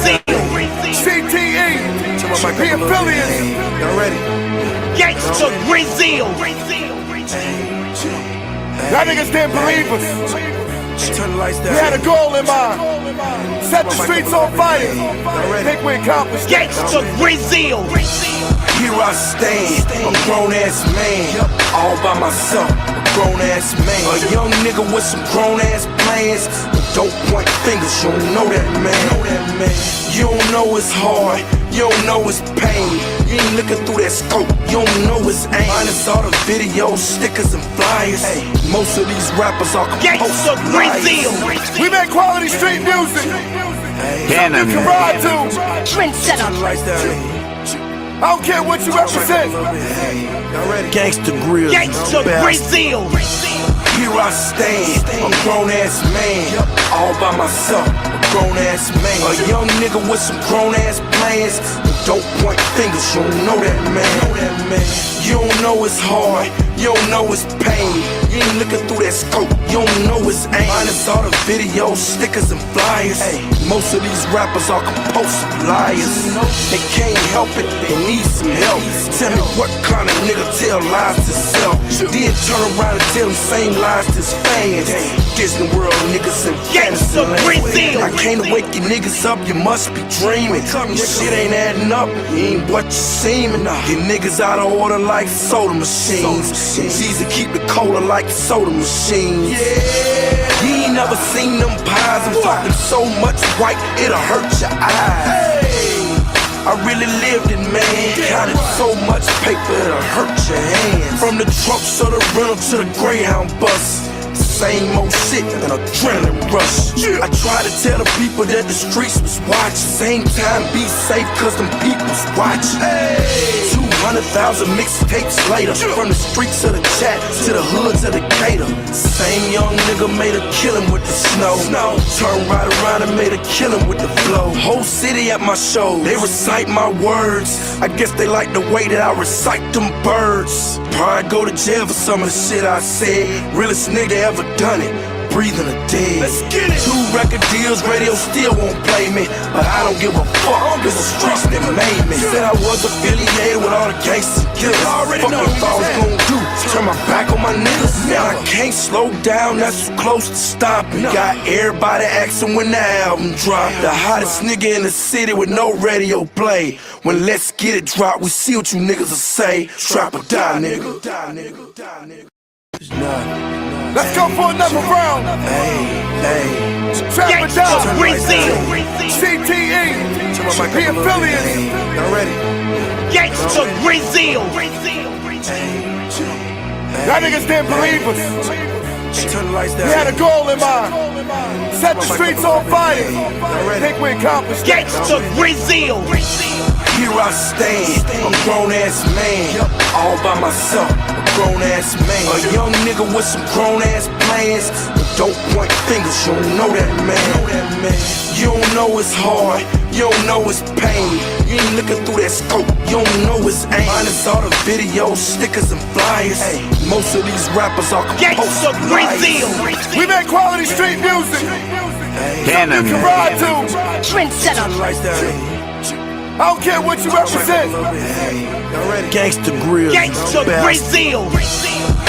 CTE, the affiliates. Y'all ready? Gangsta Brazil. Y'all niggas didn't believe us. Turn the lights down. We had a goal in mind. Set the streets on fire. Think we accomplished it. Gangsta Brazil. Here I stand, a grown-ass man, all by myself, a grown-ass man. A young nigga with some grown-ass plans, but don't point fingers, you don't know that man. You don't know it's hard, you don't know it's pain. You ain't looking through that scope, you don't know it's aim. Minus all the videos, stickers, and flyers. Most of ththese rappers are Gangsta Brazil. We make quality street music. Can You can ride to. Turn the lights down. I don't care what you represent. Y'all ready? Gangsta Grill. Gangsta Brazil. Here I stand, a grown-ass man, all by myself, a grown-ass man. A young nigga with some grown-ass plans, but don't point fingers, you don't know that man. You don't know it's hard, you don't know it's pain. You ain't looking through that scope, you don't know it's aim. Minus all the videos, stickers, and flyers. Most of these rappers are compulsive liars. They can't help it, they need some help. Tell me what kind of nigga tell lies to self, then turn around and tell them same lies to his fans. Disney World niggas and Gangsta Brazil. I can't wake you niggas up, you must be dreaming. This shit ain't adding up, you ain't what you seeming. You niggas out of order like soda machines. It's easy to keep the cola like soda machines. You ain't never seen them pies. I'm talking so much white, it'll hurt your eyes. I really lived it, man. Counted so much paper, it'll hurt your hands. From the truck to the rental to the Greyhound bus, same old shit, an adrenaline rush. I try to tell the people that the streets was watching. Same time, be safe, cause them people's watching. 200,000 mixtapes later, from the streets of the chat to the hoods of the Decatur. Same young nigga made a killing with the snow. Turned right around and made a killing with the flow. Whole city at my show, they recite my words. I guess they like the way that I recite them birds. Probably go to jail for some of the shit I said. Realest nigga ever done it, breathing the dead. Let's get it. 2 record deals, radio still won't play me, but I don't give a fuck, cause the streets that made me. Said I was affiliated with all the gangsters and killers. Fuck what I thought I was gonna do, turn my back on my niggas. Now I can't slow down, that's too close to stopping. Got everybody asking when the album drop. The hottest nigga in the city with no radio play. When Let's Get It drop, we see what you niggas will say. Trap or die, nigga. It's not. Let's go for another round. Trap or Gangsta die. Brazil. CTE, the affiliates. Y'all ready? Gangsta Brazil. Y'all niggas didn't believe us. Turn the lights down. We had a goal in mind. Set the streets on fire. Think we accomplished it. Gangsta Brazil. Here I stand, a grown-ass man, all by myself, a grown-ass man. A young nigga with some grown-ass plans, but don't point fingers, you don't know that man. You don't know it's hard, you don't know it's pain. You ain't looking through that scope, you don't know it's aim. Minus all the videos, stickers, and flyers. Most of these rappers are Gangsta compulsive Brazil. liars. We make quality street music. Can You can ride to. Turn the lights down. I don't care what you represent. Y'all ready? Gangsta Grill. Gangsta Brazil.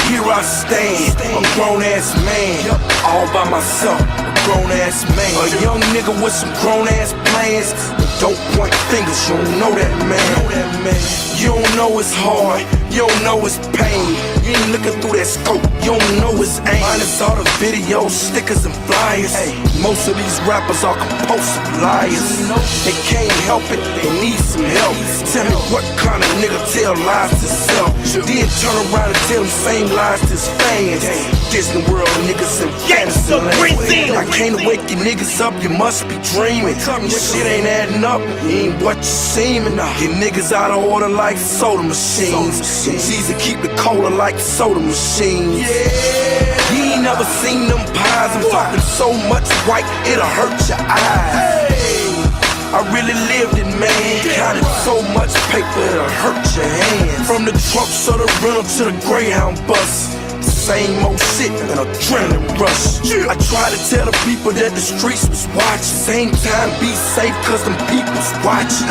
Here I stand, a grown-ass man, all by myself, a grown-ass man. A young nigga with some grown-ass plans, but don't point fingers, you don't know that man. You don't know it's hard, you don't know it's pain. You ain't looking through that scope, you don't know it's aim. Minus all the videos, stickers, and flyers. Most of these rappers are compulsive liars. They can't help it, they need some help. Tell me what kind of nigga tell lies to self, then turn around and tell them same lies to his fans. Disney World niggas and Gangsta Brazil. I can't wake you niggas up, you must be dreaming. This shit ain't adding up, you ain't what you seeming. You niggas out of order like soda machines. It's easy to keep the cola like soda machines. You ain't never seen them pies. I'm talking so much white, it'll hurt your eyes. I really lived it, man. Counted so much paper, it'll hurt your hands. From the truck to the rental to the Greyhound bus, same old shit, an adrenaline rush. I try to tell the people that the streets was watching. Same time, be safe, cause them people's watching.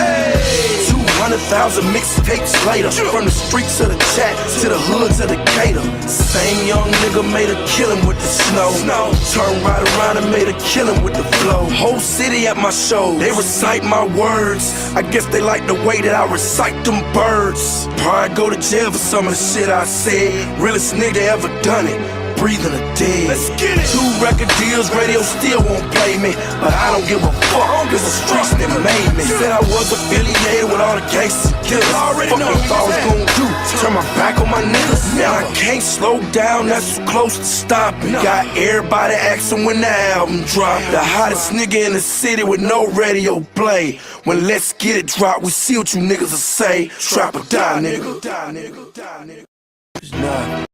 200,000 mixtapes later, from the streets of the chat to the hoods of the gator. Same young nigga made a killing with the snow. Turned right around and made a killing with the flow. Whole city at my show, they recite my words. I guess they like the way that I recite them birds. Probably go to jail for some of the shit I said. Realest nigga ever done it, breathing the dead. Let's get it. 2 record deals, radio still won't play me, but I don't give a fuck, cause the streets that made me. Said I was affiliated with all the gangsters and killers. Fuck what I thought I was gonna do, turn my back on my niggas. Now I can't slow down, that's too close to stopping. Got everybody asking when the album drop. The hottest nigga in the city with no radio play. When Let's Get It drop, we see what you niggas will say. Trap or die, nigga. It's not.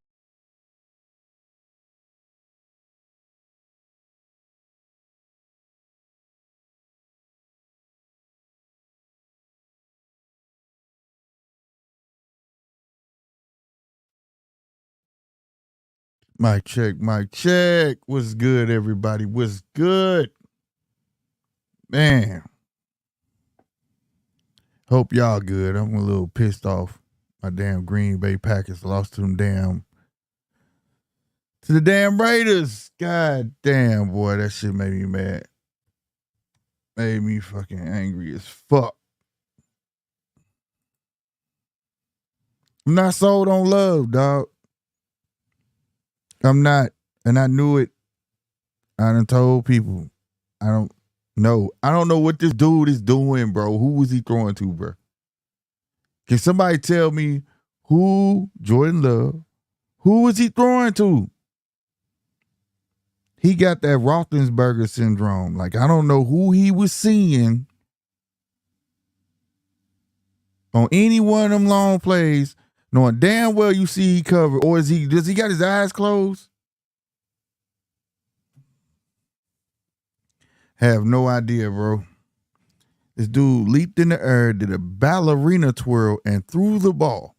Mic check, mic check. What's good, everybody? What's good? Man. Hope y'all good. I'm a little pissed off. My damn Green Bay Packers lost to the damn Raiders. God damn, boy, that shit made me mad. Made me fucking angry as fuck. I'm not sold on love, dog. I'm not, and I knew it. I done told people. I don't know what this dude is doing, bro. Who was he throwing to, bro? Can somebody tell me who Jordan Love, who was he throwing to? He got that Roethlisberger syndrome. Like, I don't know who he was seeing on any one of them long plays, knowing damn well you see he covered, or does he got his eyes closed? Have no idea, bro. This dude leaped in the air, did a ballerina twirl, and threw the ball.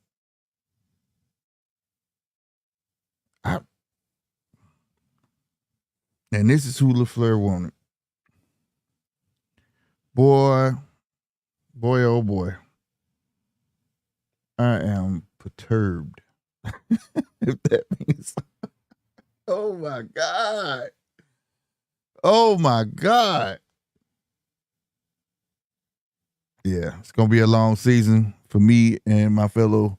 And this is who LaFleur wanted. Boy, oh boy. I am perturbed. If that means. Oh my God. Oh my God. Yeah, it's going to be a long season for me and my fellow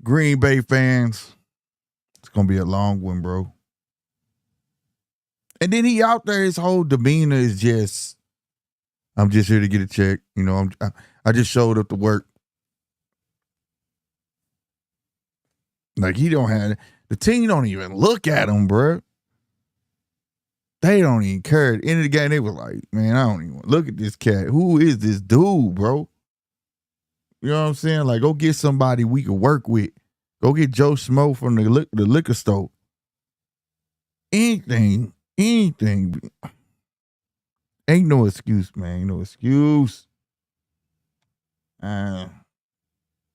Green Bay fans. It's going to be a long one, bro. And then he out there, his whole demeanor is just, I'm just here to get a check. You know, I just showed up to work. Like, he don't have, the team don't even look at him, bro. They don't even care. At the end of the game, they were like, man, I don't even look at this cat. Who is this dude, bro? You know what I'm saying? Like, go get somebody we can work with. Go get Joe Schmo from the liquor store. Anything. Ain't no excuse, man. Ain't no excuse. And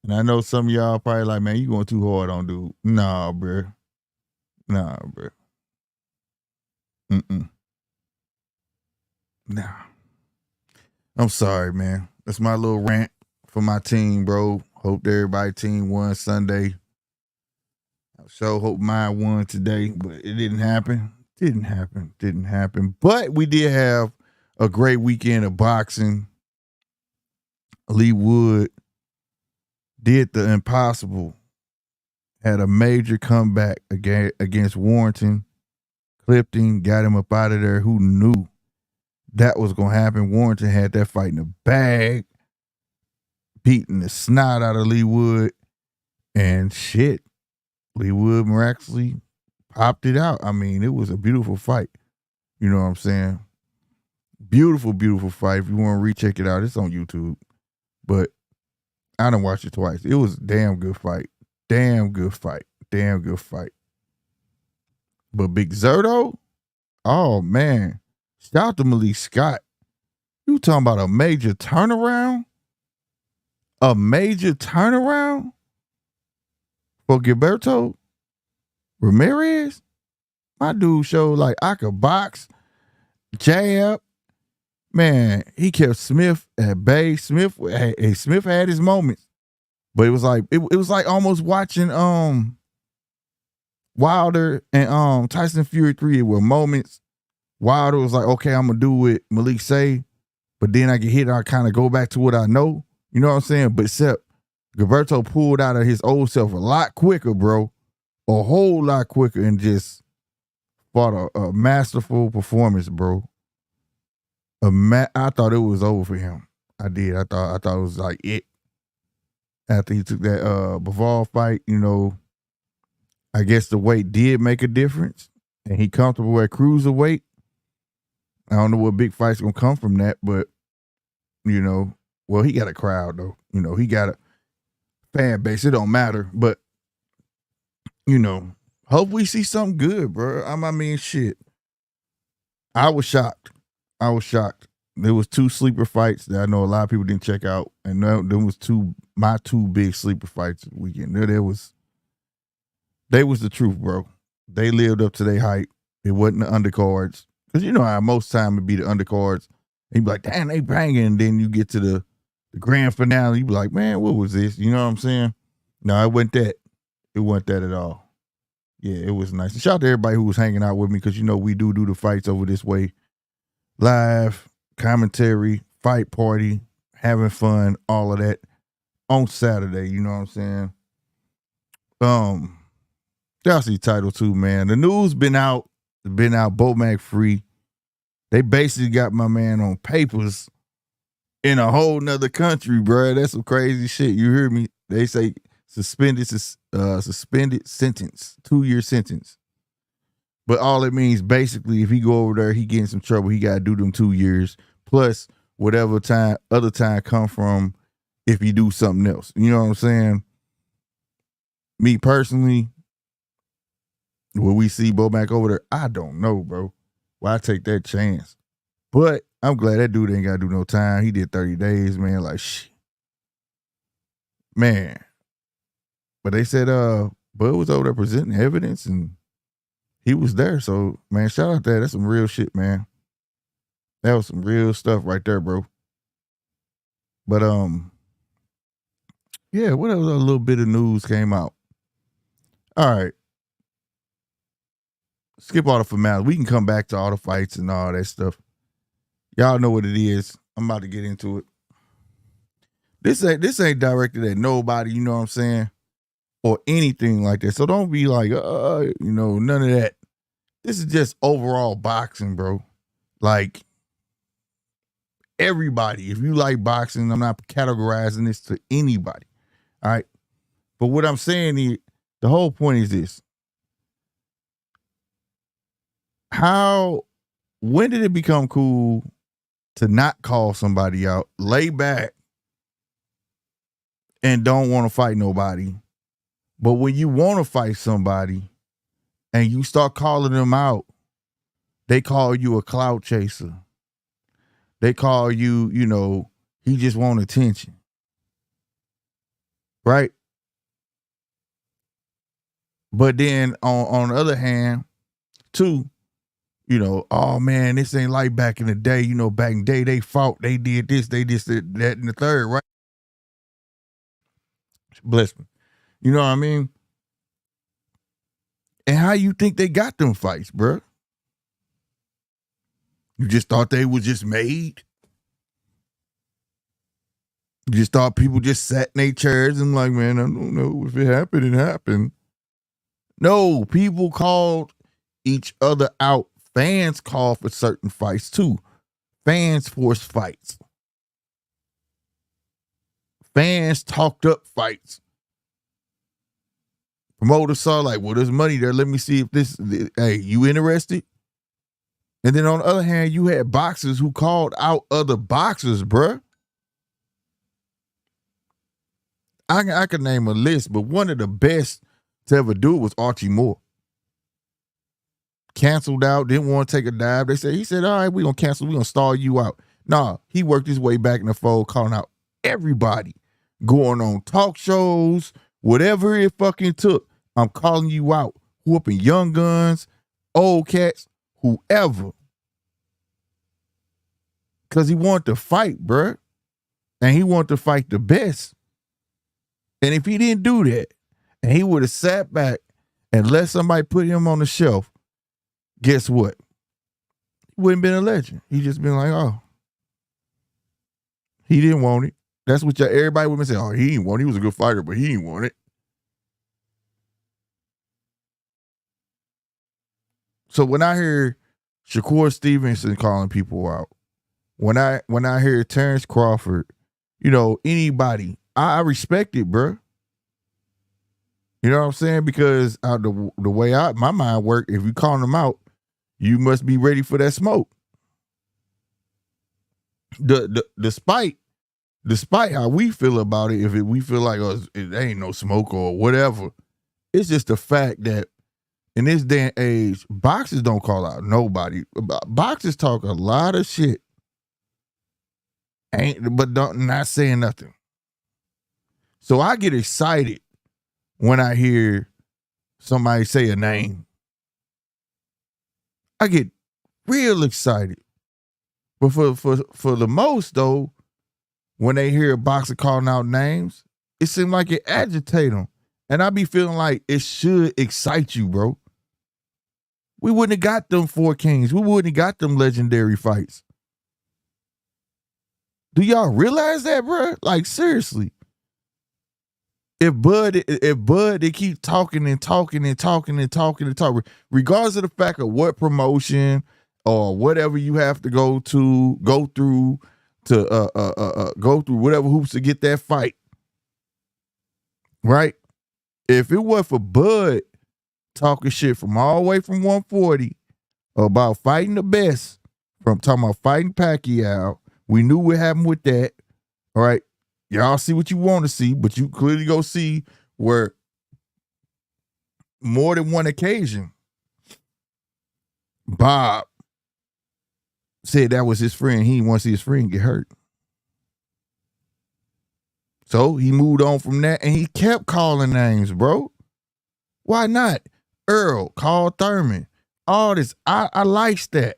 I know some of y'all probably like, man, you going too hard on dude. Nah, bro. Nah. I'm sorry, man. That's my little rant for my team, bro. Hope everybody's team won Sunday. I sure hope mine won today, but it didn't happen. Didn't happen. But we did have a great weekend of boxing. Lee Wood did the impossible. Had a major comeback against Warrington. Clipped him, got him up out of there. Who knew that was going to happen? Warrington had that fight in the bag. Beating the snot out of Lee Wood. And shit, Lee Wood miraculously popped it out. I mean, it was a beautiful fight. You know what I'm saying? Beautiful, beautiful fight. If you want to recheck it out, it's on YouTube. But I done watched it twice. It was a damn good fight. Damn good fight. But Big Zerto, oh man. Shout out to Malik Scott. You talking about a major turnaround? A major turnaround for Gilberto? Ramirez, my dude showed like I could box, jab. Man, he kept Smith at bay. Smith had his moments, but it was like it was like almost watching Wilder and Tyson Fury 3 were moments. Wilder was like, okay, I'm gonna do what Malik say, but then I get hit, I kind of go back to what I know. You know what I'm saying? But except Gilberto pulled out of his old self a lot quicker, bro. A whole lot quicker, and fought a masterful performance, bro. I thought it was over for him. I did. I thought it was like it. After he took that Bivol fight, you know, I guess the weight did make a difference, and he comfortable at cruiserweight. I don't know what big fight's gonna come from that, but you know, well, he got a crowd though. You know, he got a fan base. It don't matter, but you know, hope we see something good, bro. I mean, shit. I was shocked. There was 2 sleeper fights that I know a lot of people didn't check out, and there was my two big sleeper fights this weekend. They was the truth, bro. They lived up to their hype. It wasn't the undercards. Because you know how most time it'd be the undercards. And you'd be like, damn, they banging. And then you get to the grand finale. You be like, man, what was this? You know what I'm saying? No, it wasn't that. It wasn't that at all. Yeah, it was nice. And shout out to everybody who was hanging out with me, because you know we do the fights over this way. Live, commentary, fight party, having fun, all of that on Saturday. You know what I'm saying? Chelsea title too, man. The news been out, BOMAC free. They basically got my man on papers in a whole nother country, bro. That's some crazy shit. You hear me? They say suspended sentence, 2-year sentence. But all it means, basically, if he go over there, he get in some trouble, he got to do them 2 years, plus whatever other time come from if he do something else. You know what I'm saying? Me personally, will we see BOMAC over there? I don't know, bro. Why take that chance? But I'm glad that dude ain't got to do no time. He did 30 days, man. Like, shit. Man. But they said, Bud was over there presenting evidence, and he was there. So, man, shout out that. That's some real shit, man. That was some real stuff right there, bro. But, yeah, what else? A little bit of news came out. All right. Skip all the formalities. We can come back to all the fights and all that stuff. Y'all know what it is. I'm about to get into it. This ain't directed at nobody, you know what I'm saying? Or anything like that. So don't be like, you know, none of that. This is just overall boxing, bro. Like, everybody, if you like boxing, I'm not categorizing this to anybody. All right. But what I'm saying is, the whole point is this. When did it become cool to not call somebody out, lay back, and don't want to fight nobody? But when you want to fight somebody and you start calling them out, they call you a clout chaser. They call you, you know, he just want attention. Right? But then on the other hand, too, you know, oh man, this ain't like back in the day. You know, back in the day, they fought, they did this, they did that, and the third, right? Bless me. You know what I mean? And how you think they got them fights, bro? You just thought they was just made? You just thought people just sat in their chairs and like, man, I don't know, if it happened, it happened. No, people called each other out. Fans call for certain fights too. Fans force fights. Fans talked up fights. Promoters saw like, well, there's money there. Let me see if this, hey, you interested? And then on the other hand, you had boxers who called out other boxers, bruh. I could name a list, but one of the best to ever do it was Archie Moore. Canceled out, didn't want to take a dive. He said, all right, we're going to cancel. We're going to stall you out. Nah, he worked his way back in the fold, calling out everybody. Going on talk shows, whatever it fucking took. I'm calling you out whooping young guns, old cats, whoever. Because he wanted to fight, bruh. And he wanted to fight the best. And if he didn't do that, and he would have sat back and let somebody put him on the shelf, guess what? He wouldn't been a legend. He just been like, oh. He didn't want it. That's what everybody would say, oh, he didn't want it. He was a good fighter, but he didn't want it. So when I hear Shakur Stevenson calling people out, when I hear Terence Crawford, you know, anybody, I respect it, bro. You know what I'm saying? Because the way my mind work, if you call them out, you must be ready for that smoke. Despite how we feel about it, we feel like it ain't no smoke or whatever, it's just the fact that in this day and age, boxers don't call out nobody. Boxers talk a lot of shit, not saying nothing. So I get excited when I hear somebody say a name. I get real excited. But for the most though, when they hear a boxer calling out names, it seems like it agitates them. And I be feeling like it should excite you, bro. We wouldn't have got them 4 kings. We wouldn't have got them legendary fights. Do y'all realize that, bro? Like, seriously. If Bud, they keep talking and talking and talking and talking and talking, regardless of the fact of what promotion or whatever you have to go through whatever hoops to get that fight, right? If it wasn't for Bud talking shit from all the way from 140 about fighting the best, from talking about fighting Pacquiao, we knew what happened with that, all right? Y'all see what you want to see, but you clearly go see where more than one occasion, Bob said that was his friend. He didn't want to see his friend get hurt. So he moved on from that, and he kept calling names, bro. Why not? Earl, Carl Thurman, all this. I likes that.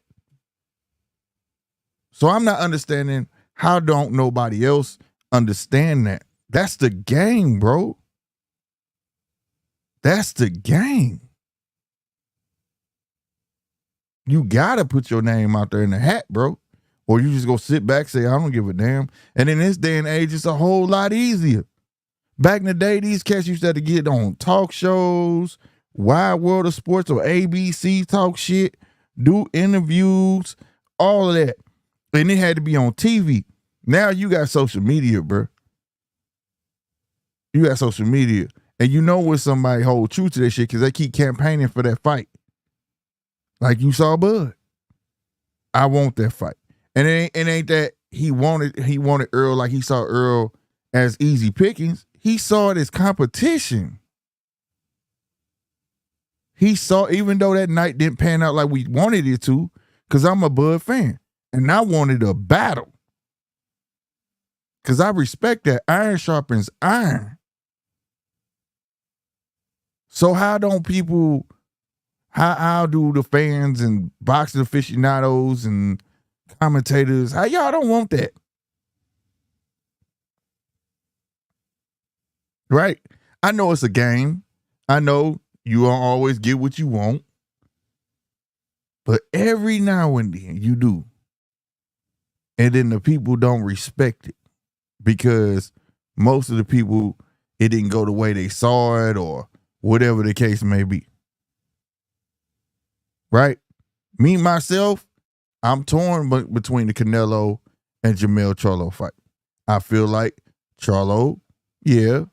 So I'm not understanding how don't nobody else understand that. That's the game, bro. That's the game. You gotta put your name out there in the hat, bro. Or you just go sit back, say, I don't give a damn. And in this day and age, it's a whole lot easier. Back in the day, these cats used to have to get on talk shows, Wide World of Sports or ABC, talk shit, do interviews, all of that. And it had to be on TV. Now you got social media, bro. You got social media. And you know when somebody hold true to that shit because they keep campaigning for that fight. Like you saw Bud. I want that fight. And it ain't that he wanted Earl like he saw Earl as easy pickings. He saw it as competition. He saw, even though that night didn't pan out like we wanted it to, because I'm a Bud fan. And I wanted a battle. Because I respect that iron sharpens iron. So how do the fans and boxing aficionados and commentators, how y'all don't want that? Right? I know it's a game. I know you don't always get what you want. But every now and then you do. And then the people don't respect it. Because most of the people, it didn't go the way they saw it or whatever the case may be. Right? Me, myself, I'm torn between the Canelo and Jermell Charlo fight. I feel like Charlo, yeah,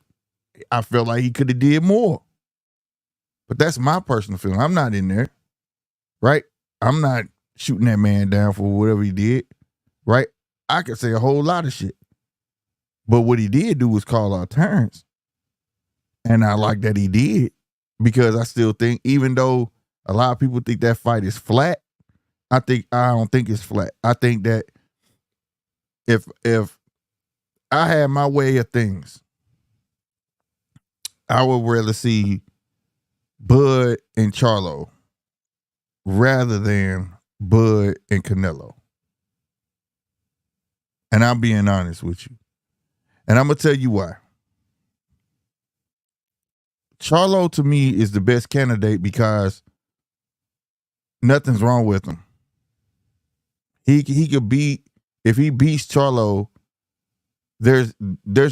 I feel like he could have did more. But that's my personal feeling. I'm not in there. Right? I'm not shooting that man down for whatever he did. Right? I could say a whole lot of shit. But what he did do was call out Terence. And I like that he did. Because I still think, even though a lot of people think that fight is flat, I don't think it's flat. I think that if I had my way of things, I would rather see Bud and Charlo rather than Bud and Canelo. And I'm being honest with you. And I'm going to tell you why. Charlo, to me, is the best candidate because nothing's wrong with him. He could beat, if he beats Charlo, there's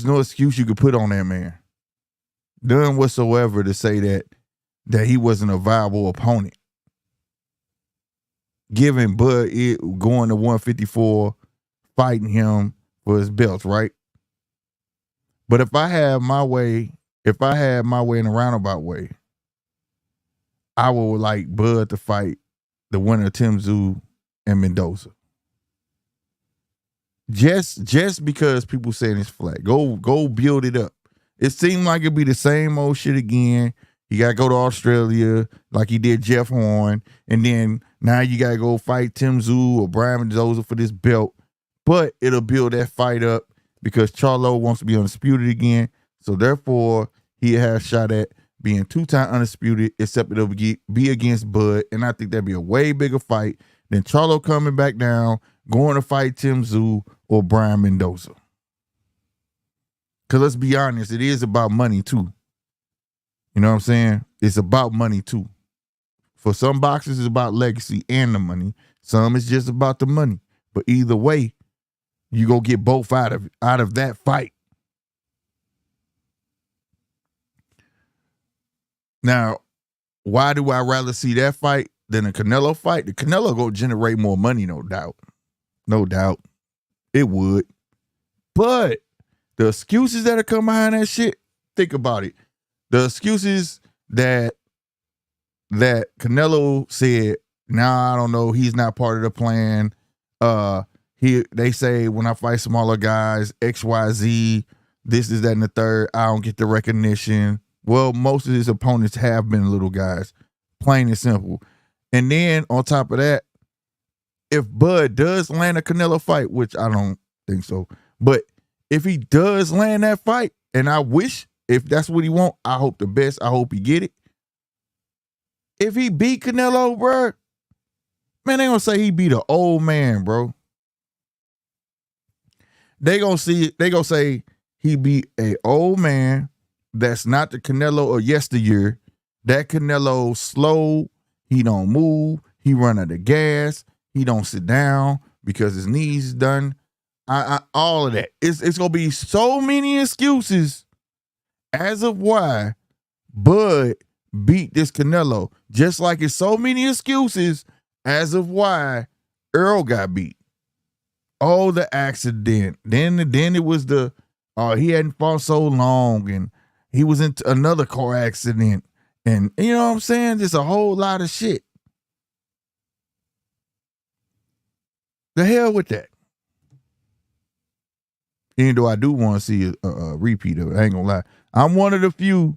no excuse you could put on that man. None whatsoever to say that he wasn't a viable opponent. Giving Bud going to 154, fighting him for his belts, right? But if I had my way in a roundabout way, I would like Bud to fight the winner of Tim Tszyu and Mendoza. Just because people saying it's flat. Go build it up. It seemed like it'd be the same old shit again. You gotta go to Australia like he did Jeff Horn, and then now you gotta go fight Tim Tszyu or Brian Mendoza for this belt. But it'll build that fight up because Charlo wants to be undisputed again. So therefore, he has a shot at being 2-time undisputed, except it'll be against Bud. And I think that'd be a way bigger fight than Charlo coming back down, going to fight Tim Tszyu or Brian Mendoza. Because let's be honest, it is about money too. You know what I'm saying? It's about money too. For some boxers, it's about legacy and the money. Some it's just about the money. But either way, you go get both out of that fight. Now, why do I rather see that fight than a Canelo fight? The Canelo go generate more money, no doubt. No doubt. It would. But the excuses that are come behind that shit, think about it. The excuses that Canelo said, nah, I don't know, he's not part of the plan. They say when I fight smaller guys, XYZ, this is that and the third, I don't get the recognition. Well, most of his opponents have been little guys, plain and simple. And then on top of that, if Bud does land a Canelo fight, which I don't think so, but if he does land that fight, and I wish, if that's what he want, I hope the best, I hope he get it. If he beat Canelo, bro, man, they gonna say he beat an old man, bro. They gonna say he beat a old man that's not the Canelo of yesteryear. That Canelo slow, he don't move, he run out of gas, he don't sit down because his knees is done. All of that. It's gonna be so many excuses as of why Bud beat this Canelo, just like it's so many excuses as of why Earl got beat. Oh, the accident. Then it was he hadn't fought so long, and he was in another car accident, and you know what I'm saying? Just a whole lot of shit. The hell with that. Even though I do want to see a repeat of it, I ain't gonna lie. I'm one of the few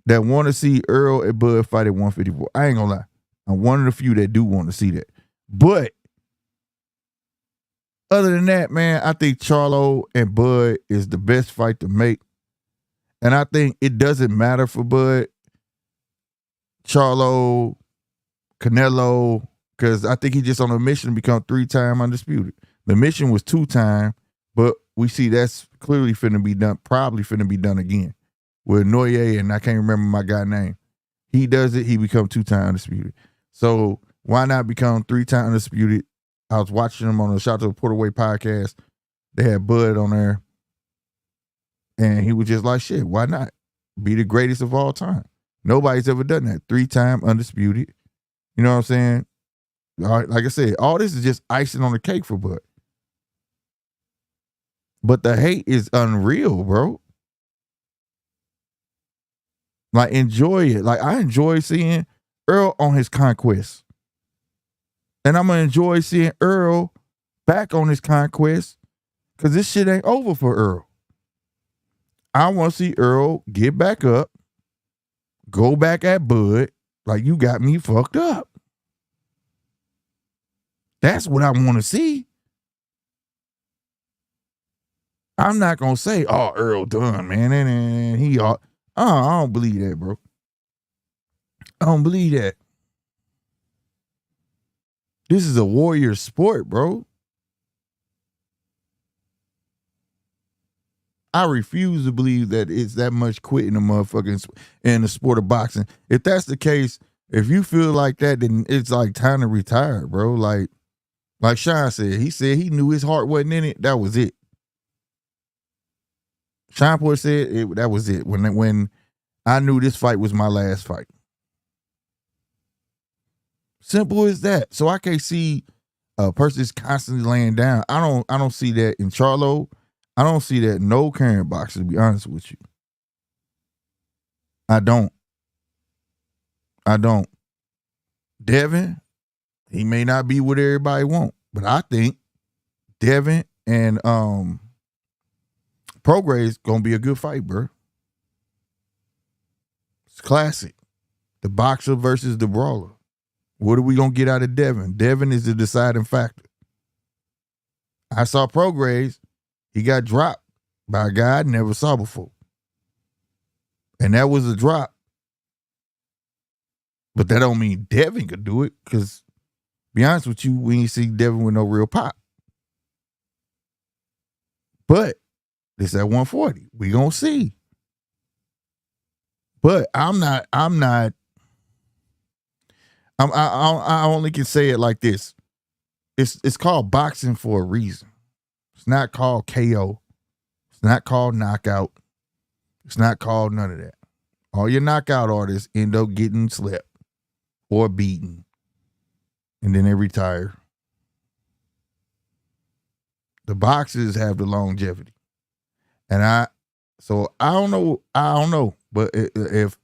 that want to see Earl and Bud fight at 154. I ain't gonna lie. I'm one of the few that do want to see that. But other than that, man, I think Charlo and Bud is the best fight to make. And I think it doesn't matter for Bud, Charlo, Canelo, because I think he just on a mission to become 3-time undisputed. The mission was 2-time, but we see that's clearly finna be done, probably finna be done again with Noye, and I can't remember my guy's name. He does it, he become 2-time undisputed. So why not become 3-time undisputed? I was watching him on the Shout to the Porterway podcast. They had Bud on there, and he was just like, shit, why not? Be the greatest of all time. Nobody's ever done that. 3-time undisputed. You know what I'm saying? Like I said, all this is just icing on the cake for Bud. But the hate is unreal, bro. Like, enjoy it. Like, I enjoy seeing Earl on his conquest. And I'm going to enjoy seeing Earl back on his conquest because this shit ain't over for Earl. I want to see Earl get back up, go back at Bud like you got me fucked up. That's what I want to see. I'm not going to say, oh, Earl done, man. And I don't believe that, bro. I don't believe that. This is a warrior sport, bro. I refuse to believe that it's that much quitting a motherfucking in the sport of boxing. If that's the case, if you feel like that, then it's like time to retire, bro. Like Sean said, he knew his heart wasn't in it. That was it. Sean Porter said that was it. When I knew this fight was my last fight. Simple as that. So I can't see a person that's constantly laying down. I don't see that in Charlo. I don't see that in no current boxer, to be honest with you. I don't. Devin, he may not be what everybody want, but I think Devin and Prograve's gonna be a good fight, bro. It's classic. The boxer versus the brawler. What are we gonna get out of Devin? Devin is the deciding factor. I saw Prograves. He got dropped by a guy I never saw before. And that was a drop. But that don't mean Devin could do it, because be honest with you, we ain't see Devin with no real pop. But this at 140. We gonna see. But I only can say it like this. It's called boxing for a reason. It's not called KO. It's not called knockout. It's not called none of that. All your knockout artists end up getting slept or beaten, and then they retire. The boxers have the longevity. And I don't know. But if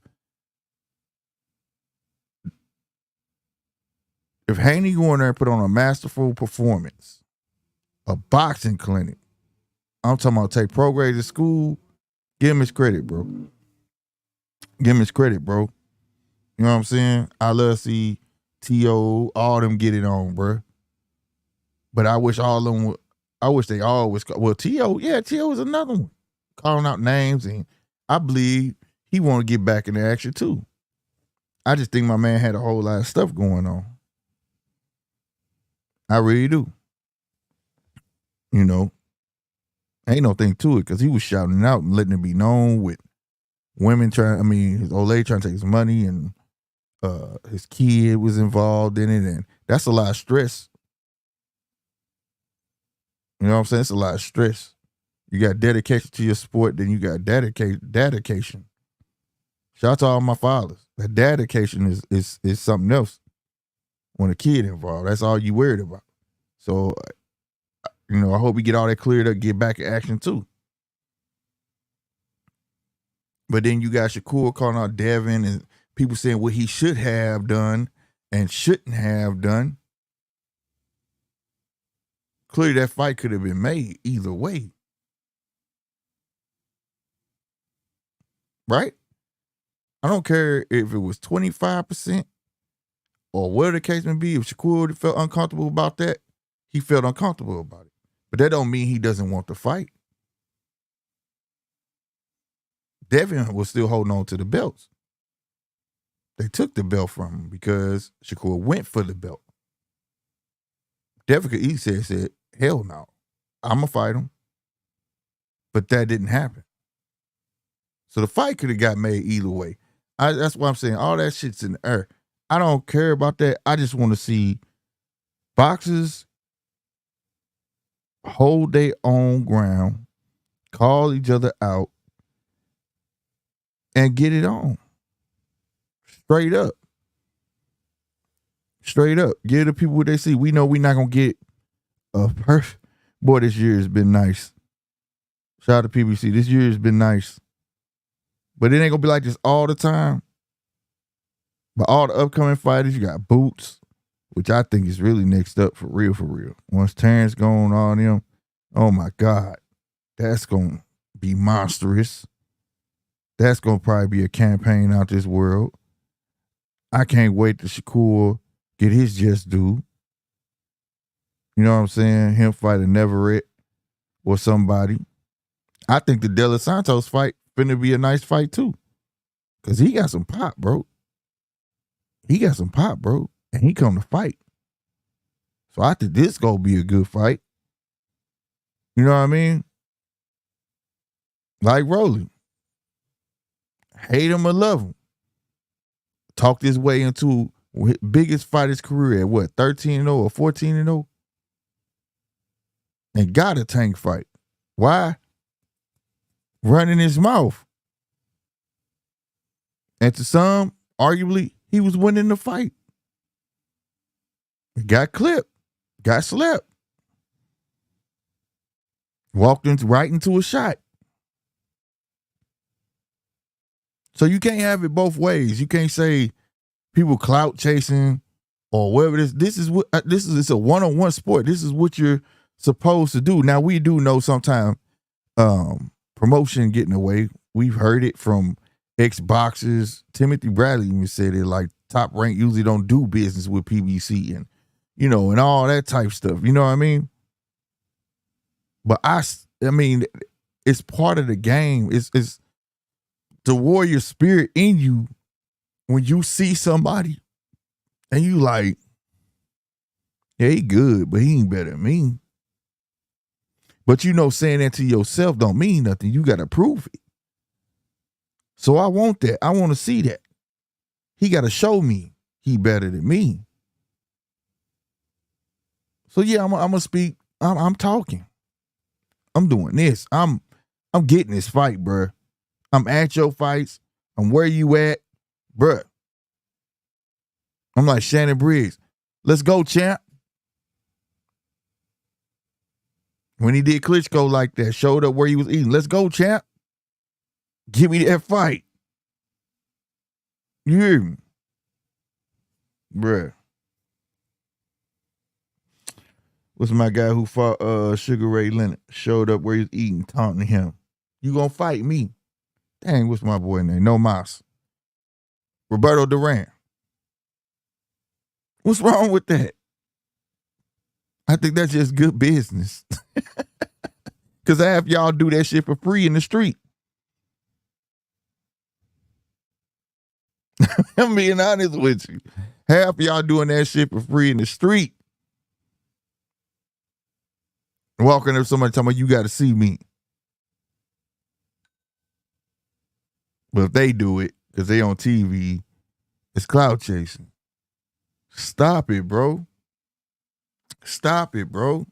Haney go in there and put on a masterful performance, a boxing clinic, I'm talking about take Prograde to school, give him his credit, bro. Give him his credit, bro. You know what I'm saying? I love to see T.O., all them get it on, bro. But I wish all of them they all was, well, T.O. is another one. Calling out names, and I believe he want to get back in the action too. I just think my man had a whole lot of stuff going on. I really do. You know, ain't no thing to it, because he was shouting it out and letting it be known with women his old lady trying to take his money, and his kid was involved in it, and that's a lot of stress. You know what I'm saying? It's a lot of stress. You got dedication to your sport, then you got dedication. Shout out to all my fathers. That dedication is something else. When a kid involved, that's all you worried about. So, you know, I hope we get all that cleared up, get back in action too. But then you got Shakur calling out Devin and people saying what he should have done and shouldn't have done. Clearly that fight could have been made either way. Right? I don't care if it was 25% or whatever the case may be. If Shakur felt uncomfortable about that, he felt uncomfortable about it. But that don't mean he doesn't want to fight. Devin was still holding on to the belts. They took the belt from him because Shakur went for the belt. Devin could easily said, hell no, I'm going to fight him. But that didn't happen. So the fight could have got made either way. That's what I'm saying. All that shit's in the air. I don't care about that. I just want to see boxers hold their own ground, call each other out, and get it on. Straight up. Straight up. Give the people what they see. We know we're not going to get a perfect. Boy, this year has been nice. Shout out to PBC. This year has been nice. But it ain't going to be like this all the time. But all the upcoming fighters, you got Boots, which I think is really next up for real, for real. Once Terence gone on him, oh my God, that's going to be monstrous. That's going to probably be a campaign out this world. I can't wait to Shakur get his just due. You know what I'm saying? Him fight a Neverett or somebody. I think the De Los Santos fight finna be a nice fight too. Because he got some pop, bro. he got some pop, bro, and he come to fight. So I think this gonna be a good fight. You know what I mean? Like Rolly. Hate him or love him. Talked his way into his biggest fight of his career at what, 13-0 or 14-0? And got a Tank fight. Why? Running his mouth. And to some, arguably, he was winning the fight. Got clipped. Got slept. Walked right into a shot. So you can't have it both ways. You can't say people clout chasing or whatever this. This is what it's a one-on-one sport. This is what you're supposed to do. Now we do know sometimes promotion getting away. We've heard it from ex-boxers. Timothy Bradley even said it, like Top Rank usually don't do business with PBC and and all that type stuff. You know what I mean? But I mean, it's part of the game. It's the warrior spirit in you when you see somebody and you like, yeah, he good, but he ain't better than me. But saying that to yourself don't mean nothing. You got to prove it. So I want that. I want to see that. He got to show me he better than me. So yeah, I'm gonna speak. I'm talking. I'm doing this. I'm getting this fight, bruh. I'm at your fights. I'm where you at, bruh. I'm like Shannon Briggs. Let's go, champ. When he did Klitschko like that, showed up where he was eating. Let's go, champ. Give me that fight. You hear me? Bruh. What's my guy who fought Sugar Ray Leonard? Showed up where he was eating, taunting him. You gonna fight me? Dang, what's my boy name? No Mas. Roberto Duran. What's wrong with that? I think that's just good business. Because half y'all do that shit for free in the street. I'm being honest with you. Half y'all doing that shit for free in the street. Walking up to somebody talking about you got to see me. But if they do it, because they on TV, it's clout chasing. Stop it, bro. Stop it, bro.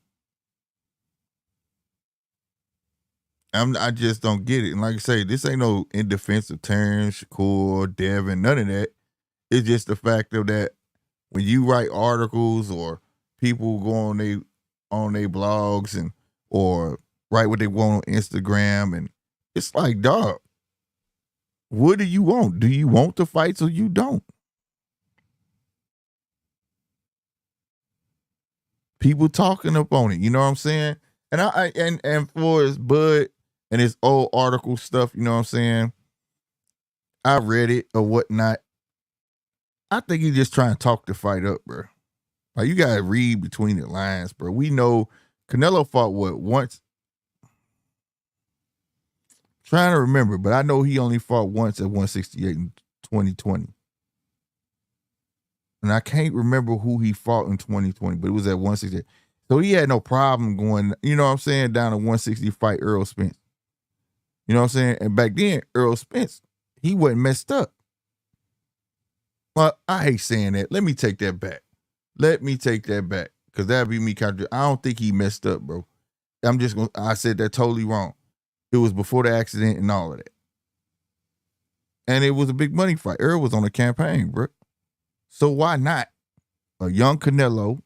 I just don't get it. And like I say, this ain't no in defense of Terrence, Shakur, Devin, none of that. It's just the fact of that when you write articles or people go on their blogs and or write what they want on Instagram, and it's like, dog, what do you want? Do you want the fights or you don't? People talking up on it, you know what I'm saying? And and for his Bud and his old article stuff, you know what I'm saying? I read it or whatnot. I think he's just trying to talk the fight up, bro. Like, you gotta read between the lines, bro. We know Canelo fought once? Trying to remember, but I know he only fought once at 168 in 2020. And I can't remember who he fought in 2020, but it was at 168. So he had no problem going, you know what I'm saying, down to 160 fight Earl Spence. You know what I'm saying? And back then, Earl Spence, he wasn't messed up. Well, I hate saying that. Let me take that back. Because that'd be me kind of, I don't think he messed up, bro. I said that totally wrong. It was before the accident and all of that. And it was a big money fight. Earl was on a campaign, bro. So why not a young Canelo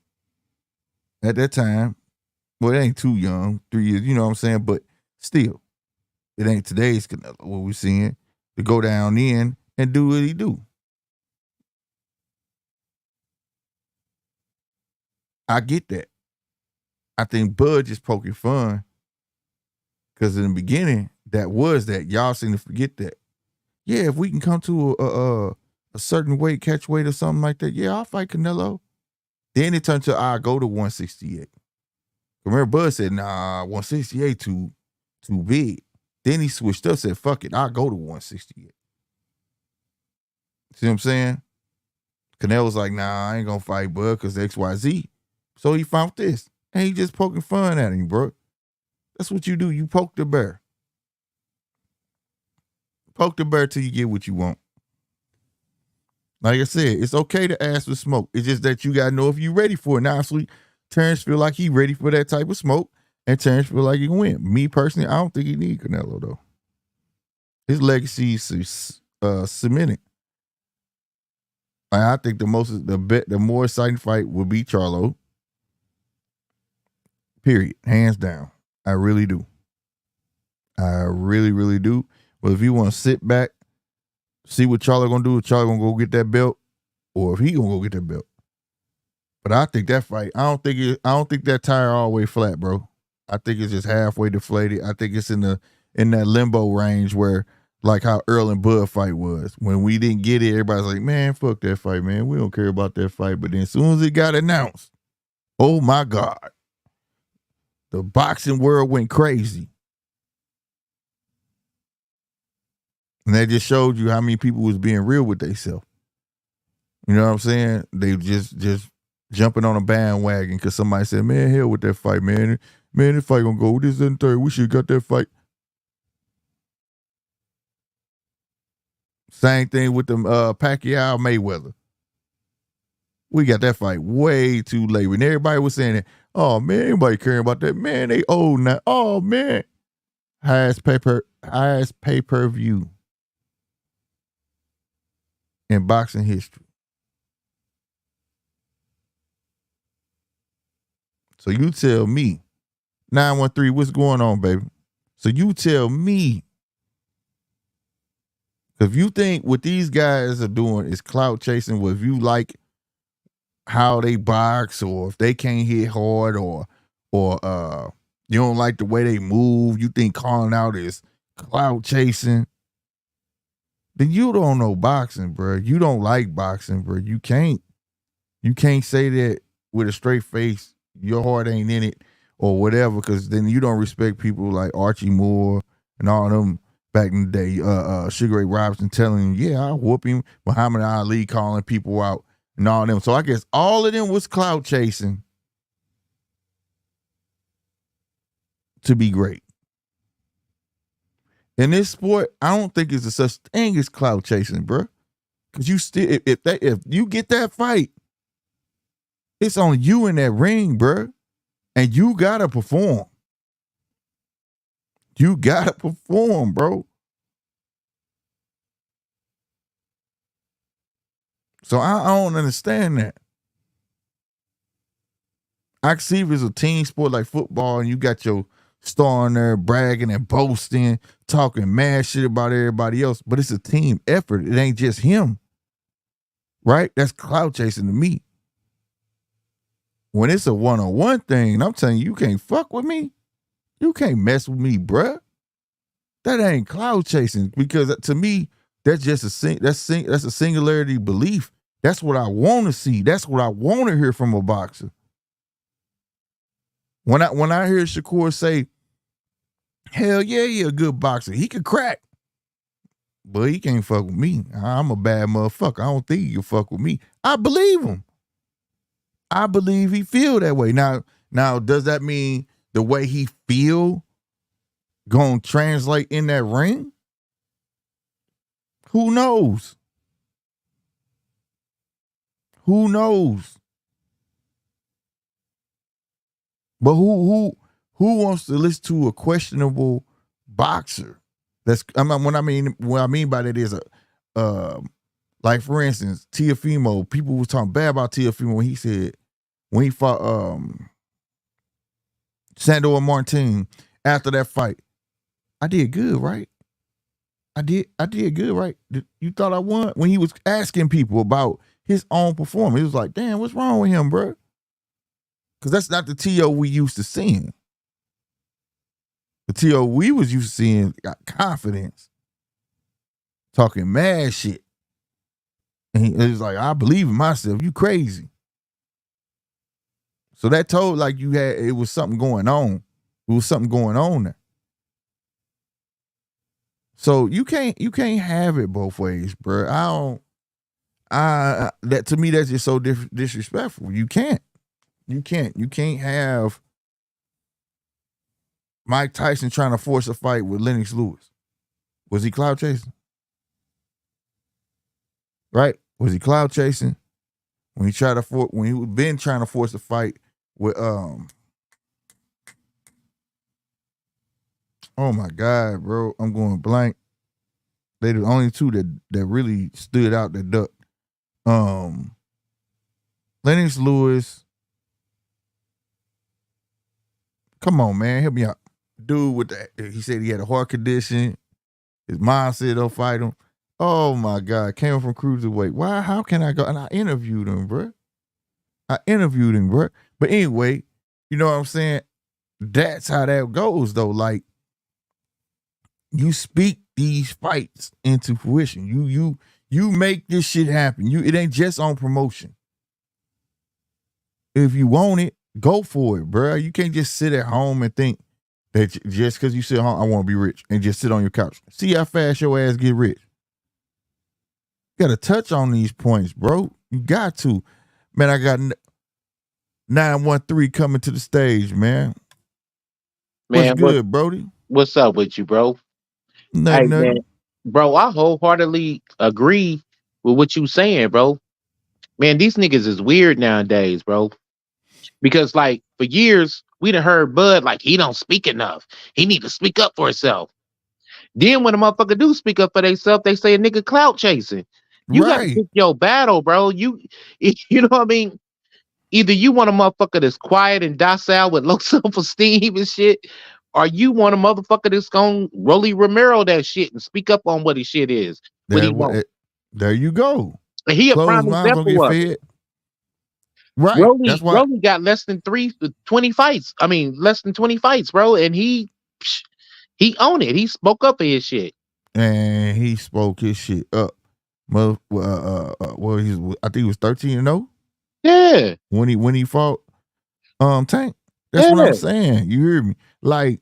at that time? Well, it ain't too young, 3 years, you know what I'm saying? But still, it ain't today's Canelo, what we're seeing, to go down in and do what he do. I get that. I think Bud just poking fun because in the beginning, y'all seem to forget that. Yeah, if we can come to a certain weight, catch weight or something like that, yeah, I'll fight Canelo. Then it turned to, I go to 168. Remember, Bud said, nah, 168 too big. Then he switched up, said, fuck it, I'll go to 168. See what I'm saying? Canelo's like, nah, I ain't gonna fight Bud because XYZ. So he found this. And he just poking fun at him, bro. That's what you do. You poke the bear. Poke the bear till you get what you want. Like I said, it's okay to ask for smoke. It's just that you gotta know if you're ready for it. Now, honestly, Terence feel like he ready for that type of smoke, and Terence feel like he can win. Me personally, I don't think he need Canelo though. His legacy is cemented. I think the more exciting fight would be Charlo. Period. Hands down. I really do. I really, really do. But if you want to sit back, see what Charlo gonna do, if Charlo gonna go get that belt, or if he gonna go get that belt. But I think that fight, I don't think that tire all the way flat, bro. I think it's just halfway deflated. I think it's in that limbo range where, like how Earl and Bud fight was. When we didn't get it, everybody's like, man, fuck that fight, man. We don't care about that fight. But then as soon as it got announced, oh my God. The boxing world went crazy. And that just showed you how many people was being real with themselves. You know what I'm saying? They just jumping on a bandwagon because somebody said, man, hell with that fight, man. Man, this fight gonna go this and third. We should have got that fight. Same thing with them Pacquiao Mayweather. We got that fight way too late. When everybody was saying that, oh man, anybody caring about that? Man, they old now. Oh man. Highest pay-per-view in boxing history. So you tell me, 913, what's going on, baby? So you tell me, if you think what these guys are doing is clout chasing, or if you like how they box, or if they can't hit hard, or you don't like the way they move, you think calling out is clout chasing, then you don't know boxing, bro. You don't like boxing, bro. You can't say that with a straight face. Your heart ain't in it or whatever, because then you don't respect people like Archie Moore and all of them back in the day. Sugar Ray Robinson telling him, yeah, I'll whoop him. Muhammad Ali calling people out and all of them. So I guess all of them was clout chasing to be great. In this sport, I don't think it's a such thing as clout chasing, bro. Because you still, if you get that fight, it's on you in that ring, bro. And you gotta perform. You gotta perform, bro. So I don't understand that. I can see if it's a team sport like football and you got your star in there bragging and boasting, talking mad shit about everybody else, but it's a team effort. It ain't just him. Right? That's clout chasing to me. When it's a one-on-one thing, I'm telling you, you can't fuck with me. You can't mess with me, bruh. That ain't clout chasing, because to me, that's just that's a singularity belief. That's what I want to see. That's what I want to hear from a boxer. When I hear Shakur say, hell yeah, he a good boxer. He could crack. But he can't fuck with me. I'm a bad motherfucker. I don't think he can fuck with me. I believe him. I believe he feel that way. Now, does that mean the way he feel gonna translate in that ring? Who knows? Who knows? But who wants to listen to a questionable boxer? What I mean by that is like for instance, Teofimo. People was talking bad about Teofimo when he fought Sandor Martin after that fight. I did good, right? I did good, right? You thought I won? When he was asking people about his own performance, he was like, damn, what's wrong with him, bro? Because that's not the T.O. we used to seeing. The T.O. we was used to seeing got confidence, talking mad shit. And he was like, I believe in myself. You crazy. So that told like it was something going on. It was something going on there. So you can't have it both ways, bro. That to me, that's just so disrespectful. You can't have Mike Tyson trying to force a fight with Lennox Lewis. Was he cloud chasing? Right? Was he cloud chasing when he been trying to force a fight with oh my God, bro, I'm going blank. They the only two that really stood out that ducked. Lennox Lewis. Come on, man, help me out. Dude with he said he had a heart condition. His mom said don't fight him. Oh my God, came from cruiserweight. Why? How can I go? And I interviewed him, bro. But anyway, you know what I'm saying? That's how that goes, though. Like, you speak these fights into fruition. You make this shit happen. It ain't just on promotion. If you want it, go for it, bro. You can't just sit at home and think that just because you sit home, I want to be rich, and just sit on your couch. See how fast your ass get rich. You got to touch on these points, bro. You got to. Man, I got 913 coming to the stage, man. Man, what's good, Brody? What's up with you, bro? Nothing. Man, bro, I wholeheartedly agree with what you saying, bro. Man, these niggas is weird nowadays, bro. Because like for years we done heard Bud like he don't speak enough. He need to speak up for himself. Then when a motherfucker do speak up for themselves, they say a nigga clout chasing. You gotta pick your battle, bro. You know what I mean? Either you want a motherfucker that's quiet and docile with low self-esteem and shit, or you want a motherfucker that's gonna Rolly Romero that shit and speak up on what his shit is. There you go. And he a prime example of it. Right. Rolly got less than 20 fights. I mean, less than 20 fights, bro. And he owned it. He spoke up for his shit. And he spoke his shit up. I think he was 13-0. Yeah. When he fought Tank. That's what I'm saying. You hear me? Like,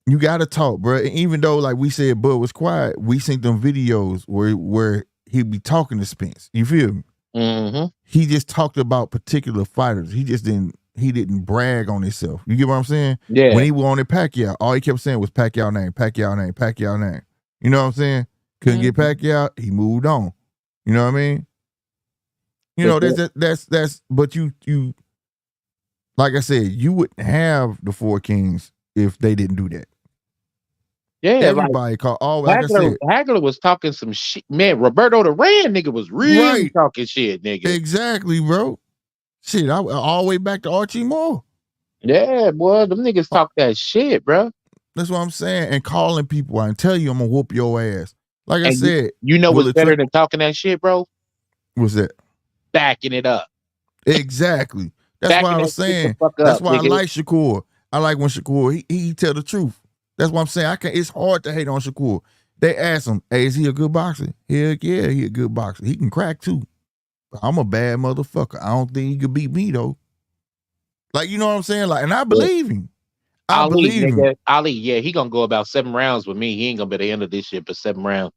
you gotta talk, bro. And even though, like we said, Bud was quiet, we seen them videos where he'd be talking to Spence. You feel me? Mm-hmm. He just talked about particular fighters. He didn't brag on himself. You get what I'm saying? Yeah. When he was on at Pacquiao, all he kept saying was Pacquiao name, Pacquiao name, Pacquiao name. You know what I'm saying? Couldn't get Pacquiao, he moved on. You know what I mean? You know, that's but you like I said, you wouldn't have the Four Kings if they didn't do that. Yeah, everybody called. Like Hagler was talking some shit, man. Roberto Duran nigga was really talking shit, nigga. Exactly, bro. Shit, I all the way back to Archie Moore. Yeah, boy, them niggas talk that shit, bro. That's what I'm saying. And calling people out and tell you I'm gonna whoop your ass. Like I said, you know what's better than talking that shit, bro? What's that? Backing it up. Exactly. That's why I was saying. That's why I like Shakur. I like when Shakur he tell the truth. That's what I'm saying. It's hard to hate on Shakur. They ask him, "Hey, is he a good boxer?" Heck yeah, he a good boxer. He can crack too. But I'm a bad motherfucker. I don't think he could beat me though. Like, you know what I'm saying? Like, and I believe him. I believe him. Ali, yeah, he gonna go about 7 rounds with me. He ain't gonna be the end of this shit for 7 rounds.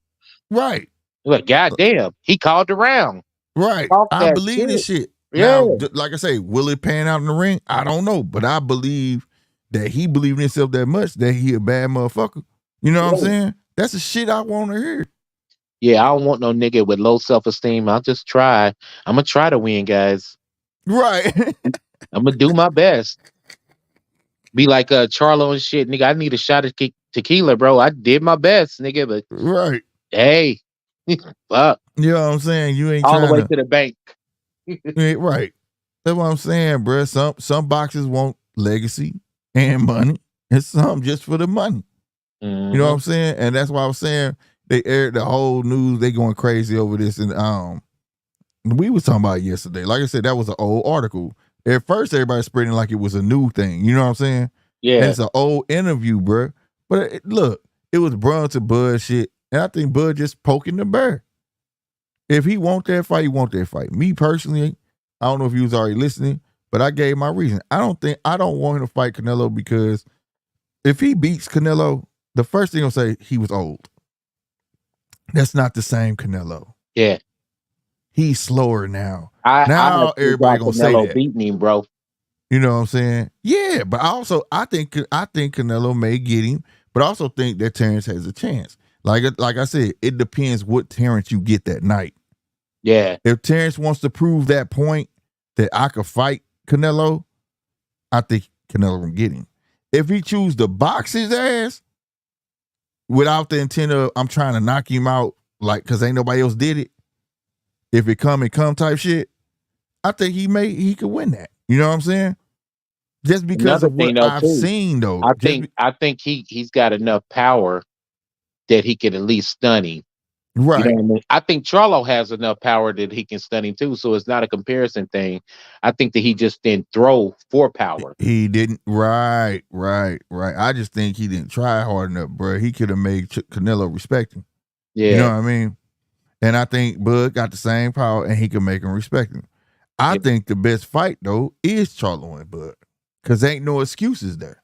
Right. Like, goddamn, he called the round. Right. I believe this shit. Yeah. Now, like I say, will it pan out in the ring? I don't know. But I believe that he believed in himself that much that he a bad motherfucker. You know what I'm saying? That's the shit I want to hear. Yeah, I don't want no nigga with low self-esteem. I'll just try. I'm gonna try to win, guys. Right. I'm gonna do my best. Be like Charlo and shit, nigga. I need a shot of tequila, bro. I did my best, nigga. But right. Hey, fuck. You know what I'm saying? You ain't all the way to the bank. Right. That's what I'm saying, bro. Some boxers want legacy and money, and some just for the money. Mm-hmm. You know what I'm saying? And that's why I was saying they aired the whole news. They going crazy over this, and we was talking about it yesterday. Like I said, that was an old article. At first, everybody spreading like it was a new thing. You know what I'm saying? Yeah. And it's an old interview, bro. But look, it was Brun to Bud shit, and I think Bud just poking the bear. If he want that fight, he want that fight. Me personally, I don't know if you was already listening, but I gave my reason. I don't want him to fight Canelo because if he beats Canelo, the first thing he'll say, he was old. That's not the same Canelo. Yeah. he's slower now. I Now actually everybody got gonna say Canelo that. beating him, bro. You know what I'm saying? Yeah, but I think Canelo may get him, but I also think that Terrence has a chance. Like I said, it depends what Terrence you get that night. Yeah. If Terrence wants to prove that point that I could fight Canelo, I think Canelo will get him. If he choose to box his ass without the intent of I'm trying to knock him out, like because ain't nobody else did it. If it come type shit, I think he could win that. You know what I'm saying? Just because Another of thing what though, I've too, seen though. I think he's got enough power that he can at least stun him. Right. You know what I mean? I think Charlo has enough power that he can stun him too. So it's not a comparison thing. I think that he just didn't throw for power. He didn't. Right. I just think he didn't try hard enough, bro. He could have made Canelo respect him. Yeah. You know what I mean? And I think Bud got the same power and he could make him respect him. I think the best fight though is Charlo and Bud. Cause ain't no excuses there.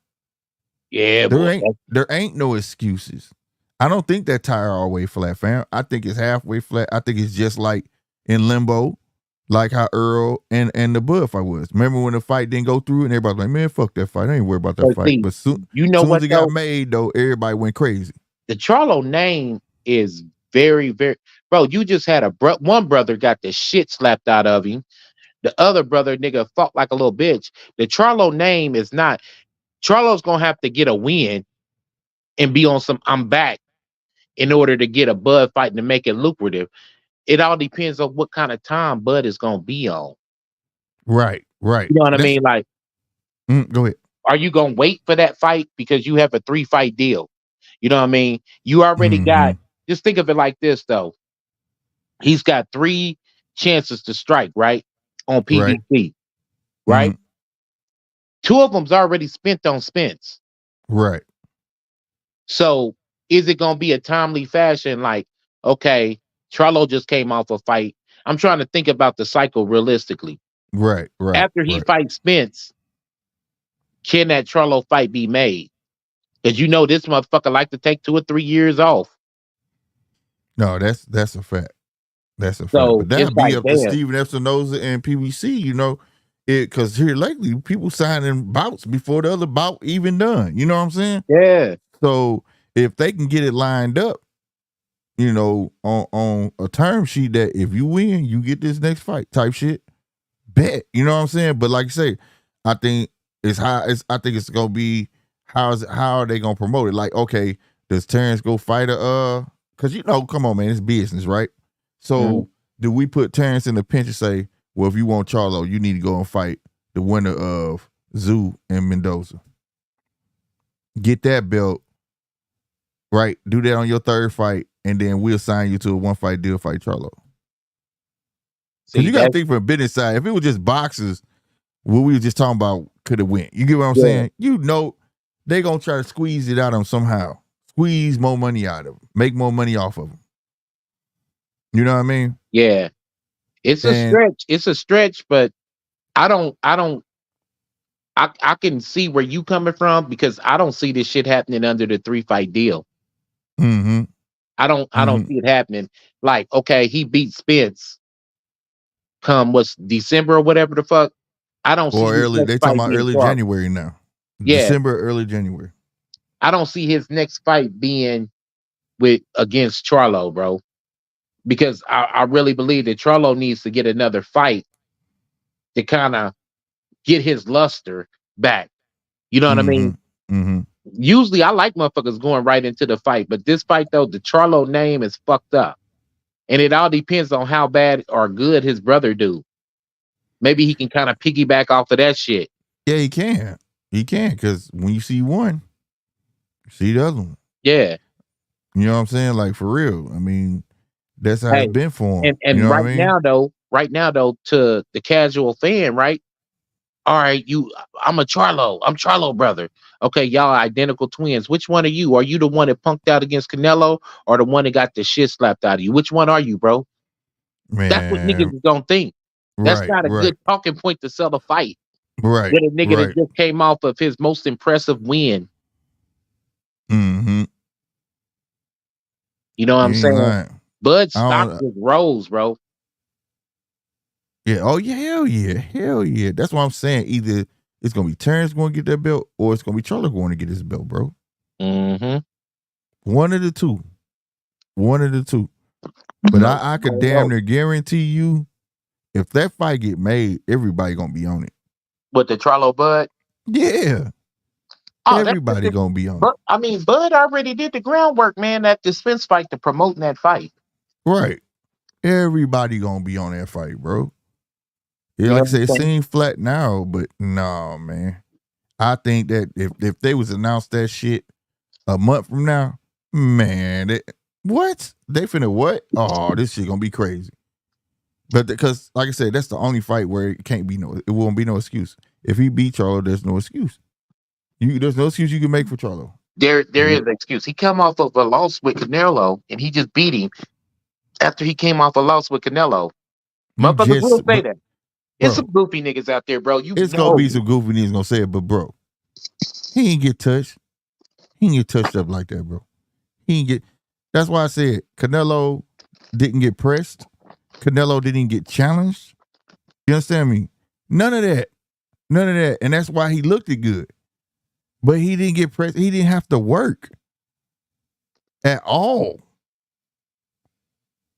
Yeah, there ain't no excuses. I don't think that tire all the way flat, fam. I think it's halfway flat. I think it's just like in limbo, like how Earl and the Bud fight was. Remember when the fight didn't go through and everybody was like, man, fuck that fight. I ain't worried about that fight. But soon as it got made though, everybody went crazy. The Charlo name is very, very, bro. You just had one brother got the shit slapped out of him. The other brother, nigga, fought like a little bitch. The Charlo name is not. Charlo's gonna have to get a win and be on some I'm back in order to get a Bud fight and to make it lucrative. It all depends on what kind of time Bud is gonna be on. Right. You know what I mean? Like, go ahead. Are you gonna wait for that fight because you have a 3-fight deal? You know what I mean? You already got. Just think of it like this, though. He's got 3 chances to strike, right? On PBC, right? 2 of them's already spent on Spence. Right. So is it gonna be a timely fashion? Like, okay, Charlo just came off a fight. I'm trying to think about the cycle realistically. Right. After he fights Spence, can that Charlo fight be made? Because you know this motherfucker like to take 2 or 3 years off. No, that's a fact. That's a So fact. But that'll be up to Steven Espinoza and PBC, you know. Because here lately, people signing bouts before the other bout even done. You know what I'm saying? Yeah. So if they can get it lined up, you know, on a term sheet that if you win, you get this next fight type shit, bet. You know what I'm saying? But like I say, I think I think it's gonna be how are they gonna promote it? Like, okay, does Terrence go fight because you know, come on, man, it's business, right? So do we put Terrence in the pinch and say, well, if you want Charlo, you need to go and fight the winner of Zoo and Mendoza. Get that belt, right? Do that on your 3rd fight, and then we'll sign you to a 1-fight deal, fight Charlo. Because you got to think from a business side. If it was just boxers, what we were just talking about could have went. You get what I'm saying? You know they're going to try to squeeze it out of them somehow. Squeeze more money out of them. Make more money off of them. You know what I mean? Yeah. It's a stretch. It's a stretch, but I can see where you coming from because I don't see this shit happening under the 3-fight deal. I don't see it happening. Like, okay, he beat Spence come December or whatever the fuck. I don't see early. They talking about early January now. Yeah. December, early January. I don't see his next fight being against Charlo, bro. Because I really believe that Charlo needs to get another fight to kind of get his luster back. You know what I mean? Usually I like motherfuckers going right into the fight, but this fight though, the Charlo name is fucked up. And it all depends on how bad or good his brother do. Maybe he can kind of piggyback off of that shit. Yeah, he can. He can, because when you see one, you see the other one. Yeah. You know what I'm saying? Like, for real. I mean, that's how it's been for him. And you know right now though, to the casual fan, right? All right, I'm Charlo brother. Okay, y'all are identical twins. Which one are you? Are you the one that punked out against Canelo or the one that got the shit slapped out of you? Which one are you, bro? Man. That's what niggas don't think. That's not a good talking point to sell a fight. Right. With a nigga that just came off of his most impressive win. You know what I'm saying? Lying. Bud stock just rose, bro. Yeah. Oh yeah. Hell yeah. Hell yeah. That's what I'm saying. Either it's gonna be Terrence going to get that belt, or it's gonna be Charlo going to get his belt, bro. Mm-hmm. One of the two. One of the two. But I could damn near guarantee you, if that fight get made, everybody gonna be on it. With the Charlo Bud. Yeah. Oh, Everybody gonna be on but I mean, Bud already did the groundwork, man. That dispense fight to promoting that fight. it. Right. Everybody gonna be on that fight, bro. Yeah, like I said, it seems flat now, but no, man. I think that if they was announced that shit a month from now, man, what? They finna what? Oh, this shit gonna be crazy. But because, like I said, that's the only fight where it won't be no excuse. If he beat Charlo, there's no excuse. There's no excuse you can make for Charlo. There is an excuse. He come off of a loss with Canelo, and he just beat him after he came off a loss with Canelo. Motherfuckers will say that. There's some goofy niggas out there, bro. It's gonna be some goofy niggas gonna say it, but bro, he ain't get touched. He ain't get touched up like that, bro. He ain't get. That's why I said Canelo didn't get pressed. Canelo didn't get challenged. You understand me? None of that. None of that. And that's why he looked it good. But he didn't get pressed. He didn't have to work at all.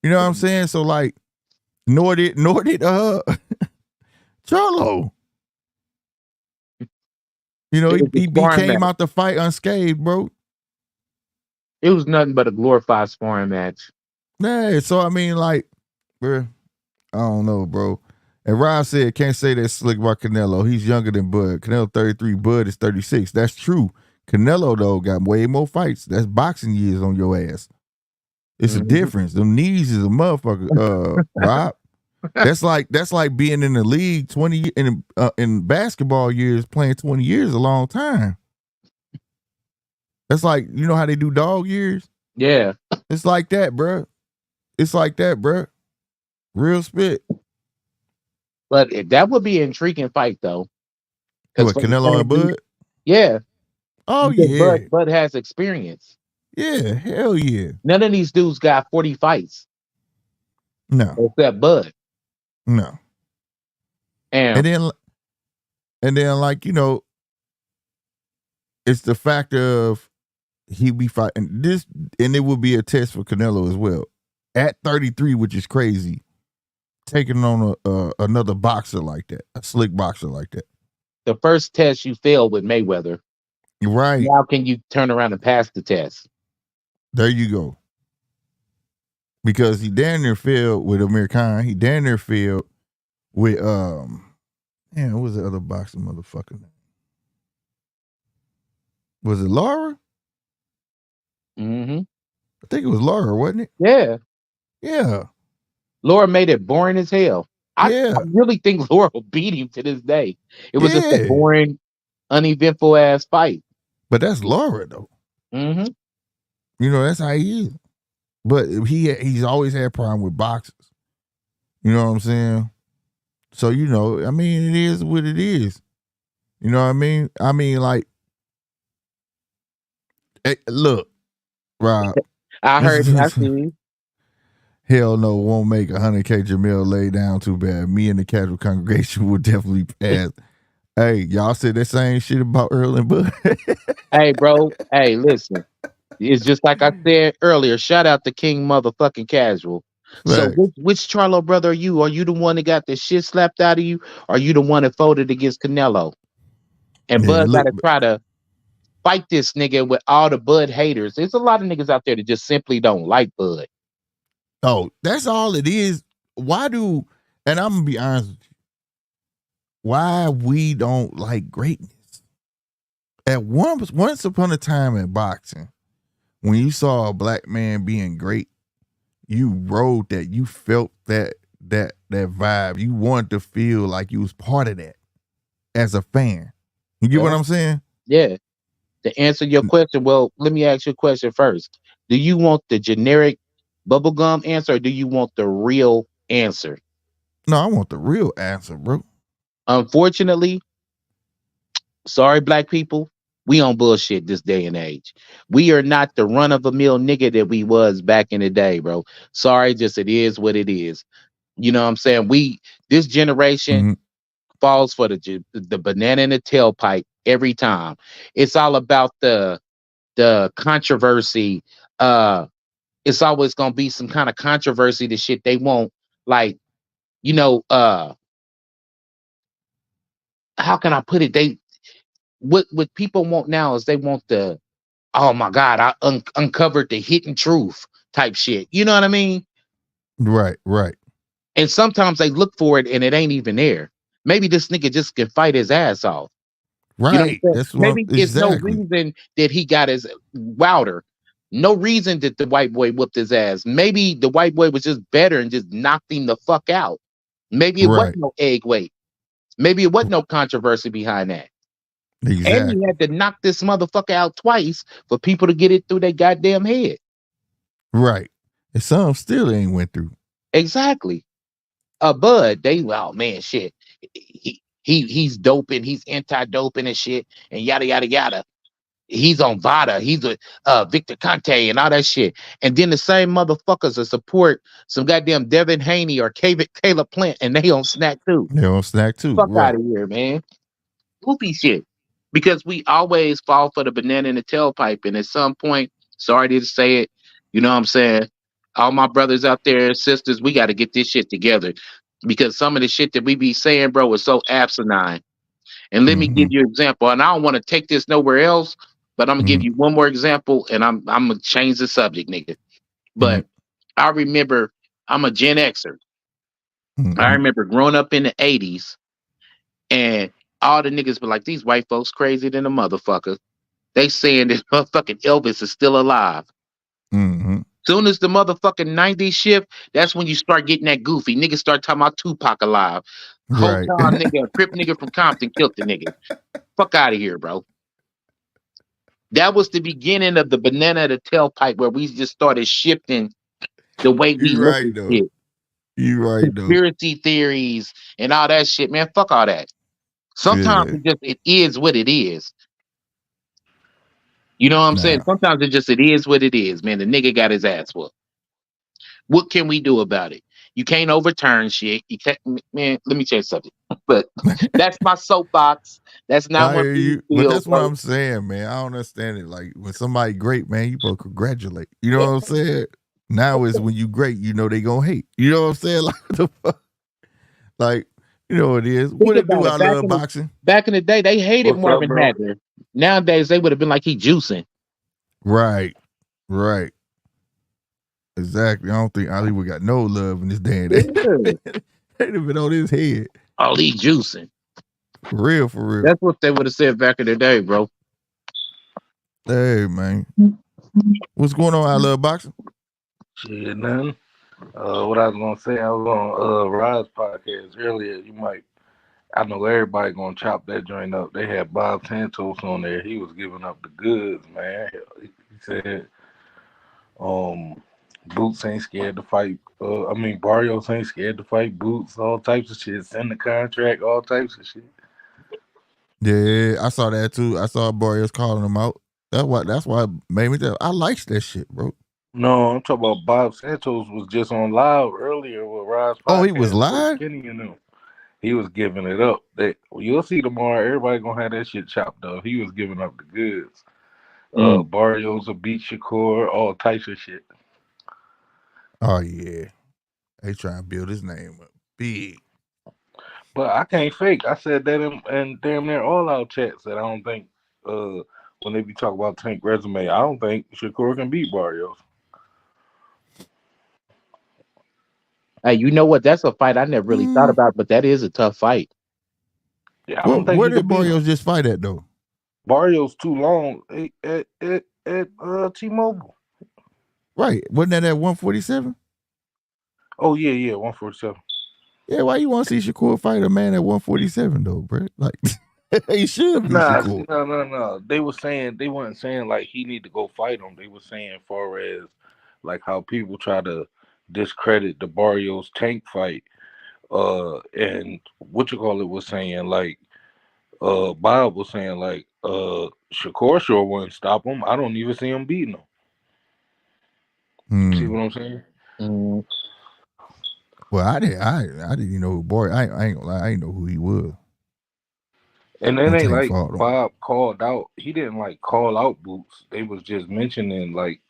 You know what I'm saying? So like, nor did Charlo. You know, he came out the fight unscathed, bro. It was nothing but a glorified sparring match. Yeah, so I mean, like, bro, I don't know, bro. And Rod said, can't say that slick about Canelo. He's younger than Bud. Canelo 33, Bud is 36. That's true. Canelo, though, got way more fights. That's boxing years on your ass. It's a difference. Them knees is a motherfucker, Rob. That's like being in the league 20 in basketball years, playing 20 years, a long time. That's like, you know how they do dog years? Yeah. It's like that, bro. It's like that, bro. Real spit. But that would be an intriguing fight, though. What, Canelo and Bud? Yeah. Oh, because yeah. Bud has experience. Yeah, hell yeah. None of these dudes got 40 fights. No. Except Bud. No. And then like, you know, it's the fact of he be fighting this, and it would be a test for Canelo as well. At 33, which is crazy, taking on another boxer like that, a slick boxer like that. The first test you failed with Mayweather. Right. How can you turn around and pass the test? There you go. Because he damn near failed with Amir Khan. He damn near failed with what was the other boxing motherfucker name? Was it Laura? Mm-hmm. I think it was Laura, wasn't it? Yeah. Yeah. Laura made it boring as hell. Yeah. I really think Laura will beat him to this day. It was just a boring, uneventful ass fight. But that's Laura though. Mm-hmm. You know, that's how he is. But he's always had a problem with boxers. You know what I'm saying? So, you know, I mean, it is what it is. You know what I mean? I mean, like, hey, look, Rob. I heard I see. Hell no, won't make 100K Jamil lay down too bad. Me and the casual congregation would definitely pass. Hey, y'all said that same shit about Earl and Bud. Hey, bro. Hey, listen. It's just like I said earlier. Shout out to King motherfucking Casual. Right. So which Charlo brother are you? Are you the one that got the shit slapped out of you? Or are you the one that folded against Canelo? And Bud got to try to fight this nigga with all the Bud haters. There's a lot of niggas out there that just simply don't like Bud. Oh, that's all it is. And I'm going to be honest with you, why we don't like greatness. At once upon a time in boxing, when you saw a black man being great, you rode that, you felt that vibe. You wanted to feel like you was part of that as a fan. You get what I'm saying? Yeah. To answer your question, well, let me ask you a question first. Do you want the generic bubblegum answer, or do you want the real answer? No, I want the real answer, bro. Unfortunately, sorry, black people, we on bullshit this day and age. We are not the run of a mill nigga that we was back in the day, bro. Sorry, just it is what it is. You know what I'm saying? This generation Mhm. falls for the banana in the tailpipe every time. It's all about the controversy. It's always gonna be some kind of controversy to shit they want. Like, you know, how can I put it? What people want now is they want the, oh my God, I uncovered the hidden truth type shit. You know what I mean? Right, right, And sometimes they look for it and it ain't even there. Maybe this nigga just can fight his ass off. You know what right. I'm saying? That's what Maybe it's no exactly. reason that he got his Wilder. No reason that the white boy whooped his ass. Maybe the white boy was just better and just knocked him the fuck out. Maybe it wasn't Right, no egg weight. Maybe it wasn't no controversy behind that. And he exactly. had to knock this motherfucker out twice for people to get it through their goddamn head. Right. And some still ain't went through. Exactly. Bud, oh man, shit. He's doping, he's anti-doping and shit, and yada yada yada. He's on Vada, he's a Victor Conte and all that shit. And then the same motherfuckers that support some goddamn Devin Haney or Caleb Plant, and they on snack too. They on snack too. Fuck out Right. of here, man. Goofy shit. Because we always fall for the banana in the tailpipe, and at some point, sorry to say it, you know what I'm saying? All my brothers out there and sisters, we got to get this shit together. Because some of the shit that we be saying, bro, is so asinine. And let me give Mm-hmm. you an example. And I don't want to take this nowhere else, but I'm gonna give Mm-hmm. you one more example, and I'm gonna change the subject, nigga. Mm-hmm. But I remember I'm a Gen Xer. I Mm-hmm. remember growing up in the '80s, and all the niggas were like, "These white folks crazy than a motherfucker." They saying that motherfucking Elvis is still alive. Mm-hmm. Soon as the motherfucking '90s shift, that's when you start getting that goofy. Niggas start talking about Tupac alive. Whole Right. time nigga, a Crip nigga from Compton killed the nigga. Fuck out of here, bro. That was the beginning of the banana to tailpipe where we just started shifting the way we You look right at though. shit. You right though. Conspiracy theories and all that shit, man. Fuck all that. Sometimes Yeah. it is what it is. You know what I'm saying? Now. Sometimes it is what it is, man. The nigga got his ass whooped. What can we do about it? You can't overturn shit. You can't, man. Let me change subject. But that's my soapbox. That's not I what hear we you, but feel, that's what bro. I'm saying, man. I don't understand it. Like when somebody great, man, you supposed to congratulate. You know what I'm saying? Now is when you great, you know they gonna hate. You know what I'm saying? Like what the fuck? Like, you know what it is. Think What it about do? it. I love boxing. Back in the day, they hated What's up, Marvin bro? Hagler. Nowadays, they would have been like he juicing. Right. Right. Exactly. I don't think Ali would got no love in this day and age. They'd have been on his head. Oh, he juicing. For real, for real. That's what they would have said back in the day, bro. Hey man. What's going on? I love boxing. Shit, nothing. What I was gonna say, I was on Rod's podcast earlier. I know everybody gonna chop that joint up. They had Bob Santos on there. He was giving up the goods, man. He said, Boots ain't scared to fight. Barrios ain't scared to fight Boots. All types of shit. Send the contract. All types of shit. Yeah, I saw that too. I saw Barrios calling him out. That's why it made me tell. I likes that shit, bro. No, I'm talking about Bob Santos was just on live earlier with Rod's Oh, he was podcast with live? Kenny and them. He was giving it up. You'll see tomorrow. Everybody gonna have that shit chopped up. He was giving up the goods. Barrios will beat Shakur, all types of shit. Oh yeah. They trying to build his name up big. But I can't fake. I said that in damn near all our chats that I don't think when they be talking about Tank resume, I don't think Shakur can beat Barrios. Hey, you know what? That's a fight I never really thought about, but that is a tough fight. Yeah, I don't think Where he did can beat him. Barrios just fight at though? Barrios too long at T-Mobile. Right. Wasn't that at 147? Oh yeah, 147. Yeah, why you want to see Shakur fight a man at 147 though, bro? Like he should be Shakur. No. They weren't saying like he need to go fight him. They were saying as far as like how people try to discredit the Barrios Tank fight. And what you call it was saying like Bob was saying like Shakur sure wouldn't stop him. I don't even see him beating him. See what I'm saying? Well, I didn't even know who Boy. I ain't gonna lie, I didn't know who he was. And it And ain't Tank like fought him. Bob called out. He didn't like call out Boots. They was just mentioning like,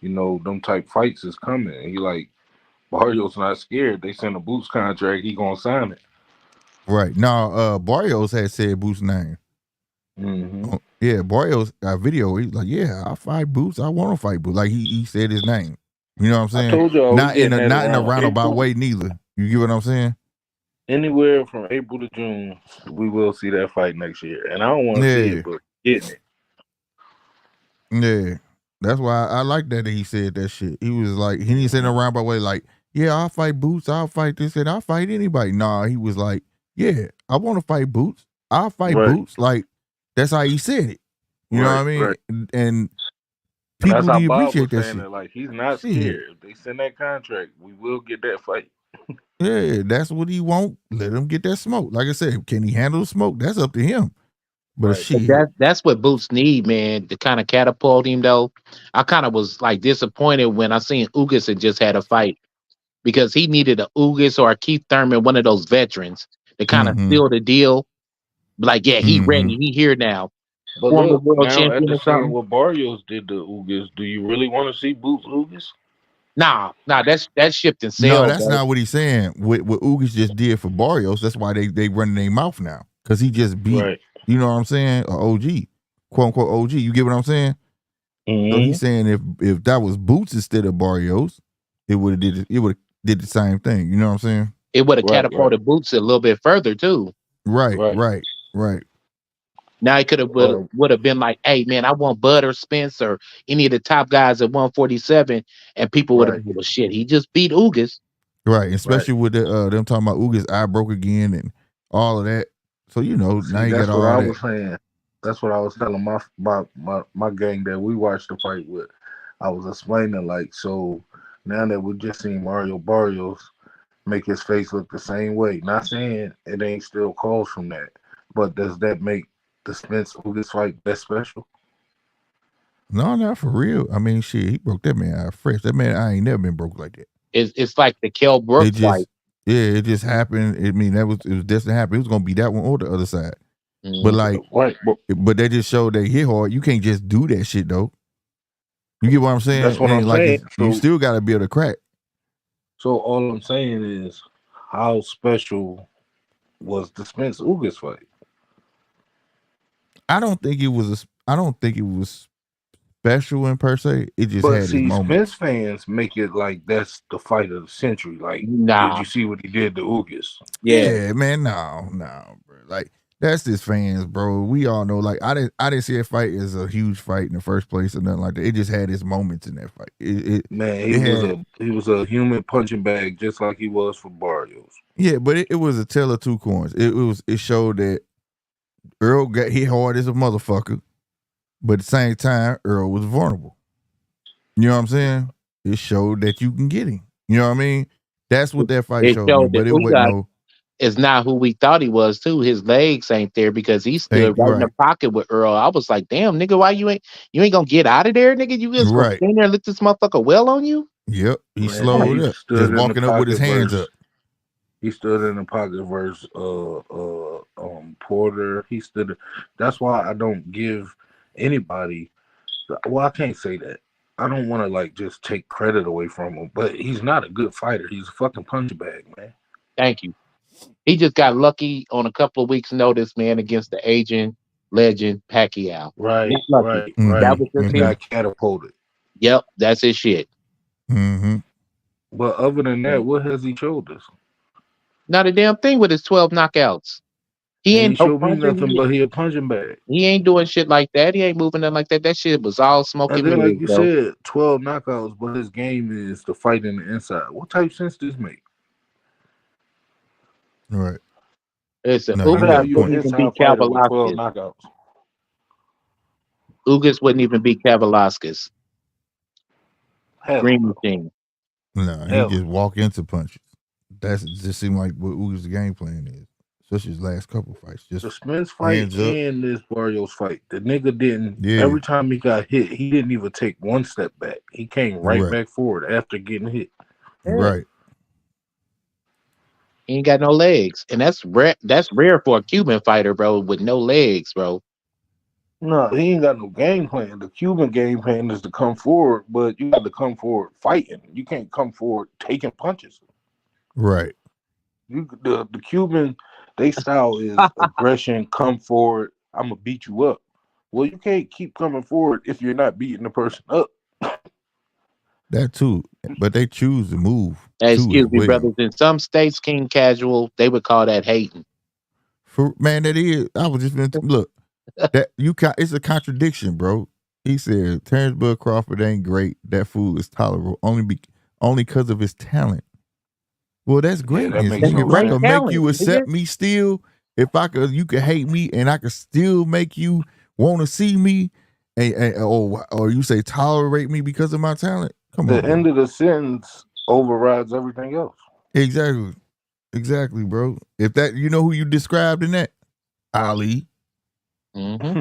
them type fights is coming. And he like, Barrio's not scared. They send a Boots contract. He gonna sign it. Right. Now, Barrios had said Boots' name. Mm-hmm. Yeah, Barrios got video. He's like, yeah, I'll fight Boots. I want to fight Boots. Like he said his name. You know what I'm saying? I told y'all Not we in getting a that around roundabout April. way neither. You get what I'm saying? Anywhere from April to June, we will see that fight next year. And I don't want to see it, but getting it. Yeah. That's why I like that he said that shit. He was like, he didn't say in a roundabout way like, yeah, I'll fight Boots. I'll fight this and I'll fight anybody. Nah, he was like, yeah, I want to fight Boots. I'll fight Boots. Like, that's how he said it. You know what I mean? Right. And people that's how do Bob appreciate was that saying shit. it. Like, he's not Shit. scared. If they send that contract, we will get that fight. Yeah, that's what he want. Let him get that smoke. Like I said, can he handle the smoke? That's up to him. But shit. That's what Boots need, man, to kind of catapult him, though. I kind of was like disappointed when I seen Ugas had just had a fight because he needed a Ugas or a Keith Thurman, one of those veterans, to kind of seal the deal. Like, yeah, he ready. He here now. But Former look, world now champion after or seeing something. what Barrios did to Ugas, do you really want to see Boots Ugas? Nah, that's shipped and No, sailed. that's bro. not what he's saying. What Ugas just did for Barrios, that's why they running their mouth now. Because he just beat, you know what I'm saying, a OG, quote unquote OG. You get what I'm saying? Mm-hmm. So he's saying if that was Boots instead of Barrios, it would have did the same thing. You know what I'm saying? It would have catapulted Boots a little bit further too. Right. Now it could have would have been like, hey man, I want Bud or Spence or any of the top guys at 147, and people would have been, well, shit, he just beat Ugas. Right, especially with them talking about Ugas' eye broke again and all of that. So now you got all that. That's what I was saying. That's what I was telling my gang that we watched the fight with. I was explaining like, so now that we just seen Mario Barrios make his face look the same way. Not saying it ain't still calls from that, but does that make the Spence Ugas fight that special? No, not for real. I mean, shit, he broke that man eye fresh. That man eye ain't never been broke like that. It's like the Kell Brook fight. Yeah, it just happened. I mean, it was destined to happen. It was gonna be that one or the other side. But like, but they just showed they hit hard. You can't just do that shit though. You get what I'm saying? That's what I'm saying. You still got to be able to crack. So all I'm saying is, how special was the Spence Ugas fight? I don't think it was special in per se. It just had its moment. Spence fans make it like that's the fight of the century. Like, did you see what he did to Ugas? Yeah, man. No, bro. Like, that's just fans, bro. We all know. Like, I didn't see a fight as a huge fight in the first place or nothing like that. It just had its moments in that fight. He was a human punching bag, just like he was for Barrios. Yeah, but it was a tale of two coins. It showed that Earl got hit hard as a motherfucker, but at the same time, Earl was vulnerable. You know what I'm saying? It showed that you can get him. You know what I mean? That's what that fight showed me. But it wasn't is not who we thought he was too. His legs ain't there because he stood right in the pocket with Earl. I was like, damn, nigga, why you ain't gonna get out of there, nigga? You just gonna stand there and let this motherfucker well on you? Yep, he slowed up, just walking up with his hands up. He stood in the pocket versus Porter. He stood. That's why I don't give anybody. Well, I can't say that. I don't want to like just take credit away from him, but he's not a good fighter. He's a fucking punch bag, man. Thank you. He just got lucky on a couple of weeks' notice, man, against the aging legend Pacquiao. Right. That was just got catapulted. Yep, that's his shit. Mm-hmm. But other than that, what has he showed us? Not a damn thing with his 12 knockouts. He ain't showed me nothing, but he a punching bag. He ain't doing shit like that. He ain't moving nothing like that. That shit was all smoking. And then, like you said, 12 knockouts, but his game is to fight in the inside. What type of sense does this make? Right. Listen, Ugas wouldn't even beat Kavalauskas. Ugas wouldn't even beat Kavalauskas. Green Machine. No, he just walk into punches. That's just seemed like what Ugas' game plan is. Especially his last couple fights. Just the Spence fight and this Barrios fight. The nigga didn't. Every time he got hit, he didn't even take one step back. He came right back forward after getting hit. Right. He ain't got no legs, and that's rare. That's rare for a Cuban fighter, bro, with no legs, bro. No, he ain't got no game plan. The Cuban game plan is to come forward, but you got to come forward fighting. You can't come forward taking punches. Right. The Cuban, they style is aggression, come forward, I'm gonna beat you up. Well, you can't keep coming forward if you're not beating the person up. That too. But they choose to move Hey, too as excuse me, well. brothers. In some states, King Casual, they would call that hating. Man, that is. I was just look. That it's a contradiction, bro. He said Terence Crawford ain't great. That fool is tolerable only because of his talent. Well, that's greatness. makes If no I sense. could make you accept me still, you could hate me and I could still make you want to see me, or you say tolerate me because of my talent. Come on, The end of the sentence overrides everything else. Exactly, bro. If that, you know who you described in that? Ali. Mm-hmm.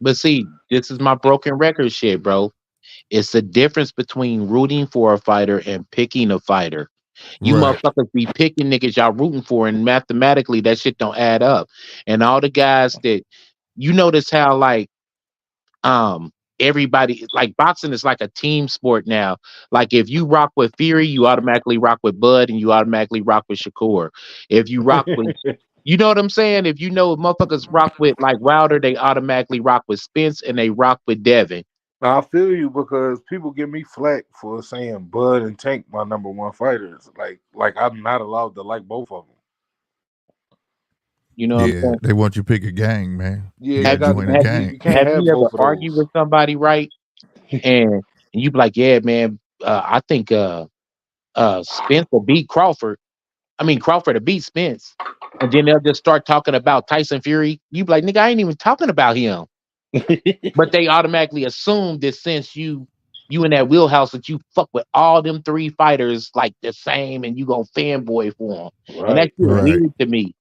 But see, this is my broken record shit, bro. It's the difference between rooting for a fighter and picking a fighter. You motherfuckers be picking niggas y'all rooting for, and mathematically that shit don't add up. And all the guys that you notice how like everybody, like boxing is like a team sport now. Like if you rock with Fury, you automatically rock with Bud, and you automatically rock with Shakur. If you rock with you know what I'm saying? If you know motherfuckers rock with like Wilder, they automatically rock with Spence and they rock with Devin. I feel you because people give me flack for saying Bud and Tank my number one fighters. Like I'm not allowed to like both of them. You know what I'm saying? They want you to pick a gang, man. Yeah, Have you ever argued with somebody, right? and you be like, yeah, man, I think Spence will beat Crawford. I mean, Crawford to beat Spence. And then they'll just start talking about Tyson Fury. You be like, nigga, I ain't even talking about him. But they automatically assume that since you in that wheelhouse that you fuck with all them three fighters like the same and you gonna fanboy for them. Right, and that's weird to me.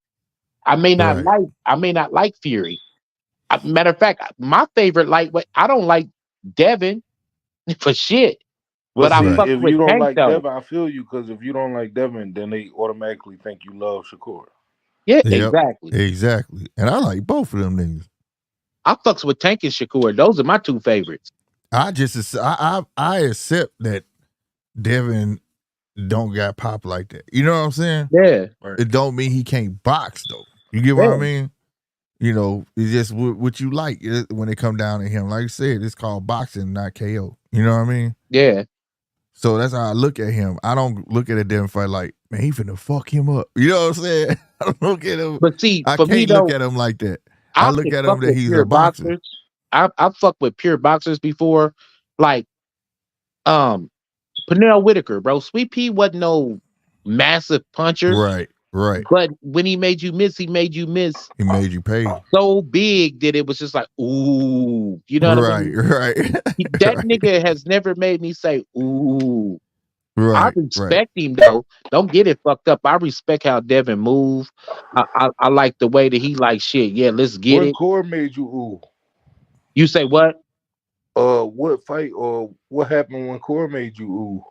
I may not like Fury. Matter of fact, my favorite lightweight, I don't like Devin for shit. But I fuck if with you don't Tank, like though. Devin, I feel you because if you don't like Devin, then they automatically think you love Shakur. Yeah, Yep, exactly. Exactly. And I like both of them niggas. I fucks with Tank and Shakur. Those are my two favorites. I accept that Devin don't got pop like that. You know what I'm saying? Yeah. It don't mean he can't box though. You get what I mean? You know, it's just what you like when it come down to him. Like you said, it's called boxing, not KO. You know what I mean? Yeah. So that's how I look at him. I don't look at a Devin fight like, man, he finna fuck him up. You know what I'm saying? I don't look at him. But see, I for can't me, look though, at him like that. I look at him that he's a pure boxer. boxers. I fuck with pure boxers before, like Pernell Whitaker, bro. Sweet Pea wasn't no massive puncher. Right. But when he made you miss, he made you miss. He made you pay. So big that it was just like, ooh. You know what I mean? Right. That nigga has never made me say, ooh. Right. I respect him, though. Don't get it fucked up. I respect how Devin move. I like the way that he like shit. Yeah, let's get it. What core made you ooh? You say what? What fight or what happened when Core made you ooh?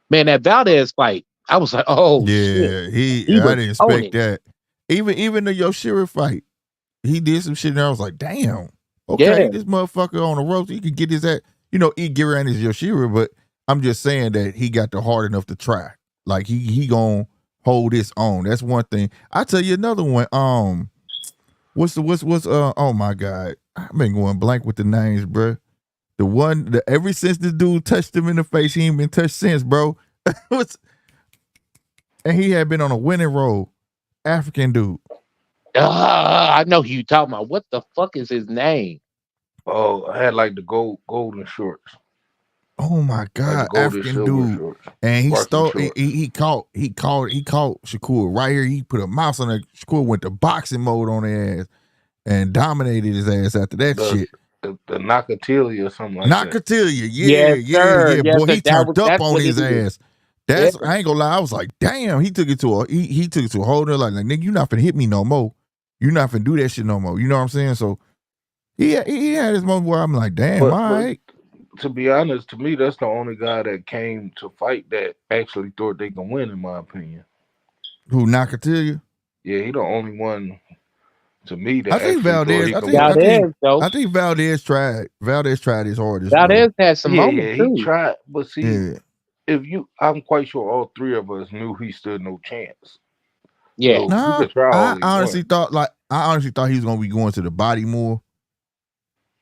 Man, that Valdez fight, I was like, oh yeah, shit. I didn't expect that. Even the Yoshira fight, he did some shit and I was like, damn. Okay, this motherfucker on the ropes, he could get his ass, he get around his Yoshira, but I'm just saying that he got the heart enough to try. Like he gonna hold his own. That's one thing. I tell you another one. What's oh my God. I've been going blank with the names, bro. The one that ever since this dude touched him in the face, he ain't been touched since, bro. And he had been on a winning roll. African dude. I know who you talking about. What the fuck is his name? Oh, I had like the golden shorts. Oh my God, like African dude. Shorts. And he stole. He caught Shakur right here. He put a mouse on it. Shakur went to boxing mode on his ass and dominated his ass after that shit. The Nakatilia or something like that. Nakatilia, yeah. Boy, he turned up on his ass. That's I ain't gonna lie. I was like, damn. He took it to a whole nother like nigga, you not finna hit me no more. You not finna do that shit no more. You know what I'm saying? So he had his moment where I'm like, damn, all right. To be honest, to me, that's the only guy that came to fight that actually thought they can win, in my opinion. Who Nakatilia? Yeah, he the only one to me that I think actually thought Valdez. he I could think win. I think Valdez, though. I think Valdez tried. Valdez tried his hardest, Valdez bro. had some Yeah, moments he too. tried, but see, Yeah. I'm quite sure all three of us knew he stood no chance. Yeah. So he No, could try all I he honestly want. thought he was gonna be going to the body more.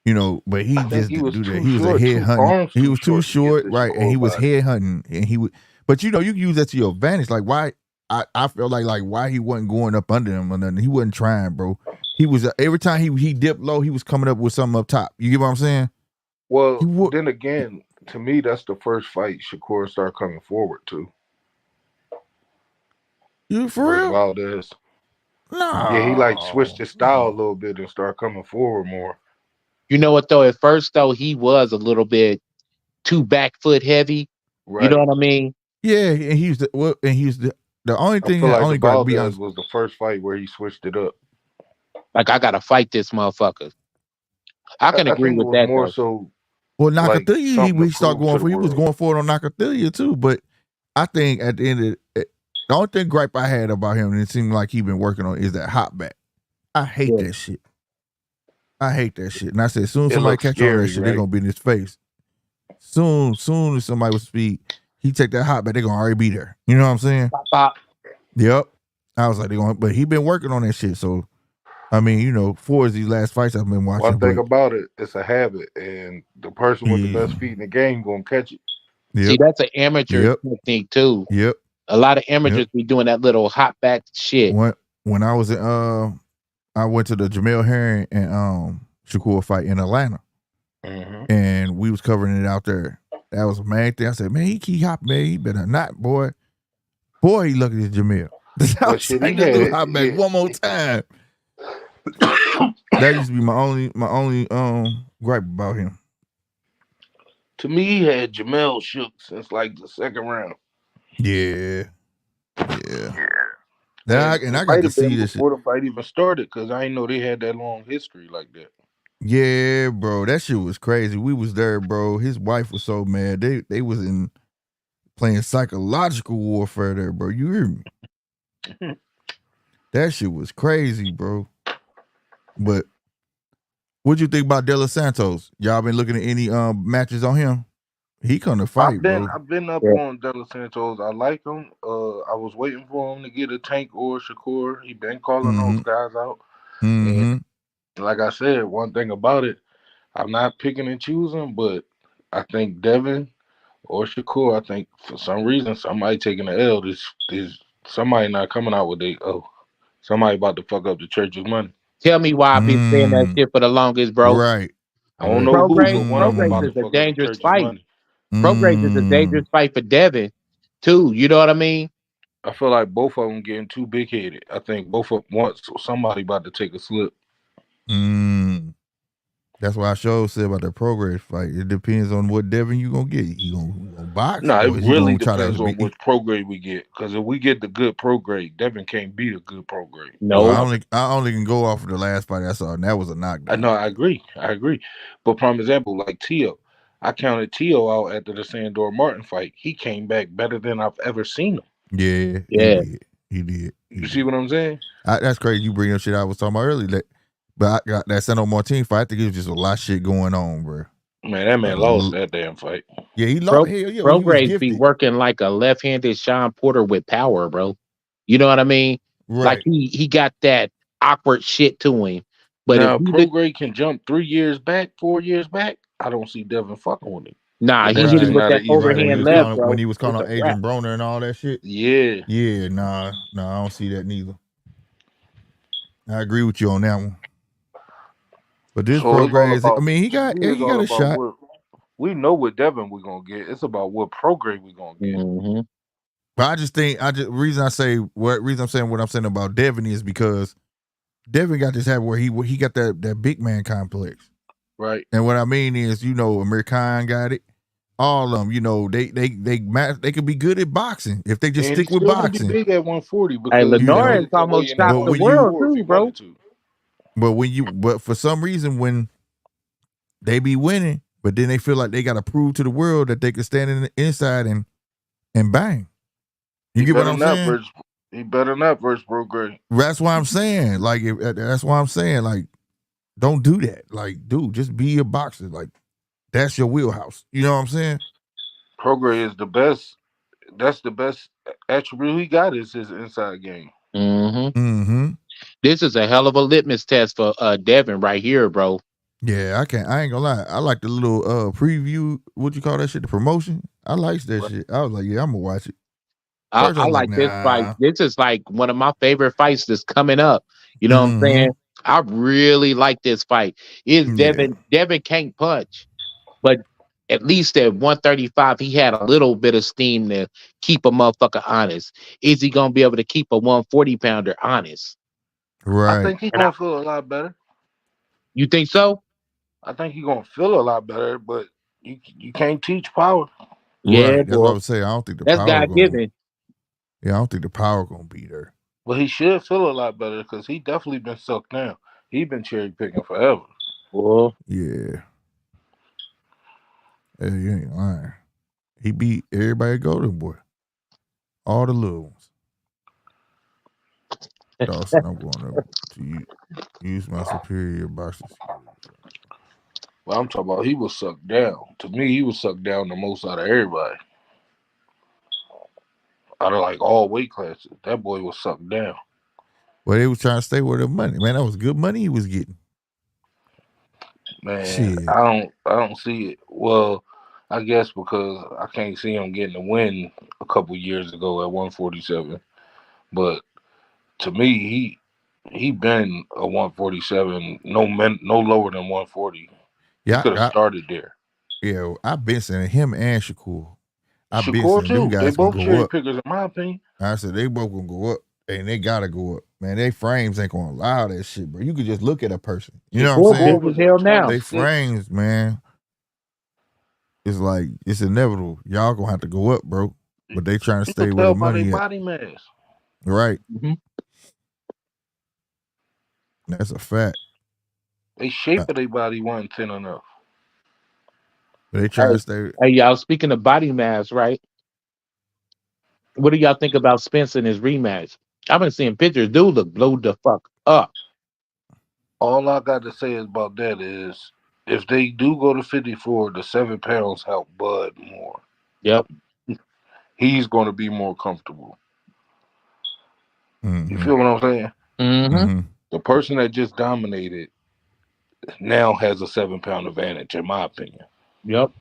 You know, but he I think just he didn't was do that. too He was a short, head two hunting. arms He too was too short to get short, the right? And he Shakur was body. head hunting, and he would. But you know, you can use that to your advantage. Like why I felt like why he wasn't going up under him or nothing. He wasn't trying, bro. He was every time he dipped low, he was coming up with something up top. You get what I'm saying? He Well, would. then again, to me, that's the first fight Shakur started coming forward to You for versus real? Valdez. Yeah, he like switched his style a No. little bit and started coming forward more. You know what though? At first though, he was a little bit too back foot heavy. You know Right. what I mean? Yeah, and he was the only I thing feel that like the only gripe be Valdez honest. was the first fight where he switched it up. Like I gotta fight this motherfucker. I can I agree think it with was that more though. so Well, like Nakatilia, something to he started prove going to the for. He was world. going for it on Nakatilia too. But I think at the end of it, the only thing gripe I had about him, and it seemed like he been working on, is that hot back. I hate Yeah. that shit. I hate that shit. And I said, as soon as It somebody looks catch on that scary, shit, they're right? gonna be in his face. Soon as somebody with speed, he take that hot back, they're gonna already be there. You know what I'm saying? Pop, pop. Yep. I was like, but he been working on that shit. So I mean, you know, for these last fights I've been watching, One thing but about it, it's a habit, and the person with the yeah, best feet in the game gonna catch it. See, yep, that's an amateur yep, technique too. yep, A lot of yep. amateurs be doing that little hot back shit. When I was in I went to the Jamel Herring and Shakur fight in Atlanta, and we was covering it out there. That was a main thing. I said, man, he keep hopping, man. He better not, boy. Boy, he lucky at Jamel. I But was shit, like, he this had dude it. hop back Yeah. one more time. That used to be my only gripe about him. To me, he had Jamel shook since like the second round. Yeah. And I it got might to have see been this shit. before the fight even started, because I didn't know they had that long history like that. Yeah, bro, that shit was crazy. We was there, bro. His wife was so mad. They was in playing psychological warfare there, bro. You hear me? That shit was crazy, bro. But what you think about De Los Santos? Y'all been looking at any matches on him? He come to fight, bro. I've been up Yeah. on De Los Santos. I like him. I was waiting for him to get a Tank or Shakur. He been calling those guys out. And like I said, one thing about it, I'm not picking and choosing, but I think Devin or Shakur, I think for some reason somebody taking the L. This somebody not coming out with somebody about to fuck up the church's money. Tell me why I've been saying that shit for the longest, bro. Right. I don't know who, but one of them Prograde about is to a fuck up the dangerous church's fight. money. Prograde is a dangerous fight for Devin, too. You know what I mean? I feel like both of them getting too big headed. I think both of them want somebody about to take a slip. That's why I sure said about the Prograde fight. It depends on what Devin you gonna get. You gonna box? No, or it is he really gonna try depends to on which Prograde we get. Because if we get the good Prograde, Devin can't beat a good Prograde. No. Well, I only can go off of the last fight I saw, and that was a knockdown. No, I agree. But prime example, like Tio. I counted Tio out after the Sandor Martin fight. He came back better than I've ever seen him. Yeah. He did. You see what I'm saying? That's crazy. You bring up shit I was talking about earlier. But I got that Sandor Martin fight. I think it was just a lot of shit going on, bro. Man, that man lost that damn fight. Yeah, he lost. Hell yeah, he was Prograde gifted. be working like a left-handed Sean Porter with power, bro. You know what I mean? Right. Like he got that awkward shit to him. But now, if Prograde can jump 3 years back, 4 years back, I don't see Devin fucking with him. Nah, But he that's hit just him with not that an easy overhand thing to left, do. bro. When he was calling It's on a Adrian wrap. Broner and all that shit. Yeah. Yeah, nah, I don't see that neither. I agree with you on that one. But this Prograde, I mean, he got a shot. We know what Devin we're gonna get. It's about what Prograde we're gonna get. Mm-hmm. But reason I'm saying what I'm saying about Devin is because Devin got this habit where he got that big man complex. Right. And what I mean is, you know, Amir Khan got it. All of them, you know, they could be good at boxing if they just stick with boxing. Be big at 140 because Hey, Linares almost stopped the world too, bro. But for some reason when they be winning, but then they feel like they got to prove to the world that they can stand in the inside and bang. You get what I'm saying? He better not verse Prograis. That's why I'm saying, like, that's why I'm saying, like, don't do that. Like, dude, just be a boxer. Like, that's your wheelhouse. You know what I'm saying? Prograis is the best. That's the best attribute he got is his inside game. Mm-hmm. Mm-hmm. This is a hell of a litmus test for Devin right here, bro. Yeah, I ain't gonna lie. I like the little preview. What you call that shit? The promotion. I liked that shit. I was like, yeah, I'm gonna watch it. First, I was like this fight. nah. This is like one of my favorite fights that's coming up. You know what I'm Mhm. saying? I really like this fight. Is Yeah. Devin can't punch, but at least at 135, he had a little bit of steam to keep a motherfucker honest. Is he gonna be able to keep a 140 pounder honest? I Right. think he's gonna feel a lot better. You think so? I think he's gonna feel a lot better, but you can't teach power. Yeah, Right. That's what I boy. would say. I don't think the That's power God gonna. given. Yeah, I don't think the power gonna be there. But he should feel a lot better because he definitely been sucked down. He been cherry picking forever. Boy. Yeah. Hey, you ain't lying. He beat everybody golden boy. All the little ones. Dawson, I'm going up to use my superior boxing skills. But I'm talking about he was sucked down. To me, he was sucked down the most out of everybody. Out of like all weight classes, that boy was sucked down. Well, they was trying to stay with the money. Man, that was good money he was getting. Man, Shit. I don't see it. Well, I guess because I can't see him getting a win a couple years ago at 147. But to me, he been a 147, no lower than 140. Yeah, he could have started there. Yeah, I've been saying him and Shakur. I've been Shakur saying them too. They guys both gonna go cherry up. pickers, in my opinion. I said they both gonna go up, and they gotta go up. Man, they frames ain't gonna allow that shit, bro. You could just look at a person. You know what I'm saying? Big as hell now. They frames, man. It's like it's inevitable. Y'all gonna have to go up, bro. But they trying to stay where the money by at. their body mass. Right. Mm-hmm. That's a fact. They shape of their body wasn't thin enough. But they trying to stay. Hey, y'all, speaking of body mass, right? What do y'all think about Spence and his rematch? I've been seeing pictures. Dude look blow the fuck up. All I got to say about that is if they do go to 54, the 7 pounds help Bud more. Yep. He's going to be more comfortable. Mm-hmm. You feel what I'm saying? Mm-hmm. The person that just dominated now has a 7-pound advantage, in my opinion. Yep.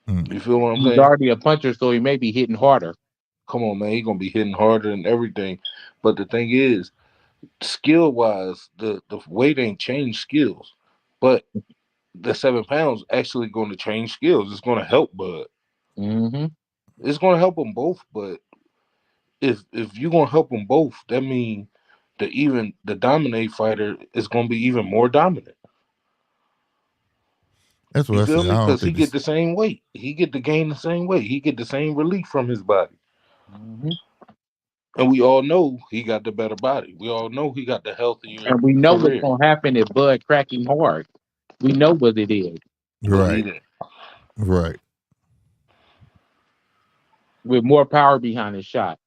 You feel what I'm He's saying? already a puncher, so he may be hitting harder. Come on, man. He's going to be hitting harder and everything. But the thing is, skill-wise, the weight ain't changed skills. But the 7 pounds actually going to change skills. It's going to help Bud. Mm-hmm. It's going to help them both, but if you're going to help them both, that means the dominate fighter is going to be even more dominant. That's what You I feel said. me? I don't Because he think get the same weight. He get to gain the same weight. He get the same relief from his body. Mm-hmm. And we all know he got the better body. We all know he got the healthier And we know career. what's gonna happen if Bud crack him hard. We know what it is. right. Right. With more power behind his shot.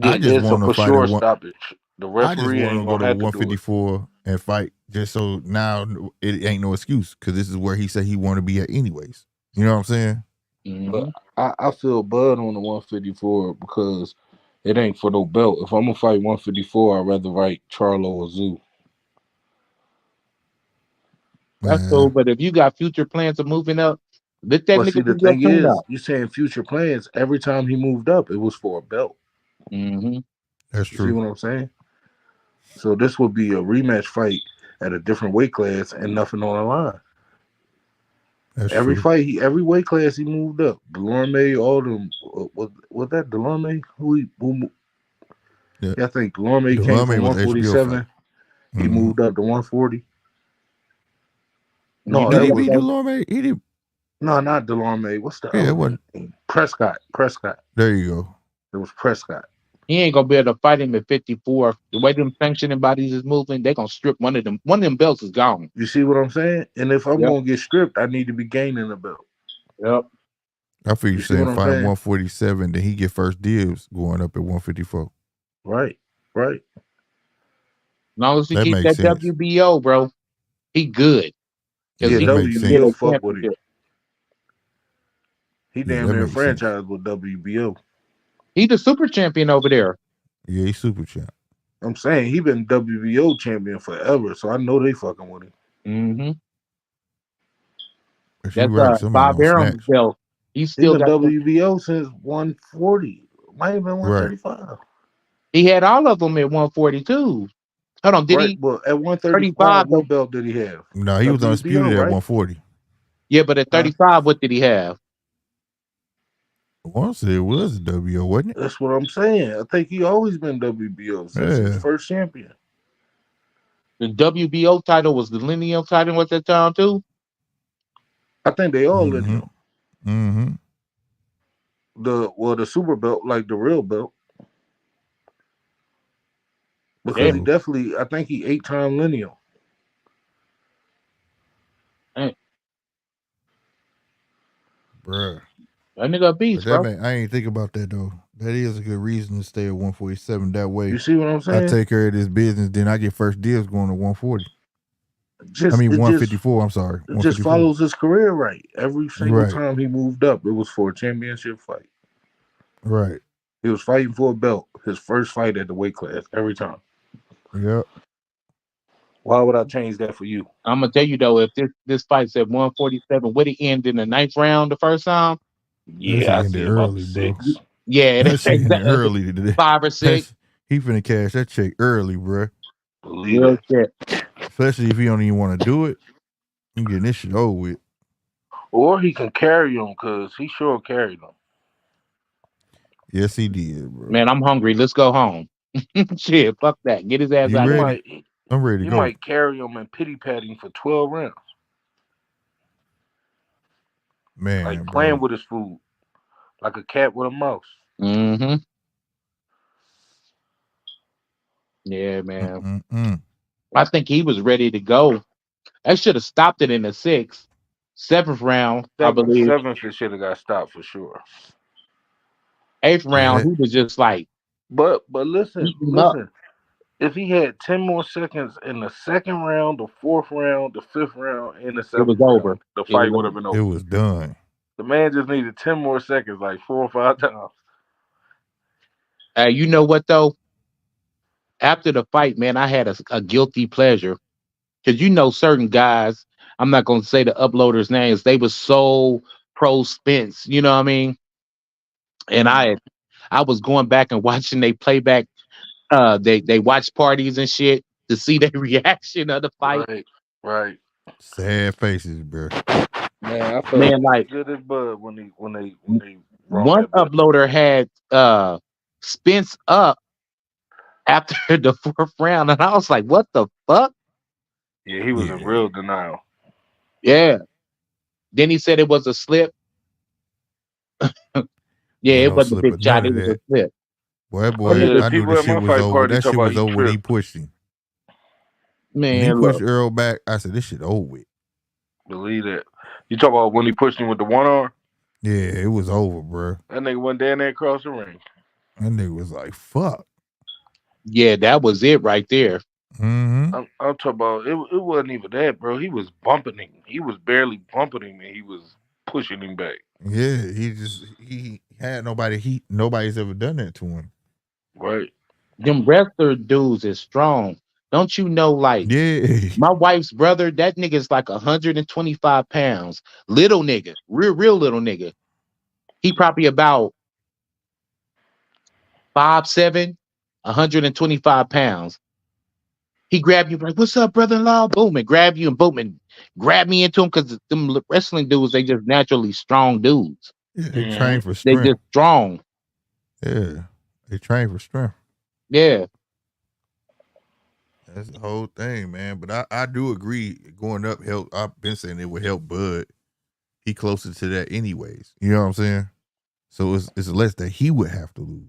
I just it's a want to for fight sure at one. stoppage. The I just referee want to ain't go gonna to have to do it. 154 and fight, just so now it ain't no excuse, because this is where he said he want to be at anyways. You know what I'm saying? Mm-hmm. But I feel Bud on the 154 because it ain't for no belt. If I'm gonna fight 154, I'd rather fight Charlo or Zoo. That's cool. But if you got future plans of moving up, let that But see, nigga the do your thing clean is, up. you saying future plans. Every time he moved up, it was for a belt. Mm-hmm. That's You true. see what I'm saying? So this would be a rematch fight at a different weight class and nothing on the line. That's every true. fight, every weight class he moved up. Delorme, all them. Was that Delorme? Yeah. I think Delorme came Delorme from was HBO 147. fight. He moved up to 140. No, Did that he was beat Delorme? He did. no, not Delorme. What's the Yeah, it other wasn't. name? Prescott. There you go. It was Prescott. He ain't gonna be able to fight him at 54. The way them sanctioning bodies is moving, they're gonna strip one of them. One of them belts is gone. You see what I'm saying? And if I'm Yep. gonna get stripped, I need to be gaining a belt. Yep. I feel you You see what saying I'm fight saying? 147, then he get first dibs going up at 154. Right. As long as he That keep makes that sense. WBO, bro, he good. Because Yeah, that he makes can get sense. WBO a fuck with him. championship. He Yeah, damn that near makes sense. franchised with WBO. He the super champion over there. Yeah, he's super champ. I'm saying he been WBO champion forever, so I know they fucking with him. Mm-hmm. If you That's right, somebody Bob gonna Arum's snatch. belt. He He still been got the, WBO since 140. Might have been Right. 135. he had all of them at 142. Hold on, did Right, he but at 135, 35? what belt did he have? No, he was WBO, undisputed at right? 140. Yeah, but at Huh? 35, what did he have? Once it was a WO, wasn't it? That's what I'm saying. I think he always been WBO since his Yeah. first champion. The WBO title was the lineal title at that time too. I think they all Mm-hmm. lineal. Mm-hmm. The super belt, like the real belt. Because Yeah, he definitely, I think he 8-time lineal. Bruh. that nigga a But beast, that bro. I ain't think about that though. That is a good reason to stay at 147. That way You see what I'm I saying? take care of this business, then I get first dibs going to 140. I Just mean it 154, I'm sorry. It just 154. follows his career right. Every single Right. time he moved up, it was for a championship fight. Right. He was fighting for a belt. His first fight at the weight class every time. Yep. Why would I change that for you? I'm gonna tell you though, if this fight's at 147, would it end in the 9th round the first time? That shit Yeah, I ended see about early, the bro. 6. Yeah, That shit ended early today. 5 or 6. He finna cash that check early, bro. Believe Real that. shit. Especially if he don't even want to do it. You getting this shit over with. Or he can carry him because he sure carried him. Yes, he did, bro. Man, I'm hungry. Let's go home. Shit, fuck that. Get his ass You out of ready? here. I'm ready to He go. might carry him and pity pat him for 12 rounds. Man, Like bro. playing with his food. Like a cat with a mouse. Mm-hmm. Yeah, man. Mm-mm. I think he was ready to go. I should have stopped it in the 6th, 7th round, I believe. 7th, it should have got stopped for sure. 8th round, Yeah. he was just like But listen, eating him up. If he had 10 more seconds in the 2nd round, the 4th round, the 5th round, and the 7th It was over. round, the It fight was would have been It over. was done. The man just needed 10 more seconds, like 4 or 5 times. You know what though? After the fight, man, I had a guilty pleasure because you know certain guys. I'm not gonna say the uploaders' names. They were so pro Spence. You know what I mean? And I was going back and watching they playback. They watch parties and shit to see their reaction of the fight. Right. Sad faces, bro. Man, I felt Man, like good as Bud when they wrong one that bud. uploader had Spence up after the 4th round, and I was like, "What the fuck?" Yeah, he was in real denial. Yeah. Then he said it was a slip. Yeah, it No wasn't a slip big of shot. none It of was that. a slip. Boy, Yeah, I knew people the at shit my was fight over. party That talk shit about was he over when he tripped. pushed him. When he Man, pushed look, Earl back, I said, this shit over with. Believe that. You talk about when he pushed him with the one arm? Yeah, it was over, bro. That nigga went down there across the ring. That nigga was like, fuck. yeah, that was it right there. Mm-hmm. I'm talking about it wasn't even that, bro. He was bumping him. He was barely bumping him, and he was pushing him back. Yeah, he had nobody's ever done that to him. Right. Them wrestler dudes is strong. Don't you know, like, Yeah. my wife's brother, that nigga's like 125 pounds. Little nigga. Real little nigga. He probably about 5'7", 125 pounds. He grabbed you like, "What's up, brother-in-law?" Boom, and grab you and boom, and grab me into him because them wrestling dudes, they just naturally strong dudes. Yeah, they train for They strength. just strong. Yeah. They train for strength. Yeah. That's the whole thing, man. But I do agree going up help. I've been saying it would help Bud. He closer to that anyways. You know what I'm saying? So it's less that he would have to lose.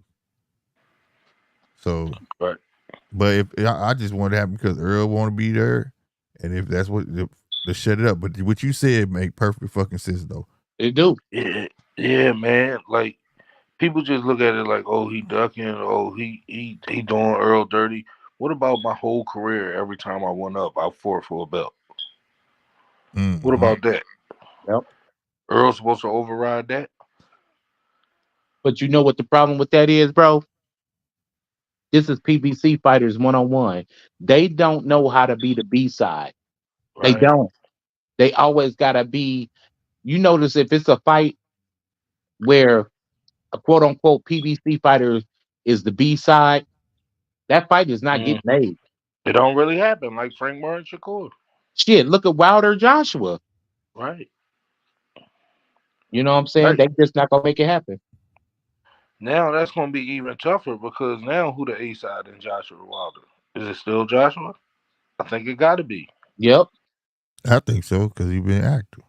So Right. But if I just want to happen because Earl want to be there, and if that's what to shut it up. But what you said make perfect fucking sense though. They do. Yeah. Yeah, man. Like people just look at it like, oh, he ducking, oh, he doing Earl dirty. What about my whole career? Every time I went up, I fought for a belt. What Mm-hmm. about that? Yep. Earl's supposed to override that, But you know what the problem with that is, bro? This is PBC fighters 1-on-1. They don't know how to be the B side. They right? don't. They always gotta be. You notice if it's a fight where a quote unquote PBC fighter is the B side, that fight is not getting Mm-hmm. made. It don't really happen like Frank Martin Shakur, Shit, look at Wilder Joshua. right? You know what I'm saying? Right. They just not gonna make it happen. Now that's gonna be even tougher because now who the A side in Joshua Wilder? Is it still Joshua? I think it got to be. Yep. I think so because he been active.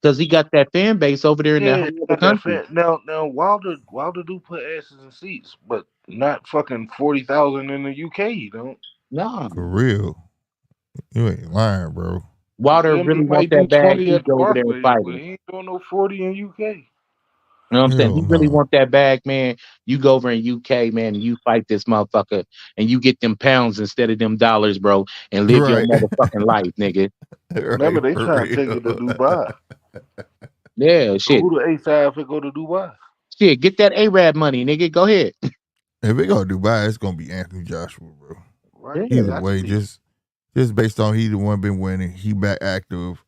Because he got that fan base over there in that Yeah, whole other got that country. fan. Now Wilder do put asses in seats, but not fucking 40,000 in the UK. You don't. Nah. For real. You ain't lying, bro. You Wilder feel me? He really want might do that bag, 20 he at the go over there and Barclays, fight but him. he ain't doing no 40 in UK. You know what I'm saying? Hell He really no. want that bag, man. You go over in UK, man, and you fight this motherfucker and you get them pounds instead of them dollars, bro, and live your Right. motherfucking life, nigga. Remember, Right, they for trying to take it to real. Dubai. Yeah, So shit. who the A side if it go to Dubai? Shit, get that Arab money, nigga. Go ahead. If we go to Dubai, it's gonna be Anthony Joshua, bro. Right? Yeah. Either Got to way, be. just based on he the one been winning, he back active,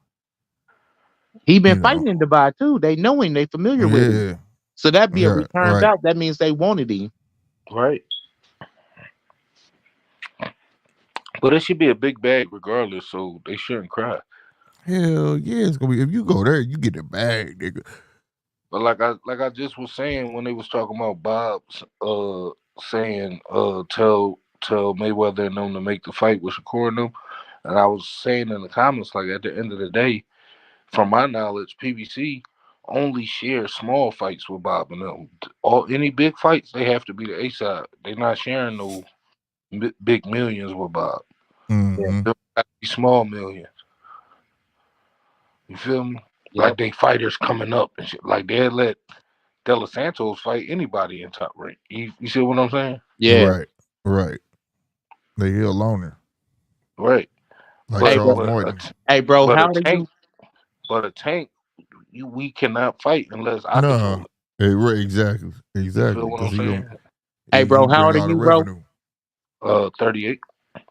He been you know. fighting in Dubai too. They know him, they familiar with him. Yeah, So that'd be a yeah, return right. bout. That means they wanted him. Right. But it should be a big bag regardless, so they shouldn't cry. Hell yeah, it's gonna be. If you go there, you get the bag, nigga. But like I just was saying when they was talking about Bob's saying tell Mayweather and them to make the fight with Shakur and them, and I was saying in the comments like at the end of the day, from my knowledge, PBC only shares small fights with Bob and them. All any big fights they have to be the A side. They're not sharing no big millions with Bob. Mm-hmm. They got to be small millions. You feel me? Yep. Like they fighters coming up and shit. Like they let De Los Santos fight anybody in top rank. You see what I'm saying? Yeah. Right, right. They a loner, Right. like But Hey, Charles bro. Morton. Hey, bro, but how a old are tank, you? but a tank, we cannot fight unless I control No, it. right, exactly, You exactly. feel what Because I'm saying? Hey, he bro, how bring old are all the you, bro? revenue. 38.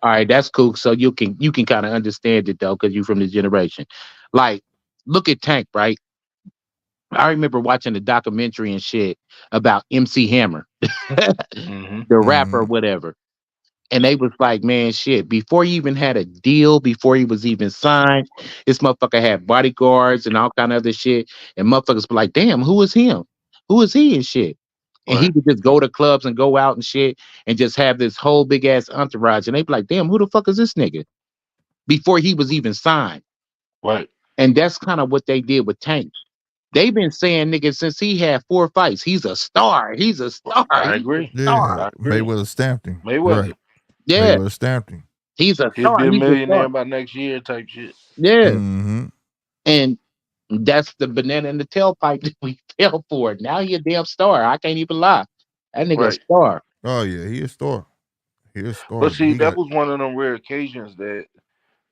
All right, that's cool. So you can kind of understand it though, because you from this generation. Like, look at Tank, right? I remember watching the documentary and shit about MC Hammer, Mm-hmm. the rapper, whatever. And they was like, man, shit, before he even had a deal, before he was even signed, this motherfucker had bodyguards and all kind of other shit. And motherfuckers be like, damn, who is him? Who is he and shit? And he Right. would just go to clubs and go out and shit and just have this whole big ass entourage. And they be like, damn, who the fuck is this nigga? Before he was even signed. Right. And that's kind of what they did with Tank. They've been saying, nigga, since he had 4 fights, he's a star. He's a star. I He's a agree. star. Yeah, I agree. Mayweather stamped him. Mayweather. Right, Yeah, Mayweather stamped him. he's a He'll star. be a He's a millionaire star. by next year type shit. Yeah. Mm-hmm. And that's the banana in the tailpipe that we fell for. Now he a damn star. I can't even lie. That nigga a Right. star. Oh yeah, he a star. He a star. But see, He that got was one of them rare occasions that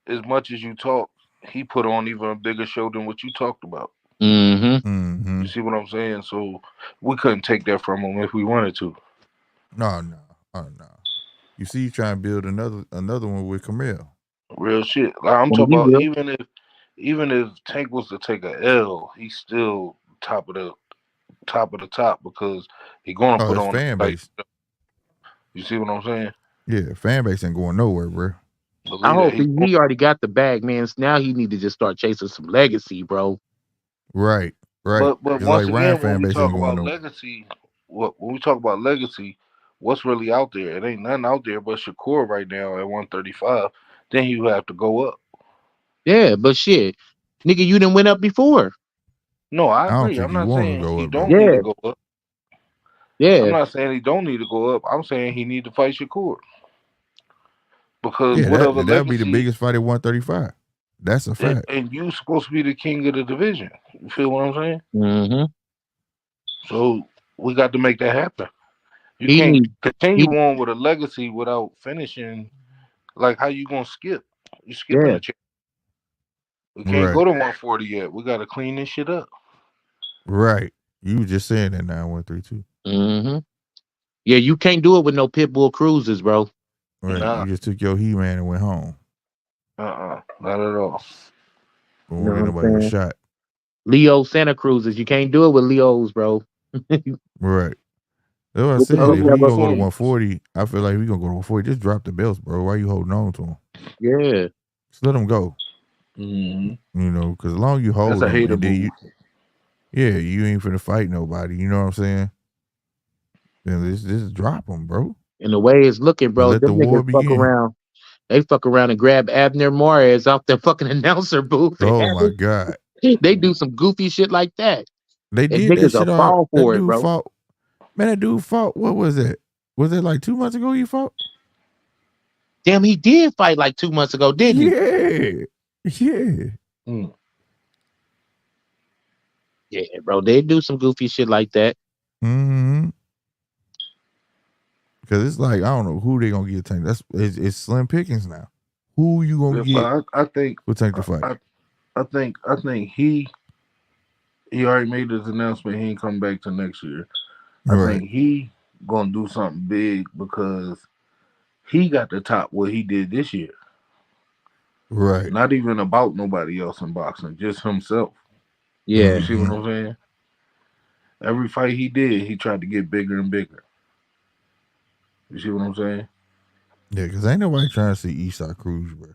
as much as you talk, he put on even a bigger show than what you talked about. Mm-hmm. mm-hmm. You see what I'm saying? So we couldn't take that from him if we wanted to. No. Oh no. You see, you trying to build another one with Camille. Real shit. Like I'm Well, talking he about will. even if Tank was to take a L, he's still top of the top because he gonna Oh, put his on fan like base. you see what I'm saying? Yeah, fan base ain't going nowhere, bro. I Believe that hope he already got the bag, man. So now he need to just start chasing some legacy, bro. Right. But It's once like Ryan again, when fan we base talk ain't going about nowhere. legacy, when we talk about legacy, what's really out there? It ain't nothing out there but Shakur right now at 135. Then you have to go up. Yeah, but shit, nigga, you done went up before. No, I I don't agree. think I'm he not want to saying go he up though. don't need to Yeah, go up. I'm yeah. not saying he don't need to go up. I'm saying he need to fight Shakur because Yeah, whatever that would be the legacy, biggest fight at 135. That's a fact. and you supposed to be the king of the division. You feel what I'm saying? Mm-hmm. So we got to make that happen. You He can't need continue he on with a legacy without finishing. Like, how you gonna skip? You skipping yeah. a champ. We can't Right. go to 140 yet. We got to clean this shit up. Right. You was just saying that 9132. Mm-hmm. Yeah, you can't do it with no Pitbull Cruises, bro. Right. Nah. You just took your He-Man and went home. Not at all. Or You know won't get what I'm nobody a saying? shot. Leo Santa Cruises. You can't do it with Leos, bro. Right. That's what I With the said. big If we yellow gonna go to tank. 140, I feel like we gonna go to 140. Just drop the belts, bro. Why you holding on to them? Yeah. Just let them go. Mm-hmm. You know, because as long as you hold That's a them, hater and then move. you ain't finna fight nobody. You know what I'm saying? Then just drop them, bro. And the way it's looking, But bro, let the them war niggas fuck begin. around. They fuck around and grab Abner Mares off the fucking announcer booth. Oh my God. They do some goofy shit like that. They And did that niggas will shit all. fall That for it, dude bro. fought. Man, that dude fought. What was that? Was it like 2 months ago he fought? Damn, he did fight like 2 months ago, didn't he? Yeah. Yeah. Mm. Yeah, bro. They do some goofy shit like that. Mm-hmm. Because it's like, I don't know who they gonna get Tank. It's slim pickings now. Who you gonna get I think for Tank to fight? I think he already made his announcement. He ain't come back to next year. I Right. think he gonna do something big because he got to top what he did this year. Right. Not even about nobody else in boxing, just himself. Yeah. You see what I'm saying? Every fight he did, he tried to get bigger and bigger. You see what I'm saying? Yeah, because ain't nobody trying to see Eastside Cruz, bro.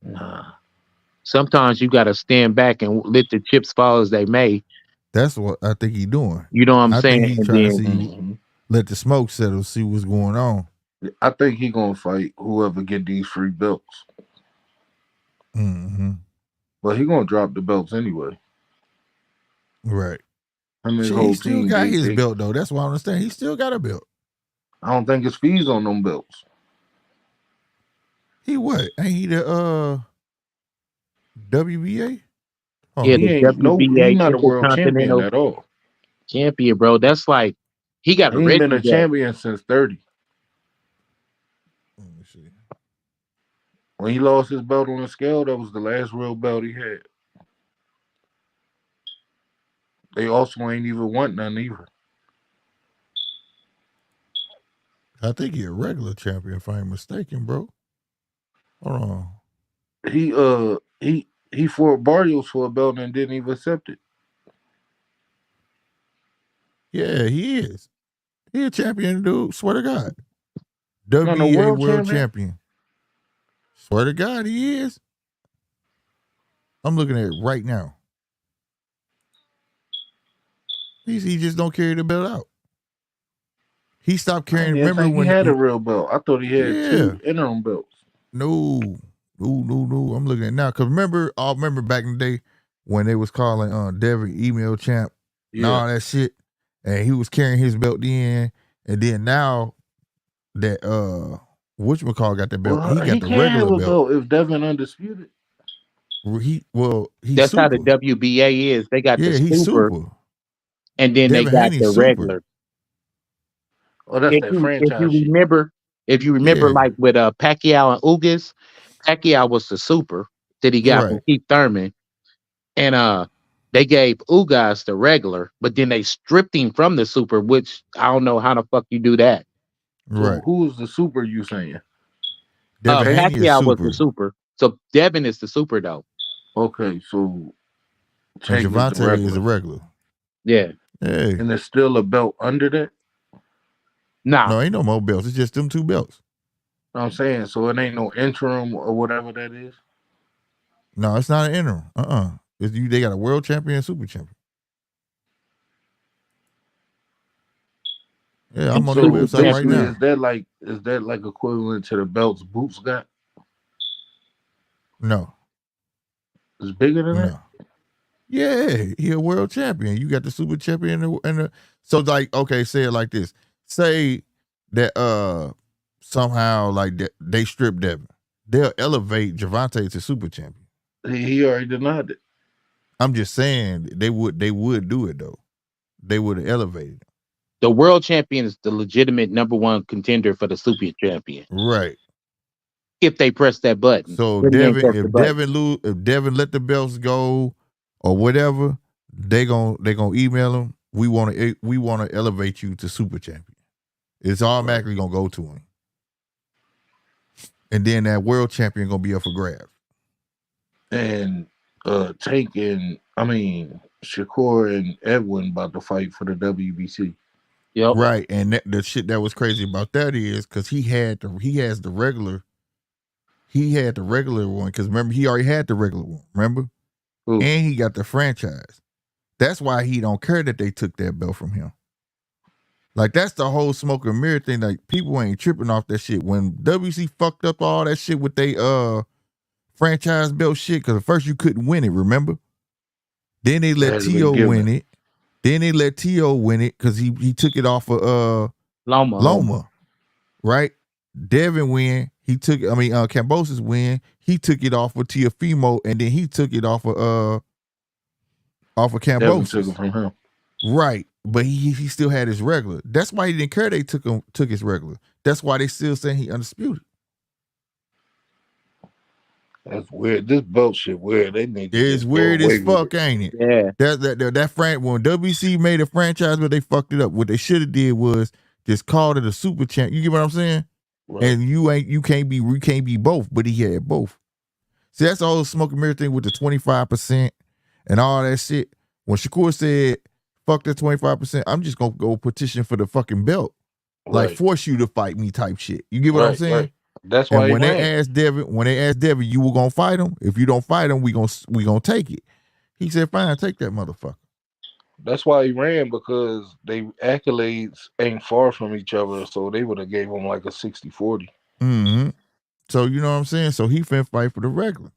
Nah. Sometimes you gotta stand back and let the chips fall as they may. That's what I think he doing. You know what I'm I think saying? he And trying to then see, let the smoke settle, see what's going on. I think he gonna fight whoever get these free belts. Mm-hmm. But he gonna drop the belts anyway. Right. I mean, his Shit, whole he still team. got his belt though. That's why I understand. He still got a belt. I don't think his fees on them belts. He what? Ain't he the WBA? Oh, yeah, He the ain't he WBA not a world champion Intercontinental at all. Champion, bro. That's like he got He a ain't been Reggie a belt. champion since 30. let me see. When he lost his belt on the scale, that was the last real belt he had. They also ain't even want none either. I think he a regular champion if I ain't mistaken, bro. Hold on. He fought Barrios for a belt and didn't even accept it. Yeah, he is. He a champion, dude. Swear to God. Not no WBA world world champion. champion. Swear to God, he is. I'm looking at it right now. He just don't carry the belt out. He stopped carrying. I didn't Remember think he when? had a real belt. I thought he had Yeah. 2 interim belts. No. I'm looking at it now. Cause remember back in the day when they was calling Devin email champ and all that shit, and he was carrying his belt then, and then now that whatchamacallit got the belt, Well, he got the can't regular have a belt. belt if Devin undisputed. He's That's super. how the WBA is. They got the he's super, super. and then Devin they got Haney's the super. regular. Oh, that's If that you franchise shit. remember, Yeah. like with Pacquiao and Ugas, Pacquiao was the super that he got from Right. Keith Thurman, and they gave Ugas the regular, but then they stripped him from the super, which I don't know how the fuck you do that. So Right. who's the super you saying? Devin Haney is Pacquiao was super. the super, so Devin is the super though. Okay, so And Tank is the Javante is a regular. regular. Yeah, Hey. And there's still a belt under that? nah, No, ain't no more belts. It's just them 2 belts. Know what I'm saying? So it ain't no interim or whatever that is? No, it's not an interim. They got a world champion and super champion. Yeah, I'm on So their website right basically, now. is that like equivalent to the belts Boots got? No. It's bigger than that? No. Yeah, he a world champion. You got the super champion and the so like, okay, say it like this. Say that somehow like they strip Devin. They'll elevate Javante to super champion. He already denied it. I'm just saying they would do it though. they would have elevated him. The world champion is the legitimate number one contender for the super champion. Right. If they press that button. So But he ain't pressed the if button. if Devin let the belts go or whatever, they gonna email him. We want to elevate you to super champion. It's automatically gonna go to him, and then that world champion gonna be up for grabs. And Shakur and Edwin about to fight for the WBC. Yep. Right, and the shit that was crazy about that is because he had the regular one, because remember he already had the regular one, remember? Ooh. And he got the franchise. That's why he don't care that they took that belt from him. Like, that's the whole smoke and mirror thing. Like, people ain't tripping off that shit. When WC fucked up all that shit with they franchise belt shit, because at first you couldn't win it, remember? Then they let T.O. win it. Then they let T.O. win it because he took it off of Loma. Right? Devin win. He took Cambosis win. He took it off of Teofimo, and then he took it off of Cambosis. Devin took it from him. Right. But he still had his regular. That's why he didn't care they took his regular. That's why they still saying he undisputed. That's weird. This belt shit weird. They need to It's weird as fuck, ain't it? Yeah. When WC made a franchise, but they fucked it up. What they should have did was just called it a super champ. You get what I'm saying? Right. And you can't be both, but he had both. See, that's the whole smoke and mirror thing with the 25% and all that shit. When Shakur said, fuck that 25%, I'm just gonna go petition for the fucking belt. Right. Like, force you to fight me type shit. You get what I'm saying? Right. That's why. And when they asked Devin, you were gonna fight him? If you don't fight him, we gonna take it. He said, fine, take that motherfucker. That's why he ran, because they accolades ain't far from each other, so they would have gave him like a 60-40. Mm-hmm. So you know what I'm saying? So he finna fight for the regular.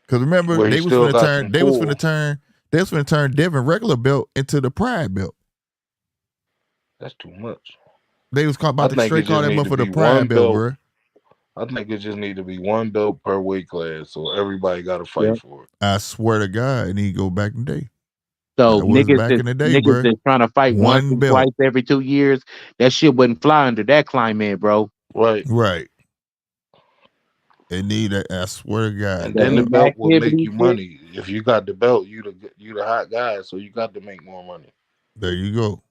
Because remember, they was finna turn Devin regular belt into the Pride belt. That's too much. They was about to straight call that motherfucker for the Pride belt, bro. I think it just need to be one belt per weight class, so everybody got to fight for it. I swear to God, and he go back in the day. So niggas that's trying to fight once or twice every 2 years, that shit wouldn't fly under that climate, bro. Right. They need that. I swear to God. And then the belt will make you money. If you got the belt, you the hot guy, so you got to make more money. There you go.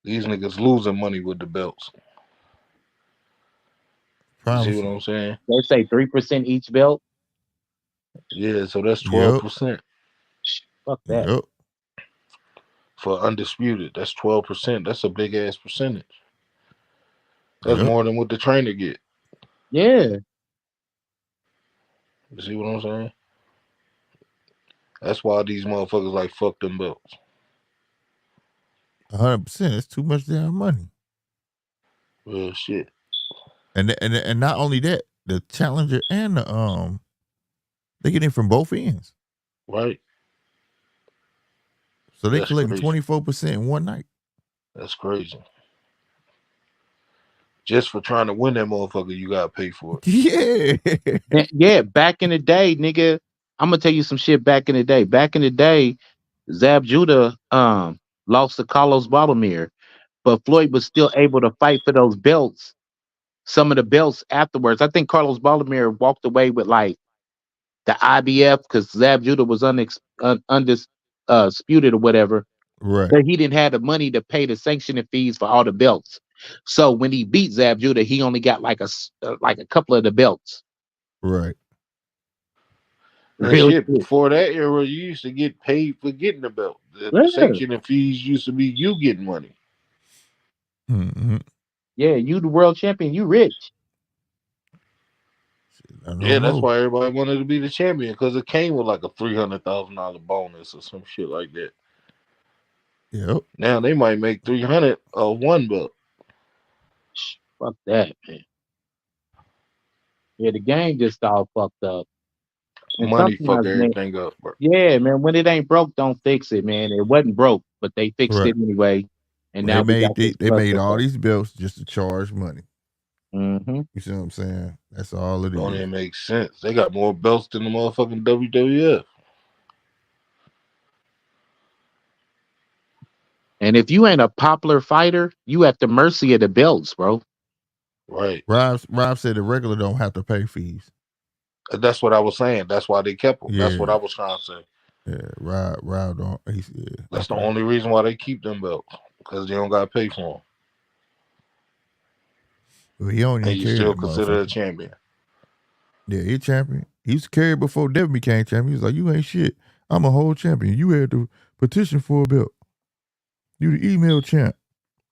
These niggas losing money with the belts. You see what I'm saying? They say 3% each belt. Yeah, so that's 12%. Fuck that. Yep. For undisputed, that's 12%. That's a big ass percentage. That's more than what the trainer get. Yeah. You see what I'm saying? That's why these motherfuckers like fuck them belts. 100%. It's too much damn money. Well, shit. And not only that, the challenger and the they get it from both ends. Right. So they collecting 24% in one night. That's crazy. Just for trying to win that motherfucker, you gotta pay for it. Yeah. Yeah, back in the day, nigga. I'm gonna tell you some shit back in the day. Back in the day, Zab Judah lost to Carlos Baldomir, but Floyd was still able to fight for those belts. Some of the belts afterwards. I think Carlos Baldomir walked away with like the IBF because Zab Judah was undisputed or whatever. Right. But he didn't have the money to pay the sanctioning fees for all the belts. So when he beat Zab Judah, he only got like a couple of the belts. Right. Shit, before that era, you used to get paid for getting the belt. The sanctioning fees used to be you getting money. Mm-hmm. Yeah, you the world champion, you rich. Yeah, that's why everybody wanted to be the champion, because it came with like a $300,000 bonus or some shit like that. Yep. Now they might make $300 of one belt. Fuck that, man. Yeah, the game just all fucked up. And money fuck everything up, bro. Yeah, man. When it ain't broke, don't fix it, man. It wasn't broke, but they fixed it anyway. And now they made all these belts just to charge money. Mm-hmm. You see what I'm saying? That's all it is. Don't even make sense. They got more belts than the motherfucking WWF. And if you ain't a popular fighter, you at the mercy of the belts, bro. Right. Rob said the regular don't have to pay fees. That's what I was saying. That's why they kept them. That's Yeah. what I was trying to say. Yeah, Rob don't. Yeah, That's the okay. only reason why they keep them belts, because they don't got to pay for them. Well, he don't And even you carry still that consider a motherfucker. champion. Yeah, he a champion. He used to carry it before Devin became champion. He was like, "You ain't shit. I'm a whole champion. You had to petition for a belt. You the email champ."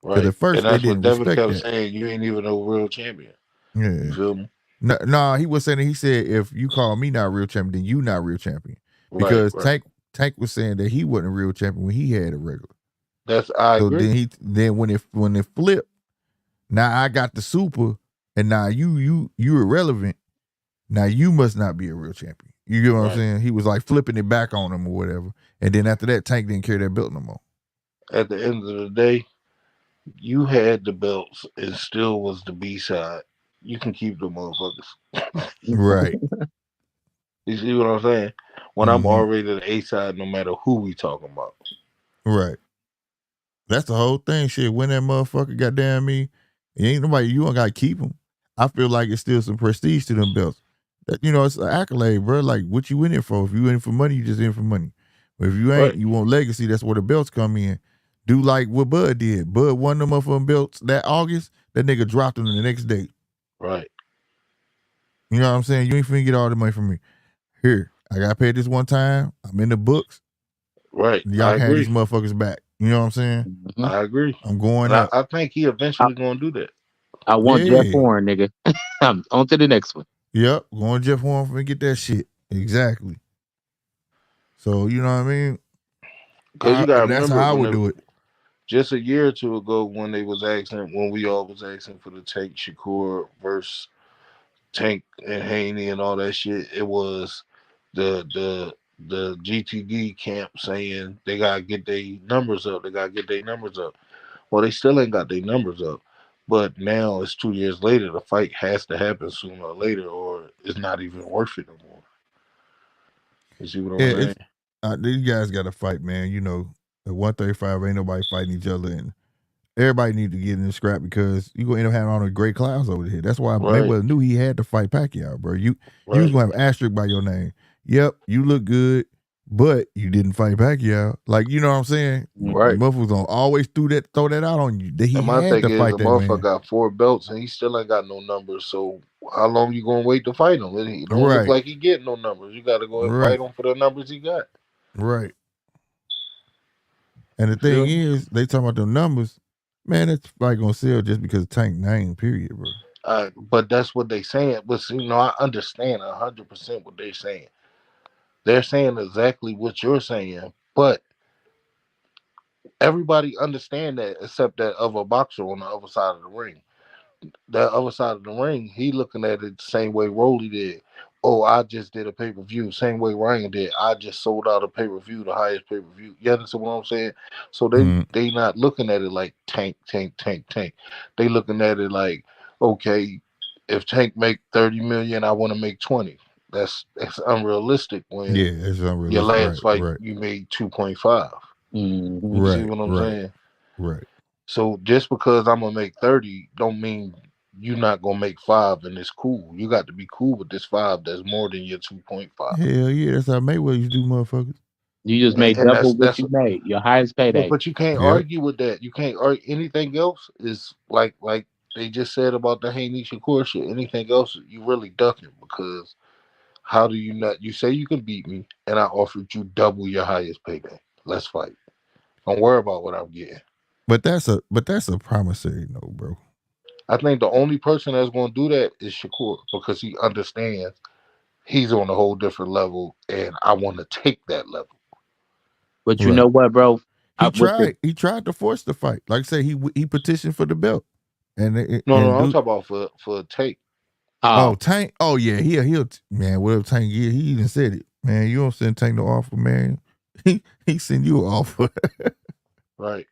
Because Right. at first And they that's what didn't Devin respect kept that. saying. You ain't even no real champion. Yeah. You feel me? No, he was saying, he said, if you call me not a real champion, then you not a real champion. Because Right. Tank was saying that he wasn't a real champion when he had a regular. I So agree. then when it flipped, now I got the super, and now you irrelevant. Now you must not be a real champion. You get what I'm saying? He was like flipping it back on him or whatever. And then after that, Tank didn't carry that belt no more. At the end of the day, you had the belts and still was the B side. You can keep the motherfuckers. Right. You see what I'm saying? When I'm already the A side, no matter who we talking about. Right. That's the whole thing. Shit, when that motherfucker goddamn me, ain't nobody, you don't gotta keep them. I feel like it's still some prestige to them belts. That, it's an accolade, bro. Like, what you in it for? If you in it for money, you just in for money. But if you ain't, you want legacy, that's where the belts come in. Do like what Bud did. Bud won them motherfucking belts that August, that nigga dropped them the next day. Right. You know what I'm saying? You ain't finna get all the money from me. Here, I got paid this one time. I'm in the books. Right. Y'all can have these motherfuckers back. You know what I'm saying? I agree. I'm going and up. I think he eventually gonna do that. I want Jeff Horn, nigga. On to the next one. Yep, going Jeff Horn and get that shit. Exactly. So, you know what I mean? Because you gotta that's remember, how I would do it. Just a year or two ago, when we all was asking for the Tank Shakur versus Tank and Haney and all that shit, it was the GTD camp saying they gotta get their numbers up. Well, they still ain't got their numbers up. But now it's 2 years later. The fight has to happen sooner or later, or it's not even worth it no more. You see what I'm saying? These guys got to fight, man. At 135, ain't nobody fighting each other, and everybody need to get in the scrap because you gonna end up having all the great clouds over here. That's why Mayweather knew he had to fight Pacquiao, bro. You was gonna have asterisk by your name. Yep, you look good, but you didn't fight Pacquiao. Like, you know what I'm saying? Right. Motherfuckers gonna always throw that out on you. He my had thing to is, fight the that motherfucker man. got 4 belts and he still ain't got no numbers. So how long you gonna wait to fight him? He don't look like he getting no numbers. You got to go and fight him for the numbers he got. Right. And the thing is, they talking about the numbers. Man, it's like gonna sell just because of Tank name, period, bro. But that's what they saying. But I understand 100% what they're saying. They're saying exactly what you're saying, but everybody understand that except that other boxer on the other side of the ring. That other side of the ring, he looking at it the same way Rolly did. Oh, I just did a pay-per-view. Same way Ryan did. I just sold out a pay-per-view, the highest pay-per-view. You understand what I'm saying? So they not looking at it like Tank. They looking at it like, okay, if Tank make 30 million, I want to make 20. That's unrealistic when it's unrealistic. Your last fight you made 2.5. You see what I'm saying? Right. So just because I'm gonna make 30 don't mean you're not gonna make 5 and it's cool. You got to be cool with this 5 that's more than your 2.5. Hell yeah, that's how Mayweather used to do, motherfuckers. You just made double what you made, your highest payday. But you can't argue with that. You can't argue anything else is like they just said about the Haney Shakur shit. Anything else you really ducking, because how do you not? You say you can beat me and I offered you double your highest payday. Let's fight. Don't worry about what I'm getting. But that's a promissory note, bro. I think the only person that's going to do that is Shakur, because he understands he's on a whole different level, and I want to take that level. But you know what, bro? He tried to force the fight. Like I say, he petitioned for the belt. I'm talking about for Tank. Tank. Oh yeah, he'll man. Whatever Tank is, he even said it. Man, you don't send Tank no offer, man. He send you an offer. Right.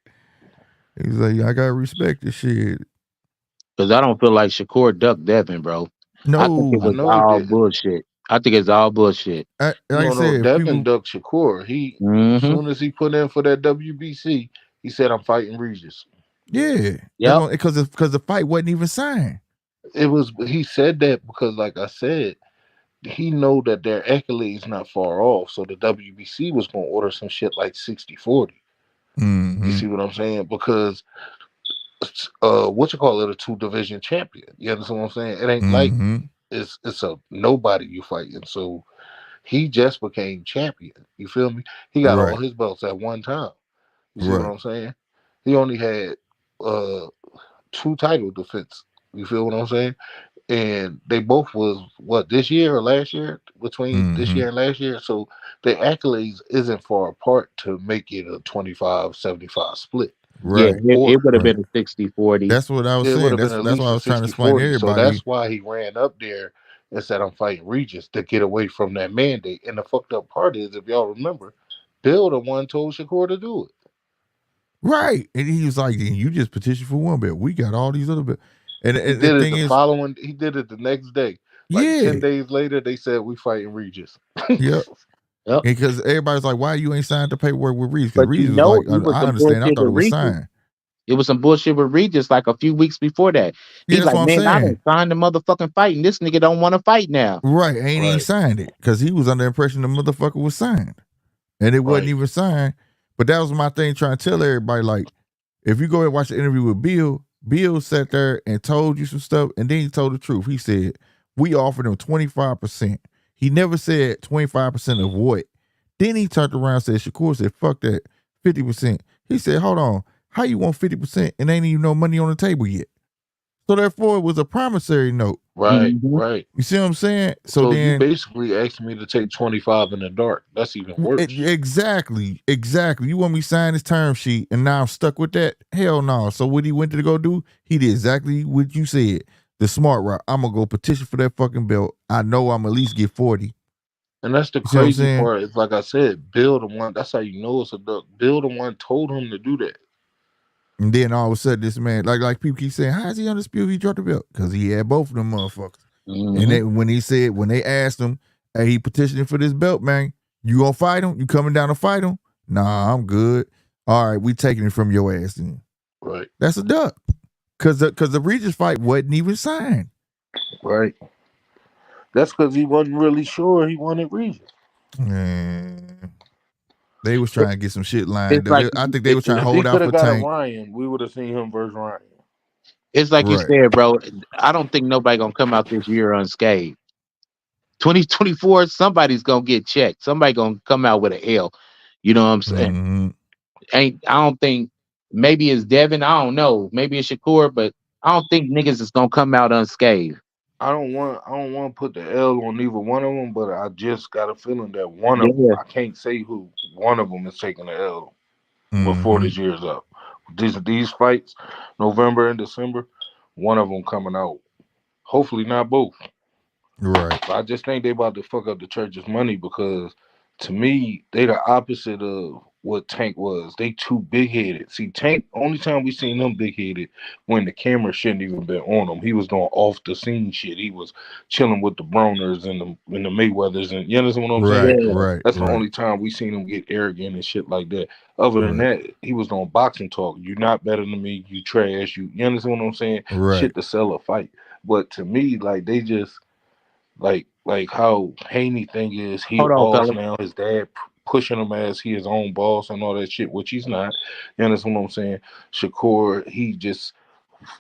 He's like, I gotta respect this shit. Because I don't feel like Shakur ducked Devin, bro. No, I think it was all bullshit. I think it's all bullshit. Devin ducked Shakur. He as soon as he put in for that WBC, He said, "I'm fighting Regis." Yeah. Yep. Because the fight wasn't even signed. It was. He said that because, like I said, he know that their accolades not far off. So the WBC was gonna order some shit like 60-40. You see what I'm saying? Because what you call it, a 2 division champion. You understand what I'm saying? It ain't like it's a nobody you fighting. So he just became champion. You feel me? He got all Right. his belts at one time. You see what Right. I'm saying? He only had 2 title defense. You feel what I'm saying? And they both was what, this year or last year, between this year and last year. So the accolades isn't far apart to make it a 25-75 split. Yeah, Right. it would have Right. been a 60-40. That's what I was It would saying. have been at That's why least I a was trying to explain to 60-40. So everybody. that's why he ran up there and said, "I'm fighting Regis," to get away from that mandate. And the fucked up part is, if y'all remember, Bill the one told Shakur to do it. Right. And he was like, you just petitioned for one belt. We got all these other belts. And He the did it thing the is, following. He did it the next day. Like yeah. 10 days later, they said, "We fighting Regis." Yep. Yep. Because everybody's like, why you ain't signed the paperwork with Regis? Because But you Regis was know, like, it was I some understand. I bullshit thought it with was Regis. signed. It was some bullshit with Regis like a few weeks before that. Yeah, He's that's like, what I'm man, I saying. done signed the motherfucking fight, and this nigga don't want to fight now. Right. Ain't even signed it. Because he was under the impression the motherfucker was signed. And it wasn't even signed. But that was my thing, trying to tell everybody, like, if you go and watch the interview with Bill, Bill sat there and told you some stuff, and then he told the truth. He said, we offered him 25%. He never said 25% of what. Then he turned around and said, Shakur said, fuck that, 50%. He said, hold on, how you want 50% and ain't even no money on the table yet? So therefore, it was a promissory note. Right. You see what I'm saying? So then you basically asked me to take 25 in the dark. That's even worse. Exactly. You want me to sign this term sheet and now I'm stuck with that? Hell no. So what he went to go do, he did exactly what you said. The smart route. I'm going to go petition for that fucking belt. I know I'm at least get 40. And that's the crazy part. It's like I said, Bill the one, that's how you know it's a duck. Bill the one told him to do that. And then all of a sudden this man, like people keep saying, how is he undisputed? He dropped the belt. Because he had both of them motherfuckers. And then when they asked him, hey, he petitioning for this belt, man, you gonna fight him? You coming down to fight him? Nah, I'm good. All right, we taking it from your ass then. Right. That's a duck. Cause the Regis fight wasn't even signed. Right. That's because he wasn't really sure he wanted Regis. Man. They was trying to get some shit lined up. Like, I think they was trying to hold out for Tank. Ryan, we would have seen him versus Ryan. It's like you said, bro. I don't think nobody gonna come out this year unscathed. 2024, somebody's gonna get checked. Somebody gonna come out with an L. You know what I'm saying? I don't think, maybe it's Devin. I don't know. Maybe it's Shakur, but I don't think niggas is gonna come out unscathed. I don't want to put the L on neither one of them, but I just got a feeling that one of them, I can't say who, one of them is taking the L before this year's up. These fights, November and December, one of them coming out. Hopefully not both. Right. But I just think they about to fuck up the church's money, because to me, they the opposite of what Tank was. They too big headed. See, Tank, only time we seen him big headed when the camera shouldn't even been on him. He was doing off the scene shit. He was chilling with the Broners and the Mayweathers, and you understand what I'm saying? Right. That's the only time we seen him get arrogant and shit like that. Other than that, he was doing boxing talk. You're not better than me. You trash. You understand what I'm saying? Right. Shit to sell a fight. But to me, like, they just like how Haney thing is, he a boss now. His dad pushing him as he his own boss and all that shit, which he's not. You understand what I'm saying? Shakur, he just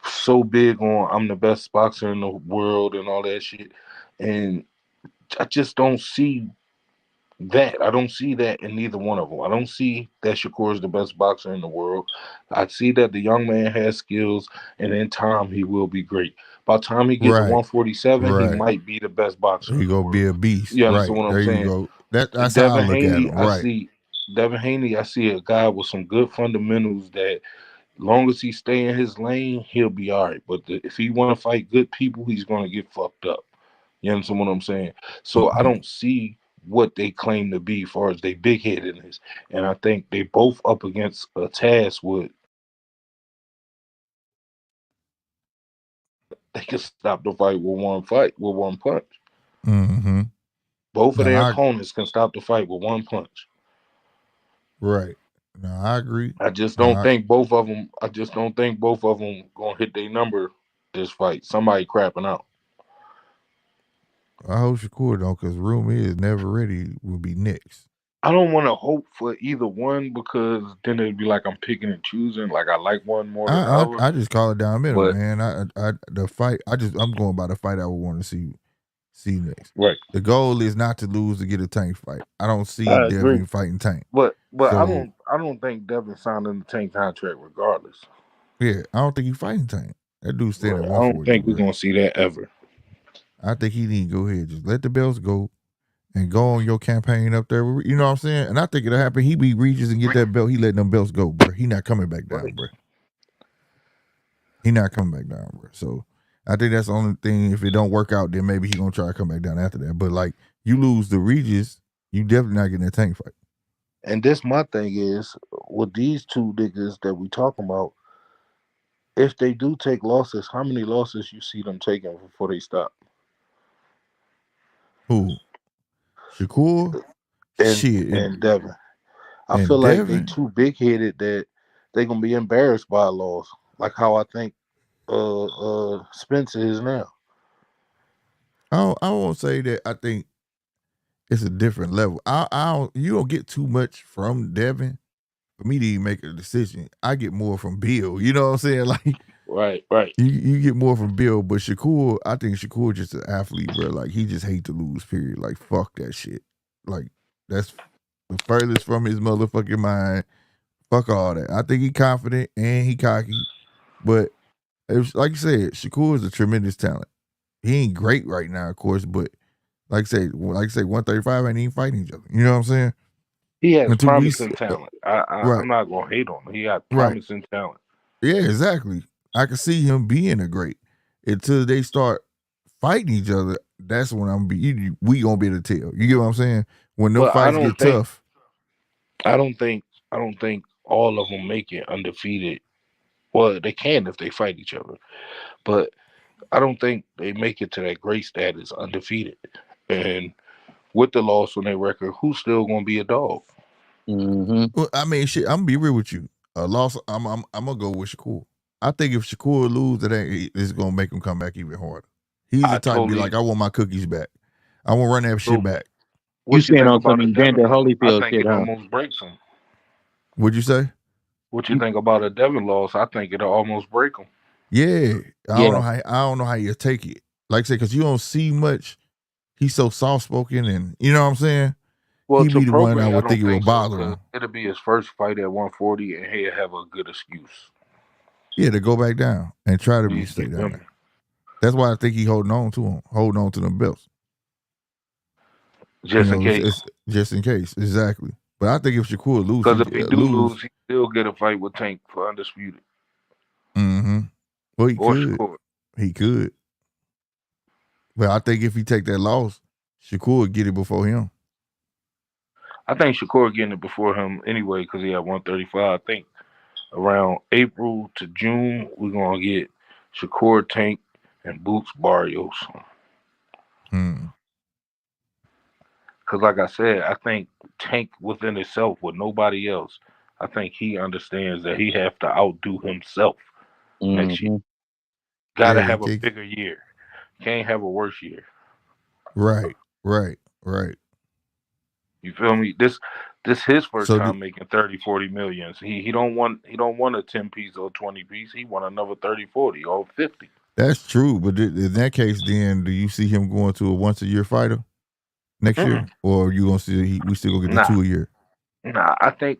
so big on I'm the best boxer in the world and all that shit. And I just don't see that. I don't see that in neither one of them. I don't see that Shakur is the best boxer in the world. I see that the young man has skills, and in time he will be great. By the time he gets to 147, he might be the best boxer. He gonna be a beast. You understand what I'm saying? You go. That's how I look at him. Right. Devin Haney, I see a guy with some good fundamentals that, long as he stay in his lane, he'll be all right. But if he want to fight good people, he's going to get fucked up. You understand what I'm saying? So I don't see what they claim to be as far as they big headedness. And I think they both up against a task with they can stop the fight with one punch. Both of their opponents can stop the fight with one punch. Right. No, I agree. I just No, don't think both of them. I just don't think both of them gonna hit their number this fight. Somebody crapping out. I hope Shakur don't, because Room is Never Ready will be next. I don't want to hope for either one because then it'd be like I'm picking and choosing. Like I like one more than the other. I just call it down middle, But- man. The fight. I'm going by the fight I would want to see next. Right. The goal is not to lose to get a Tank fight. I don't see I agree. Devin fighting Tank. But So- I don't think Devin signed in the Tank contract regardless. Yeah, I don't think he's fighting Tank. That dude's standing at I don't 140. think we're bro. gonna see that ever. I think he need to go ahead, just let the belts go, and go on your campaign up there. You know what I'm saying? And I think it'll happen. He be reaches and get that belt. He letting them belts go, bro. He not coming back down, bro. He not coming back down, bro. So I think that's the only thing. If it don't work out, then maybe he gonna try to come back down after that. But like, you lose the Regis, you definitely not getting that Tank fight. And this my thing is with these two niggas that we talking about. If they do take losses, how many losses you see them taking before they stop? Who? Shakur? And Devin. I and feel like Devin? they too big headed that they gonna be embarrassed by a loss. Like how I think Spencer is now. I won't say that. I think it's a different level. You don't get too much from Devin for me to even make a decision. I get more from Bill. You know what I'm saying? Like, Right. you get more from Bill, but Shakur, I think Shakur just an athlete, bro. Like, he just hate to lose, period. Like, fuck that shit. Like, that's the furthest from his motherfucking mind. Fuck all that. I think he confident and he cocky, but it's like you said, Shakur is a tremendous talent. He ain't great right now, of course, but like I say, 135 ain't even fighting each other. You know what I'm saying? He has Until we promising see- talent. Right. I'm not gonna hate on him. He got promising talent. Yeah, exactly. I can see him being a great. Until they start fighting each other, that's when we gonna be able to tell. You get what I'm saying? When those But I fights don't get think- tough. I don't think all of them make it undefeated. Well, they can if they fight each other, but I don't think they make it to that great status undefeated. And with the loss on their record, who's still gonna be a dog? Mm-hmm. Well, I mean, shit. I'm gonna be real with you. A loss. I'm gonna go with Shakur. I think if Shakur lose, it's gonna make him come back even harder. He's the type to be like, I want my cookies back. I want to run that shit back. You stand think on about some a Evander Devin loss? Holyfield I think shit, it huh? almost breaks him. What'd you say? What you think about a Devin loss? I think it'll almost break him. Yeah. I Yeah. don't know how you take it. Like I said, because you don't see much. He's so soft spoken, and you know what I'm saying. Well, He to be the one probate, I would don't think it would so, bother 'cause him. It'll be his first fight at 140, and he'll have a good excuse. Yeah, to go back down and try to You stay feel down me? there. That's why I think he holding on to them belts. Just in case. It's just in case, exactly. But I think if Shakur loses, Because if he do lose, he still get a fight with Tank for undisputed. Mm-hmm. Well, he Or could. Shakur. He could. But I think if he take that loss, Shakur would get it before him. I think Shakur getting it before him anyway because he had 135. I think around April to June, we're going to get Shakur, Tank, and Boots Barrios. Because like I said, I think Tank within itself with nobody else, I think he understands that he have to outdo himself next year. Gotta have a bigger year. Can't have a worse year. Right. You feel me? This his first time making 30, 40 millions. He don't want a 10 piece or 20 piece. He want another 30, 40 or 50. That's true. But in that case, then do you see him going to a once a year fighter next year? Or you gonna see we still gonna get the 2 a year? Nah, I think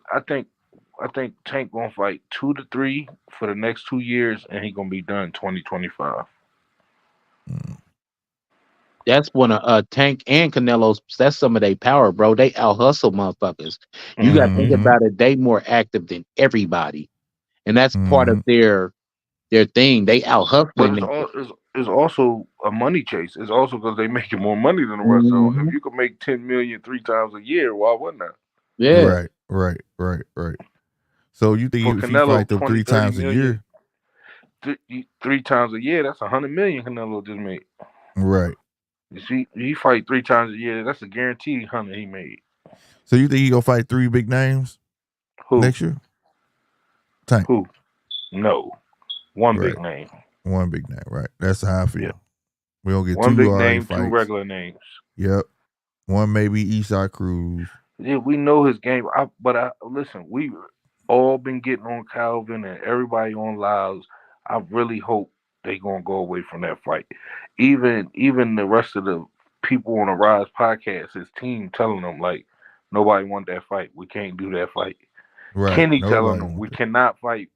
Tank gonna fight 2 to 3 for the next 2 years, and he gonna be done 2025. That's one of Tank and Canelo's. That's some of their power, bro. They out hustle motherfuckers. You got to think about it. They more active than everybody, and that's part of their thing. They out hustling. But it's also a money chase. It's also because they making more money than the rest. So if you could make 10 million 3 times a year, why wouldn't I? Yeah. Right. So you think if Canelo, he fight them 3 times a year? 3 times a year, that's 100 million Canelo just made. Right. You see, he fight 3 times a year. That's a guaranteed 100 he made. So you think he gonna fight 3 big names? Who? next year? Tank. Who? No. One Right. big name. One big name, right? That's how I feel. Yeah. We don't get One 2 big RA name, fights. 2 regular names. Yep. One maybe Eastside Cruz. Yeah, we know his game. But listen, we've all been getting on Calvin and everybody on lives. I really hope they gonna go away from that fight. Even the rest of the people on the Rise podcast, his team telling them like nobody want that fight. We can't do that fight. Right. Kenny Nobody telling them want we that. cannot fight.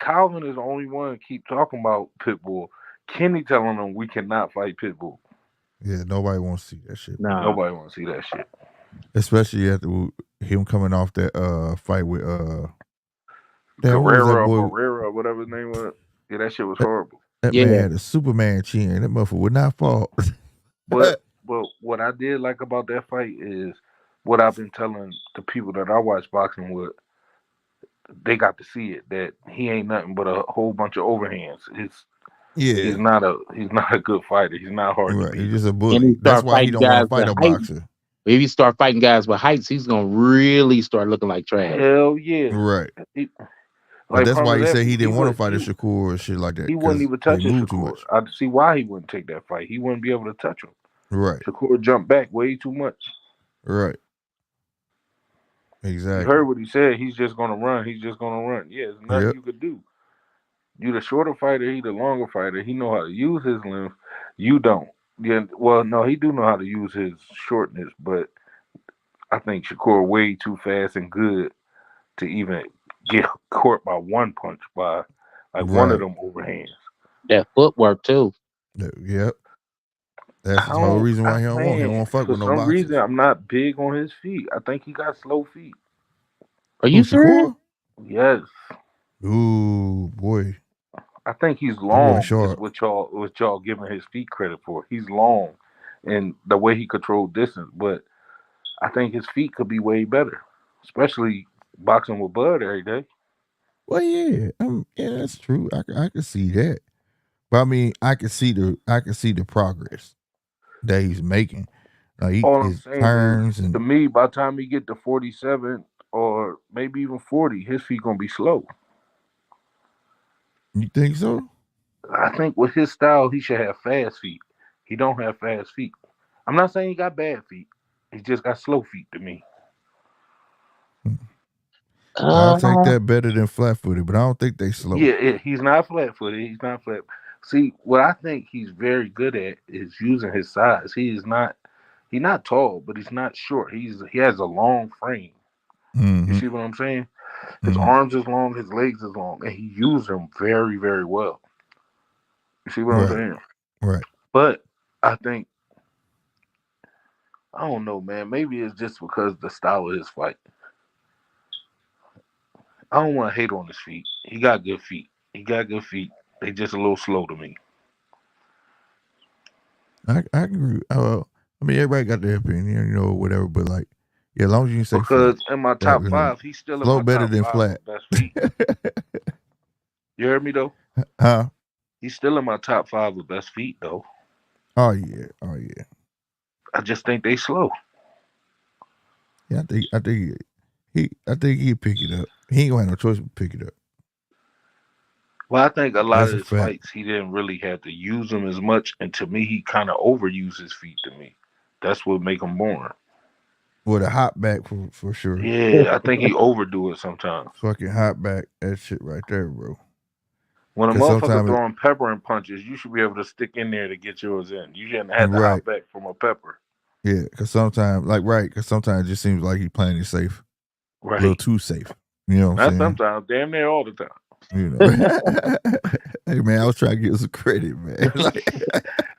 Calvin is the only one keep talking about Pitbull. Kenny telling them we cannot fight Pitbull. Yeah, nobody wants to see that shit. Nah. Nobody want to see that shit. Especially after him coming off that fight with Guerrero boy? Herrera, whatever his name was. Yeah, that shit was horrible. That Yeah. man had a Superman chin. That motherfucker would not fall. But what I did like about that fight is what I've been telling the people that I watch boxing with. They got to see it that he ain't nothing but a whole bunch of overhands. He's not a good fighter. He's not hard to Right. beat. He's just a And bully. he That's start why he fighting don't want to guys fight a with height. boxer. If he start fighting guys with heights, he's gonna really start looking like trash. Hell yeah. Right. Like, That's why he prime said he example, didn't want to wouldn't- fight a Shakur or shit like that. He wouldn't 'cause even touch they a move too Shakur. much. I see why he wouldn't take that fight. He wouldn't be able to touch him. Right. Shakur jumped back way too much. Right. You Exactly. heard what he said. He's just gonna run. He's just gonna run. Yeah, there's nothing Yep. you could do. You the shorter fighter. He the longer fighter. He know how to use his length. You don't. Yeah. Well, no, he do know how to use his shortness, but I think Shakur way too fast and good to even get caught by one punch by like one of Right. them overhands. That footwork too. Yep. That's the whole reason why he don't want. He don't want to fuck For with no some boxers. reason, I'm not big on his feet. I think he got slow feet. Are you Who, serious? Shakur? Yes. Ooh, boy. I think he's boy long. Is sharp. what y'all giving his feet credit for. He's long, and the way he controlled distance. But I think his feet could be way better, especially boxing with Bud every day. Well, yeah. Yeah, that's true. I can see that. But I mean, I can see the progress that he's making. Like All I'm his saying turns is, and to me, by the time he get to 47 or maybe even 40, his feet gonna be slow. you think so? I think with his style, he should have fast feet. He don't have fast feet. I'm not saying he got bad feet. He just got slow feet to me. I'll take that better than flat footed, but I don't think they slow. Yeah, he's not flat footed. He's not flat. See, what I think he's very good at is using his size. He's not tall, but he's not short. He has a long frame. Mm-hmm. You see what I'm saying? His Mhm. arms is long, his legs is long, and he uses them very, very well. You see what I'm saying? Right. But I think, I don't know, man. Maybe it's just because the style of his fight. I don't want to hate on his feet. He got good feet. They just a little slow to me. I agree. I mean, everybody got their opinion, whatever. But like, yeah, as long as you can say Because flat, in my top you know, five, he's still in slow my better top than five flat. of best feet. You heard me though? Huh? He's still in my top five of best feet though. Oh yeah. I just think they slow. Yeah, I think he'd pick it up. He ain't gonna have no choice but pick it up. Well, I think a lot That's of a his fact. fights, he didn't really have to use them as much, and to me, he kind of overused his feet. To me, that's what make him boring. With a hot back for sure. Yeah, I think he overdo it sometimes. Fucking hot back, that shit right there, bro. When a 'Cause motherfucker sometimes throwing pepper and punches, you should be able to stick in there to get yours in. You shouldn't have to Right. hop back from a pepper. Yeah, because sometimes it just seems like he's playing it safe, a Right. little too safe. You know what Not I'm saying? sometimes, damn near all the time. You know. Hey man, I was trying to get some credit, man.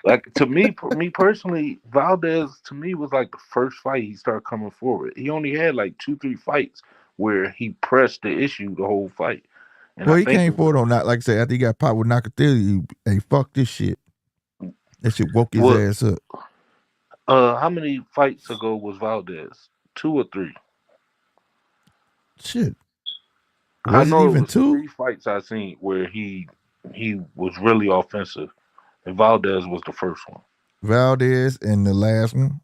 Like to me personally, Valdez to me was like the first fight he started coming forward. He only had like 2-3 fights where he pressed the issue the whole fight. And Well, I he think came forward on that, like I said, after he got popped with Nakatili, hey, fuck this shit. That shit woke his ass up. How many fights ago was Valdez? 2 or 3? Shit. I Was it know even it was 2? 3 fights I seen where he was really offensive, and Valdez was the first one. Valdez and the last one.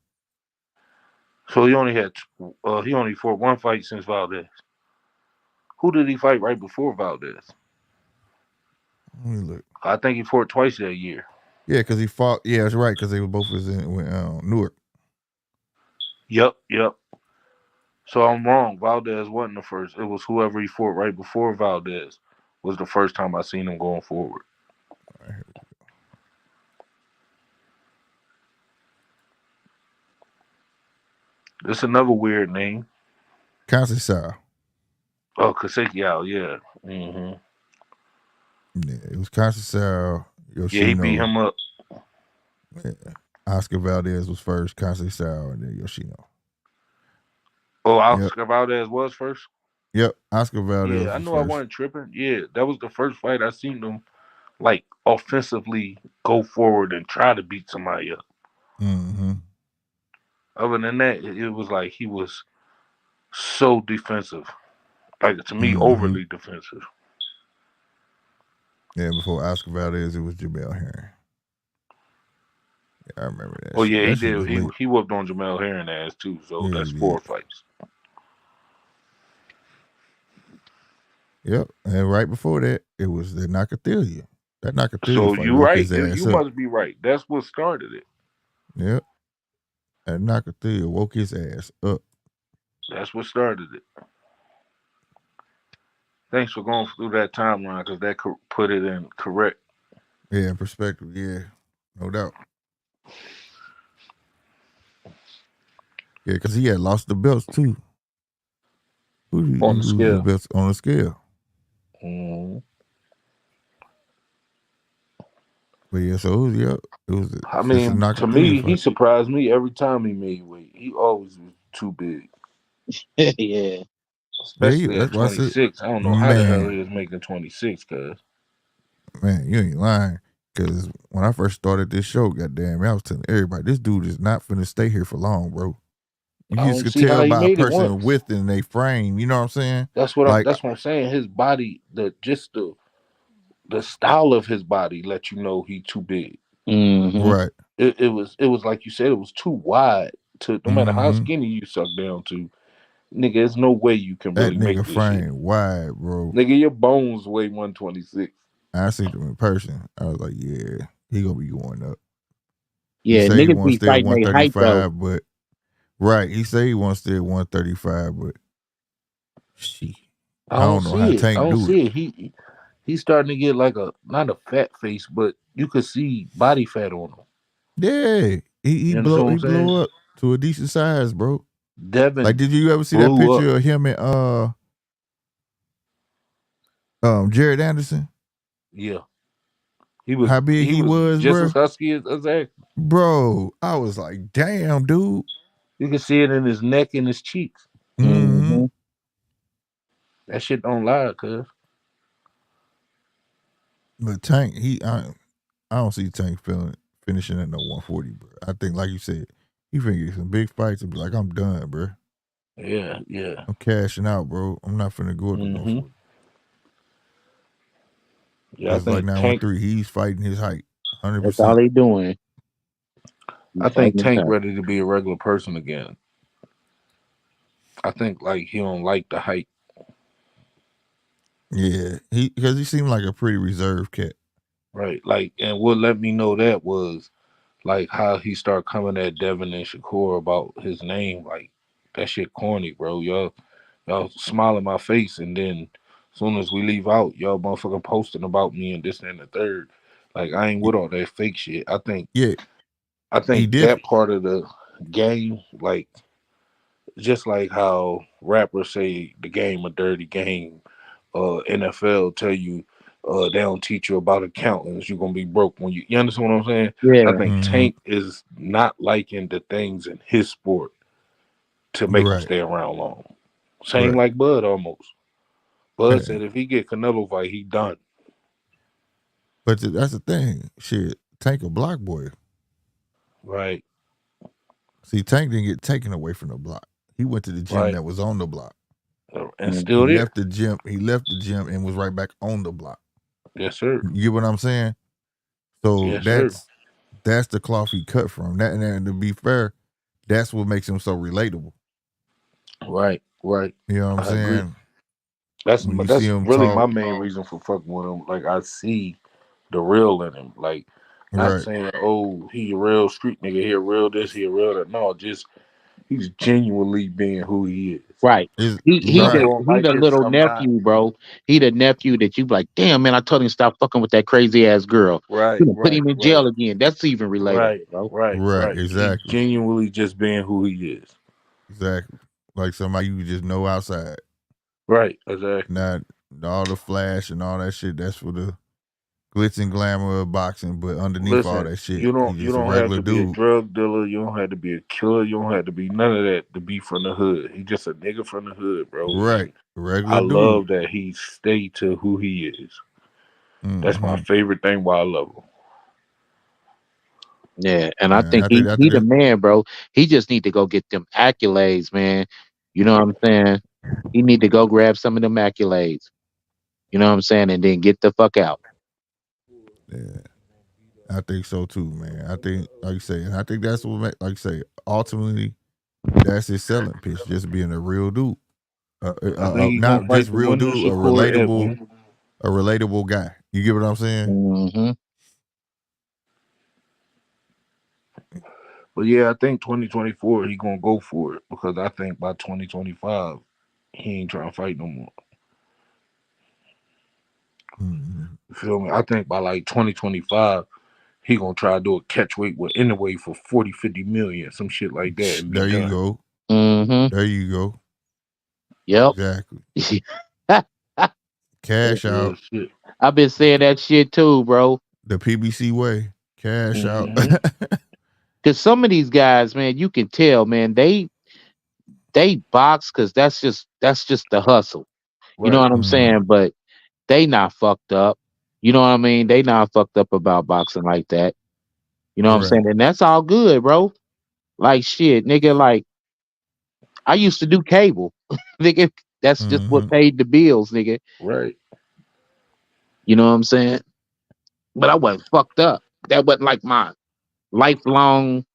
So he only fought 1 fight since Valdez. Who did he fight right before Valdez? Let me look. I think he fought twice that year. Yeah, because he fought. Yeah, that's right. Because they were both was in Newark. Yep. So I'm wrong. Valdez wasn't the first. It was whoever he fought right before Valdez was the first time I seen him going forward. All right, here we go. This is another weird name. Kansai. Oh, Kasekiao, yeah. Mm-hmm. Yeah, it was Kansai. Yoshino. Yeah, he beat him up. Yeah. Oscar Valdez was first, Kansai, and then Yoshino. Oh, Oscar Valdez was first? Yep, Oscar Valdez. Yeah, I was know first. I wasn't tripping. Yeah, that was the first fight I seen him like offensively go forward and try to beat somebody up. Mm-hmm. Other than that, it was like he was so defensive. Like, to me, overly defensive. Yeah, before Oscar Valdez, it was Jamel Herring. Yeah, I remember that. Oh, yeah, that he did. He whooped on Jamel Herring ass, too. So Yeah, that's 4 fights. Yep. And right before that, it was the Nakathilia. That Nakathilia So fight you woke right. his ass You up. must be right. That's what started it. Yep. That Nakathilia woke his ass up. That's what started it. Thanks for going through that timeline because that could put it in correct. Yeah, in perspective. Yeah, no doubt. Yeah, because he had lost the belts too. Who did he On the lose scale. the belts on the scale? Mm-hmm. But yeah, so it was. I mean, to me, he surprised me every time he made weight. He always was too big. Yeah. Especially Yeah, at 26. I don't know how the hell he was making 26, cuz. Man, you ain't lying. Because when I first started this show, goddamn, I was telling everybody, this dude is not finna stay here for long, bro. You just could tell by a person width in their frame. You know what I'm saying? That's what I'm saying. His body, the style of his body let you know he too big. Mm-hmm. Right. It was like you said, it was too wide to no matter how skinny you suck down to. Nigga, there's no way you can really make this frame shit. wide, bro. Nigga, your bones weigh 126. I seen him in person. I was like, yeah, he gonna be going up. Yeah, niggas be fighting their height though. But right, he say he wants to stay at 135, but shit, I don't know how Tank do it. I don't see it. He's starting to get like not a fat face, but you could see body fat on him. Yeah, he blow up to a decent size, bro. Devin, like, did you ever see that picture of him and Jared Anderson? Yeah, he was. How big he was, just bro? as husky as Zach. Bro, I was like, damn, dude. You can see it in his neck and his cheeks. Mm-hmm. That shit don't lie, cuz. But Tank, I don't see Tank finishing at no 140, bro. I think, like you said, he finna get some big fights and be like, I'm done, bro. Yeah. I'm cashing out, bro. I'm not finna go to 140. Yeah, I think like 913, he's fighting his height. 100%. That's all they doing. I think Tank ready to be a regular person again. I think like he don't like the height. Yeah, because he seemed like a pretty reserved cat. Right, like, and what let me know that was like how he started coming at Devin and Shakur about his name. Like, that shit corny, bro. Y'all smile in my face, and then as soon as we leave out, y'all motherfucking posting about me and this and the third. Like, I ain't with all that fake shit. I think that part of the game, like, just like how rappers say the game a dirty game, NFL tell you they don't teach you about accountants, you're gonna be broke when you understand what I'm saying? Yeah. I think Tank is not liking the things in his sport to make him stay around long. Same like Bud almost. Bud said if he get Canelo fight, he done. But that's the thing. Shit, Tank a block boy. Right. See, Tank didn't get taken away from the block. He went to the gym that was on the block. And still he left the gym. He left the gym and was right back on the block. Yes, sir. You get what I'm saying? So yes, that's the cloth he cut from. That, and to be fair, that's what makes him so relatable. Right. You know what I'm saying? That's when you see him really talk. my main reason for fucking with him. Like I see the real in him. Like not Right. saying, oh, he a real street nigga, he a real this, he a real that. No, just he's genuinely being who he is. Right. Is He right. the Some gonna he like the it, little some not. nephew, bro. He the nephew that you be like, damn man, I told him to stop fucking with that crazy ass girl. Right, You know, put right, him in right, jail again. That's even relatable, right, bro. right, Right. right. He Exactly. genuinely just being who he is. Exactly. Like somebody you just know outside. Right, exactly. Not all the flash and all that shit. That's for the glitz and glamour of boxing. But underneath all Listen, that shit, you he don't just a have regular to be a dude. drug dealer. You don't have to be a killer. You don't have to be none of that to be from the hood. He just a nigga from the hood, bro. Right. And A I regular dude. love that he stayed to who he is. That's my Mm-hmm. favorite thing why I love him. Yeah, and I Man, think I he think the that, man, bro. He just need to go get them accolades, man. You know what I'm saying? He need to go grab some of them accolades. You know what I'm saying? And then get the fuck out. yeah, I think so too, man. I think, like you say, and I think that's what, like you say, ultimately, that's his selling pitch, just being a real dude. I think he gonna Not just fight the real winner, dude, Shakur Edmond. a relatable guy. You get what I'm saying? Mm-hmm. But yeah, I think 2024 he gonna go for it because I think by 2025 he ain't trying to fight no more. Mm-hmm. You feel me? I think by like 2025 he gonna try to do a catch weight with anyway for 40, 50 million, some shit like that, and be There you done. go. Mm-hmm. There you go. Yep. Exactly. Cash That's real out shit. I've been saying that shit too, bro. the PBC way. Cash out. Hmm. Cause some of these guys, man, you can tell, man, they box because that's just the hustle. You know Right. what I'm Mhm. saying? But they not fucked up. You know what I mean? They not fucked up about boxing like that. You know what I'm Right. saying? And that's all good, bro. Like shit, nigga. Like I used to do cable, nigga. That's just what Mm-hmm. paid the bills, nigga. Right. You know what I'm saying? But I wasn't fucked up. That wasn't like my lifelong,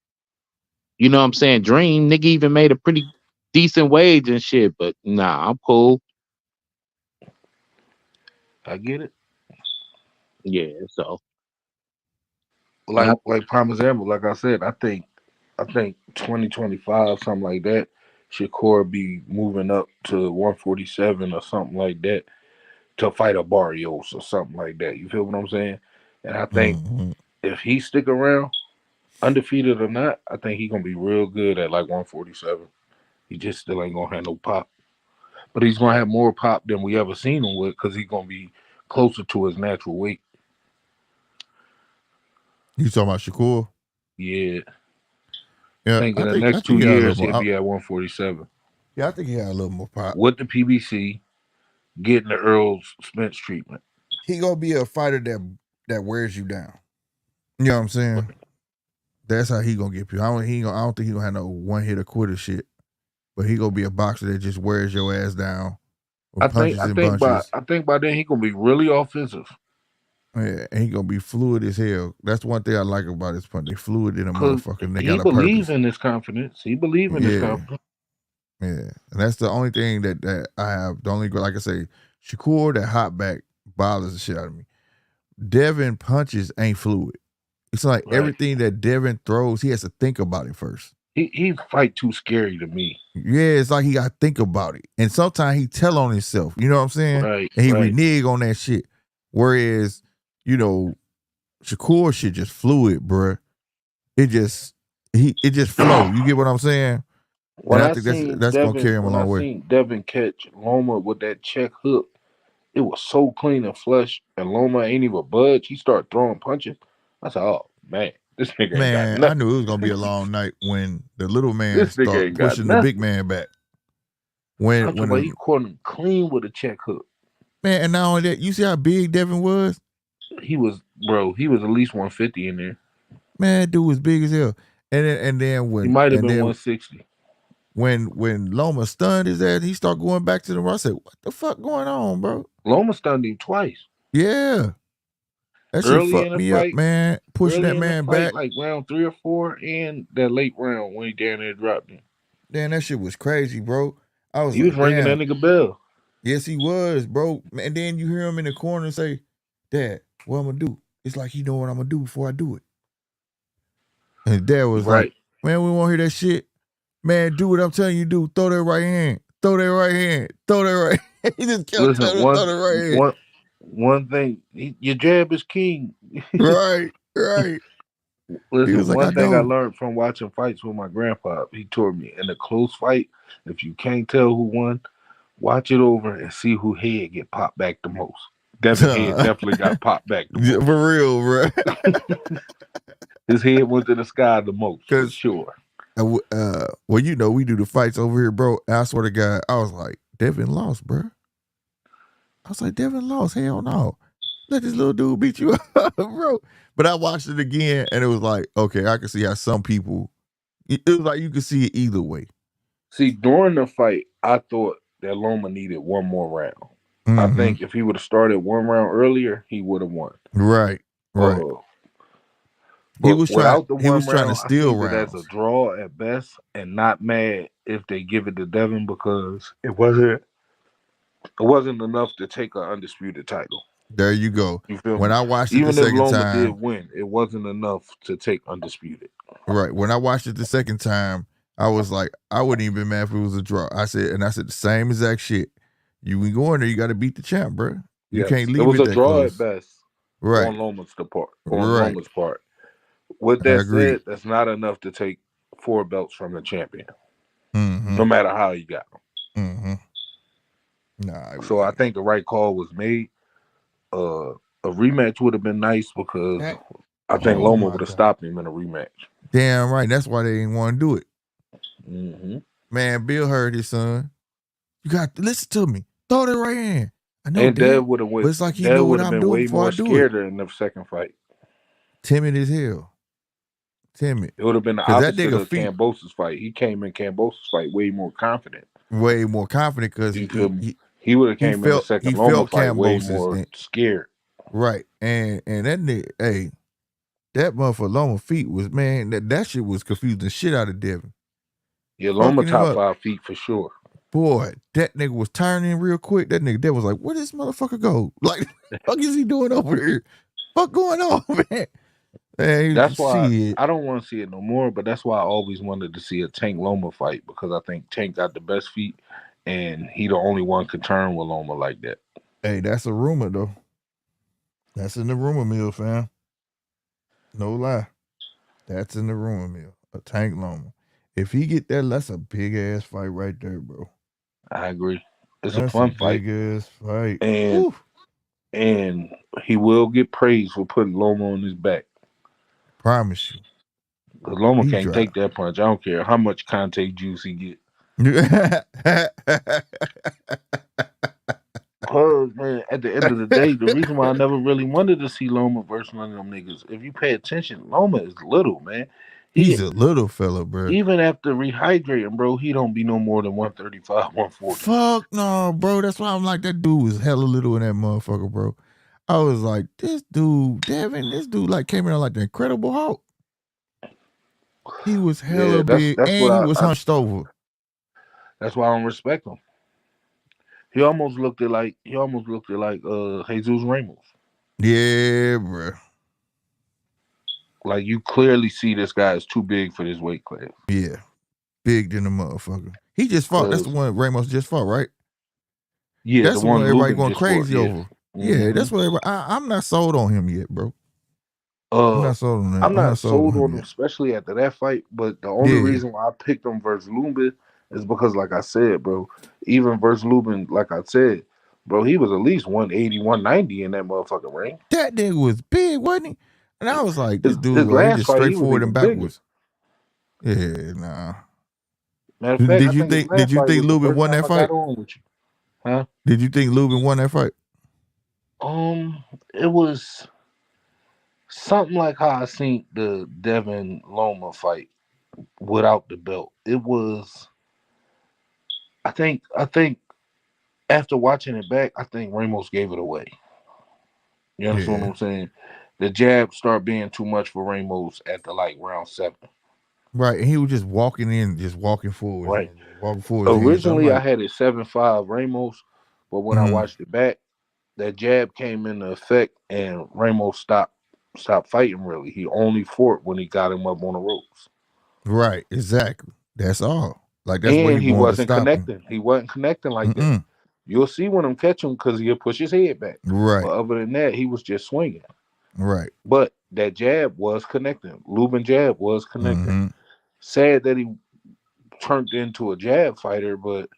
you know what I'm saying, dream. Nigga even made a pretty decent wage and shit. But nah, I'm cool. I get it. Yeah. So and I, Like prime example, like I said, I think 2025 something like that. Shakur be moving up to 147 or something like that to fight a Barrios or something like that. You feel what I'm saying? And I think Mm-hmm. if he stick around, undefeated or not, I think he gonna be real good at like 147. He just still ain't gonna have no pop, but he's gonna have more pop than we ever seen him with because he's gonna be closer to his natural weight. You talking about Shakur? Yeah, Yeah, think in the I next think two he had a little years more. he'll be at 147 Yeah, I think he had a little more pop. with the PBC, getting the Earl Spence treatment. He gonna be a fighter that wears you down. You know what I'm saying? That's how he gonna get you. I don't think he gonna have no one hit or quitter shit. But he gonna be a boxer that just wears your ass down with punches and bunches. I think by then he gonna be really offensive. Yeah, and he gonna be fluid as hell. That's one thing I like about his punch. They fluid in a Cause motherfucker. And they he got a believes purpose. in his confidence. He believes in his Yeah, confidence. yeah. And that's the only thing that I have. The only, like I say, Shakur, that hot back bothers the shit out of me. Devin punches ain't fluid. It's like Right. everything that Devin throws, he has to think about it first. He fight too scary to me. Yeah, it's like he got to think about it. And sometimes he tell on himself. You know what I'm saying? Right. And he Right. renege on that shit. Whereas, you know, Shakur shit just fluid, bruh. It just flow. You get what I'm saying? When And I I think seen that's gonna Devin, carry him a when I long way. seen Devin catch Loma with that check hook, it was so clean and flush, and Loma ain't even budge. He started throwing punches. I said, "Oh man, this nigga ain't got Man, I nothing. knew it was gonna be a long night when the little man This nigga start ain't got pushing the big nothing." man back. I'm talking about he caught him clean with a check hook. Man, and not only that, you see how big Devin was? He was, bro. He was at least 150 in there. Man, dude was big as hell. And then He might have been 160. when Loma stunned his ass, he started going back to the rock. I said, "What the fuck going on, bro?" Loma stunned him twice. Yeah, that shit Early in fucked the me up, fight, man. Pushing that man back. like round 3 or 4, and that late round when he down there dropped him. Damn, that shit was crazy, bro. I was He was like, ringing that damn. nigga bell. Yes, he was, bro. And then you hear him in the corner say, Dad, what I'm gonna do? It's like he know what I'm gonna do before I do it. And Dad was like, man, we won't hear that shit. Man, do what I'm telling you to do. Throw that right hand. Throw that right hand. Throw that right hand. He just kept telling him to throw that right hand. One thing, your jab is king. Right. Listen, one thing I learned from watching fights with my grandpa, he told me, in a close fight, if you can't tell who won, watch it over and see who head get popped back the most. Devin head definitely got popped back the most. For real, bro. His head went to the sky the most, for sure. Well, you know, we do the fights over here, bro. I swear to God, I was like, Devin lost, bro. I was like, Devin lost. Hell no. Let this little dude beat you up, bro. But I watched it again, and it was like, okay, I can see how some people, it was like you could see it either way. See, during the fight, I thought that Loma needed one more round. Mm-hmm. I think if he would have started one round earlier, he would have won. Right. He was trying to steal rounds. That's a draw at best, and not mad if they give it to Devin because it wasn't enough to take an undisputed title. There you go. You feel when me? I watched it the second time, even if Loma did win, it wasn't enough to take undisputed. Right. When I watched it the second time, I was like, I wouldn't even be mad if it was a draw. I said the same exact shit. You can go in there, you got to beat the champ, bro. You can't leave it. It was a draw close. at best. Right. On Loma's part. With that said, that's not enough to take 4 belts from the champion. Mm-hmm. No matter how you got them. Mm-hmm. So I think the right call was made. A rematch would have been nice because I think Loma would have stopped him in a rematch. Damn right. That's why they didn't want to do it. Mm-hmm. Man, Bill heard his son. You got to listen to me. Throw that right hand. I know. And Dad would have went. But it's like he know what I'm doing before I do it. Scared in the second fight. Timid as hell. Timid. It would have been the opposite of Cambosa's fight. He came in Cambosa's fight way more confident. Way more confident because he would have came in the second Loma fight way more scared. Right. And that nigga, hey, that motherfucker Loma feet was, man, that shit was confusing the shit out of Devin. Yeah, Loma top 5 feet for sure. Boy, that nigga was turning real quick. That nigga, Devin was like, where this motherfucker go? Like, what the fuck is he doing over here? What going on, man? Man, that's why I don't want to see it no more, but that's why I always wanted to see a Tank Loma fight because I think Tank got the best feet and he the only one could turn with Loma like that. Hey, that's a rumor though. That's in the rumor mill, fam. No lie. That's in the rumor mill. A Tank Loma. If he get that, that's a big ass fight right there, bro. I agree. It's a fun fight. Big ass fight. And he will get praised for putting Loma on his back. Promise you. Because Loma can't take that punch. I don't care how much contact juice he get. Because, man, at the end of the day, the reason why I never really wanted to see Loma versus one of them niggas, if you pay attention, Loma is little, man. He's a little fella, bro. Even after rehydrating, bro, he don't be no more than 135, 140. Fuck no, bro. That's why I'm like, that dude was hella little in that motherfucker, bro. I was like, this dude, Devin, like came in like the Incredible Hulk. He was hella big, and he was hunched over. That's why I don't respect him. He almost looked like Jesus Ramos. Yeah, bro. Like you clearly see this guy is too big for this weight class. Yeah, big than the motherfucker. He just fought. That's the one Ramos just fought, right? Yeah, that's the one everybody going crazy fought, over. Yeah, that's what everybody. I'm not sold on him yet, bro. I'm not sold on him. I'm not sold on him, especially after that fight. But the only reason why I picked him versus Lubin is because, like I said, bro, even versus Lubin, like I said, bro, he was at least 180, 190 in that motherfucking ring. That nigga was big, wasn't he? And I was like, this dude, right, just straightforward and backwards. Yeah, nah. Matter of fact, did you think Lubin won that fight? Huh? Did you think Lubin won that fight? It was something like how I seen the Devin Loma fight without the belt. It was, I think after watching it back, I think Ramos gave it away. You understand what I'm saying? The jab started being too much for Ramos at the round 7. Right, and he was just walking in, just walking forward. Right. Walking forward. Originally, I had it 7-5 Ramos, But when I watched it back, that jab came into effect, and Ramos stopped fighting. Really, he only fought when he got him up on the ropes. Right, exactly. That's all. Like that's where And he he wanted to wasn't stop him. connecting. He wasn't connecting like that. You'll see when him catch him because he'll push his head back. Right. But other than that, he was just swinging. Right. But that jab was connecting. Lubin jab was connecting. Sad that he turned into a jab fighter, but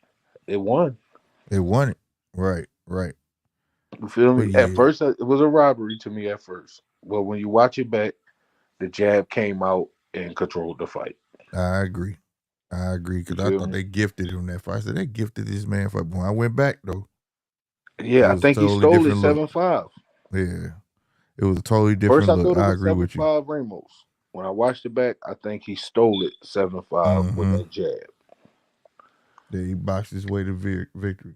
it won. It won it. Right. Right. You feel me? But At yeah. first, it was a robbery to me at first. But when you watch it back, the jab came out and controlled the fight. I agree. Because I thought me? they gifted him that fight. I said they gifted this man for. When I went back though, Yeah, I think he stole it 7-5. Yeah, it was a totally different First, I look. thought it I was agree with you. 7-5 Ramos. When I watched it back, I think he stole it 7-5 with that jab. Yeah, he boxed his way to victory.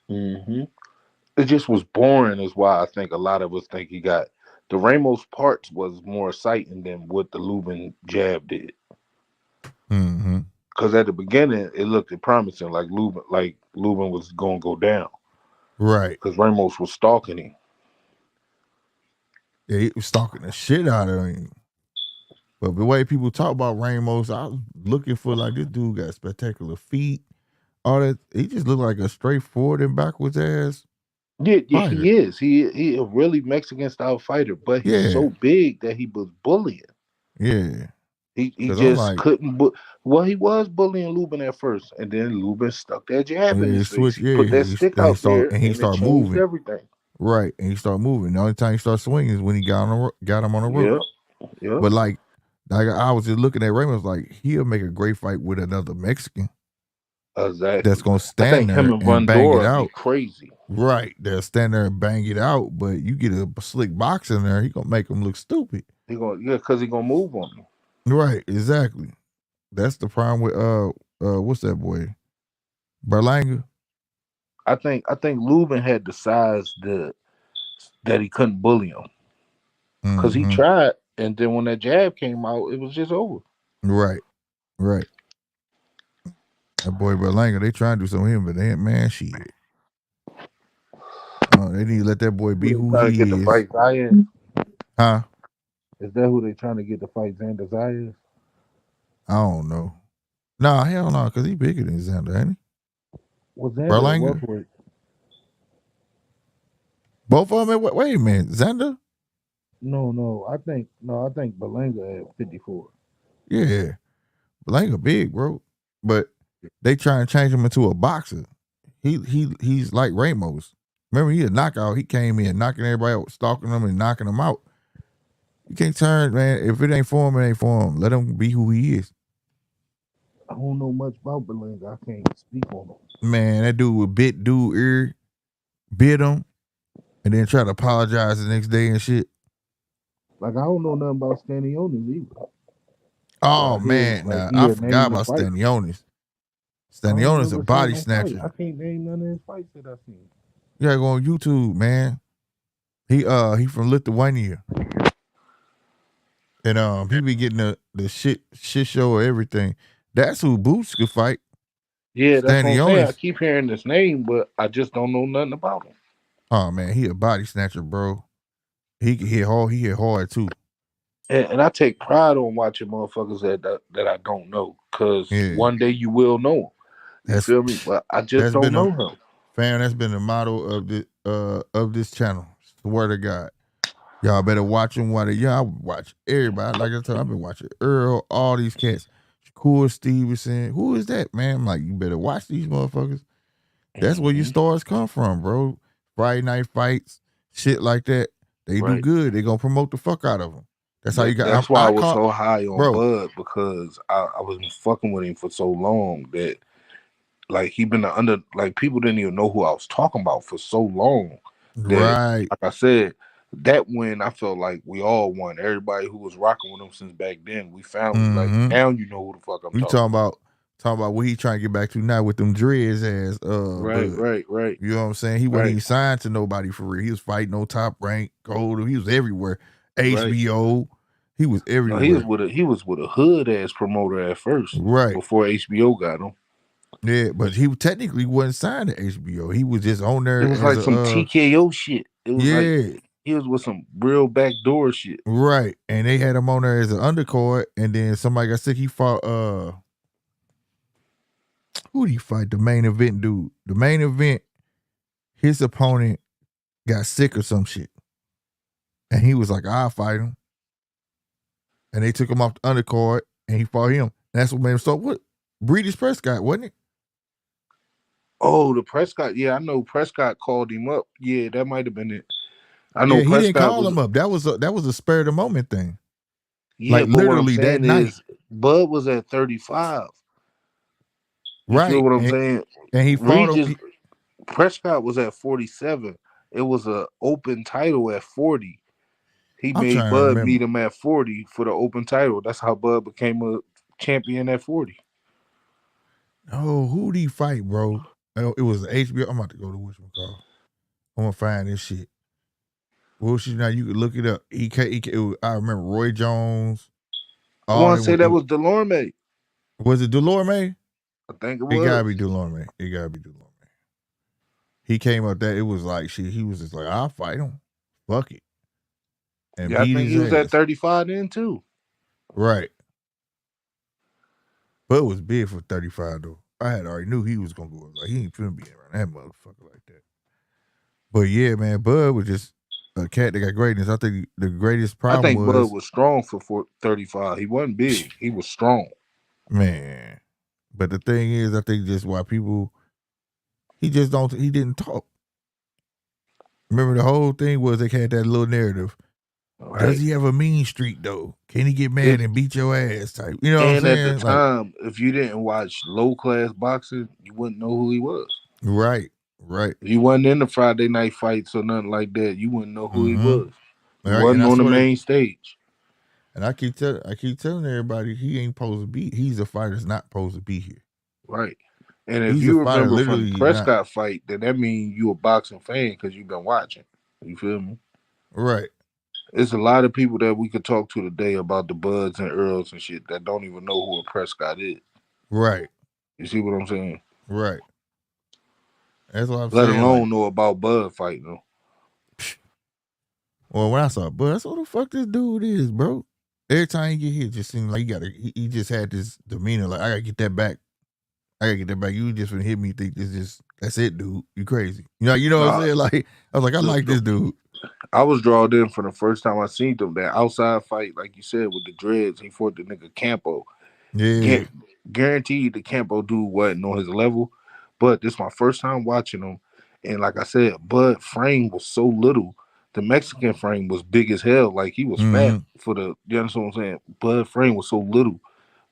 It just was boring, is why I think a lot of us think he got. The Ramos parts was more exciting than what the Lubin jab did. Because at the beginning, it looked promising, like Lubin was going to go down. Right. Because Ramos was stalking him. Yeah, he was stalking the shit out of him. But the way people talk about Ramos, I was looking for like this dude got spectacular feet. All that, he just looked like a straightforward and backwards ass. Yeah, he is. He a really Mexican style fighter, but he's so big that he was bullying. Yeah. He just couldn't. Well, he was bullying Lubin at first, and then Lubin stuck that jab in his face. He put that stick out there, and he started moving everything. Right, and he started moving. The only time he started swinging is when he got him on the rope. Yeah. But like I was just looking at Ramos, like he'll make a great fight with another Mexican. Exactly. That's gonna stand there and bang it out. Crazy. Right, they'll stand there and bang it out. But you get a slick boxer in there, he gonna make him look stupid. Because he gonna move on him. Right, exactly. That's the problem with what's that boy? Berlanga? I think Lubin had the size that he couldn't bully him. Because he tried, and then when that jab came out, it was just over. Right. That boy Berlanga, they trying to do something with him, but they ain't, man, shit. They need to let that boy be who he is. To fight Zayas? Huh? Is that who they trying to get to fight Xander Zayas? I don't know. Nah, hell no, because he bigger than Xander, ain't he? Well, Xander Berlanga? Both of them? Wait a minute, Xander? No, I think Berlanga at 54. Yeah. Berlanga big, bro. But they trying to change him into a boxer. He's like Ramos. Remember, he a knockout. He came in knocking everybody out, stalking them and knocking them out. You can't turn, man. If it ain't for him, it ain't for him. Let him be who he is. I don't know much about Berlanga. I can't speak on him. Man, that dude would bit dude ear, bit him, and then try to apologize the next day and shit. Like, I don't know nothing about Stanionis either. Oh, man. I forgot about Stanionis. Stanionis a body snatcher. I can't name none of his fights that I've seen. You gotta go on YouTube, man. He from Lithuania. And he be getting the shit show or everything. That's who Boots could fight. Yeah, that's what I'm saying. I keep hearing this name, but I just don't know nothing about him. Oh man, he a body snatcher, bro. He can hit hard. He hit hard too. And I take pride on watching motherfuckers that I don't know, because one day you will know him. You feel me? But I just don't know him. Fam, that's been the motto of this channel. Swear to God. Y'all better watch him while I watch everybody. Like I told you, I've been watching Earl, all these cats. Shakur Stevenson. Who is that, man? I'm like, you better watch these motherfuckers. That's where your stars come from, bro. Friday night fights, shit like that. They do good. They gonna promote the fuck out of them. That's how you got. That's why I was so high on Bud, because I was fucking with him for so long that, like, he been under, like, people didn't even know who I was talking about for so long. That, like I said, that win, I felt like we all won. Everybody who was rocking with him since back then, we found like, now you know who the fuck I'm talking about. Talking about what he trying to get back to now with them dreads ass. Right. You know what I'm saying? He wasn't even signed to nobody for real. He was fighting on Top Rank, Gold. He was everywhere. HBO. He was everywhere. No, he was with a hood ass promoter at first. Right. Before HBO got him. Yeah, but he technically wasn't signed to HBO. He was just on there. It was like some TKO shit. It was like he was with some real backdoor shit. Right. And they had him on there as an undercard, and then somebody got sick. He fought who did he fight? The main event dude. The main event, his opponent got sick or some shit. And he was like, I'll fight him. And they took him off the undercard and he fought him. That's what made him start. What? Breeders Prescott, wasn't it? Oh, the Prescott. Yeah, I know Prescott called him up. Yeah, that might have been it. I know he Prescott didn't call him up. That was a spur of the moment thing. Yeah, like but literally what I'm that night. Bud was at 35. You right. feel what I'm saying? And he fought him. Prescott was at 47. It was an open title at 40. He made Bud meet him at 40 for the open title. That's how Bud became a champion at 40. Oh, who did he fight, bro? It was HBO. I'm about to go to which one call. I'm gonna find this shit. Bullshit. Now you can look it up. I remember Roy Jones. I want to say that was Delorme. Was it Delorme? I think it was. It gotta be Delorme. He came up there. It was like he was just like, I'll fight him. Fuck it. And yeah, I think he was at 35 then too. Right. But it was big for 35 though. I had already knew he was gonna go. Like he ain't finna be around that motherfucker like that. But yeah, man, Bud was just a cat that got greatness. I think the greatest problem I think Bud was strong for 35. He wasn't big. He was strong. Man. But the thing is, I think just why people he didn't talk. Remember the whole thing was they had that little narrative. Right. Does he have a mean streak though? Can he get mad and beat your ass type? You know what I'm saying? And at the time, if you didn't watch low class boxing, you wouldn't know who he was. Right. If you wasn't in the Friday night fights or nothing like that, you wouldn't know who he was. He wasn't on the main stage. And I keep telling everybody he ain't supposed to be. He's a fighter that's not supposed to be here. Right. And if you remember from the Prescott fight, then that means you a boxing fan because you've been watching. You feel me? Right. It's a lot of people that we could talk to today about the Buds and Earls and shit that don't even know who a Prescott is. Right. You see what I'm saying? Right. That's what I'm saying. Let alone know about Bud fighting them. Well, when I saw Bud, I said, "What the fuck this dude is, bro?" Every time he get hit, it just seemed like he just had this demeanor, like I gotta get that back. You just finna hit me. Think that's it, dude. You crazy? You know what I'm saying? Like I was like, I like this dude. I was drawn in for the first time I seen him. That outside fight, like you said, with the dreads, he fought the nigga Campo. Yeah. Guaranteed the Campo dude wasn't on his level. But this is my first time watching him. And like I said, Bud frame was so little. The Mexican frame was big as hell. Like he was fat for the, you understand what I'm saying? Bud frame was so little.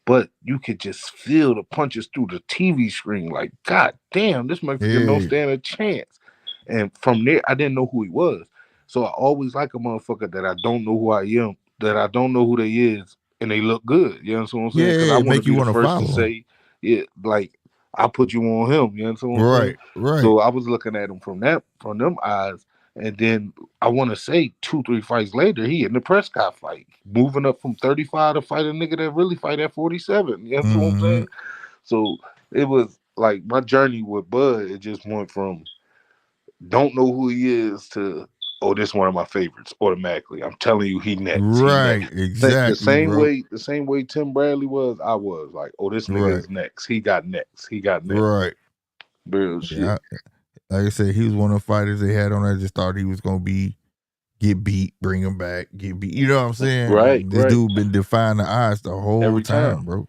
But you could just feel the punches through the TV screen. Like, God damn, this Mexican don't stand a chance. And from there, I didn't know who he was. So I always like a motherfucker that I don't know who I am, that I don't know who they is, and they look good. You know what I'm saying? Because I want to be the first to say, yeah, like I put you on him. You know what I'm saying? Right. So I was looking at him from them eyes, and then I want to say 2-3 fights later, he in the Prescott fight, moving up from 35 to fight a nigga that really fight at 47. You know what I'm saying? So it was like my journey with Bud. It just went from don't know who he is to, oh, this is one of my favorites automatically. I'm telling you, he next. Right, he next. exactly. The same way Tim Bradley was, I was like, oh, this nigga is next. He got next. Right. Real shit. Like I said, he was one of the fighters they had on. I just thought he was gonna get beat, bring him back, get beat. You know what I'm saying? Right. This dude been defying the odds the whole time, bro.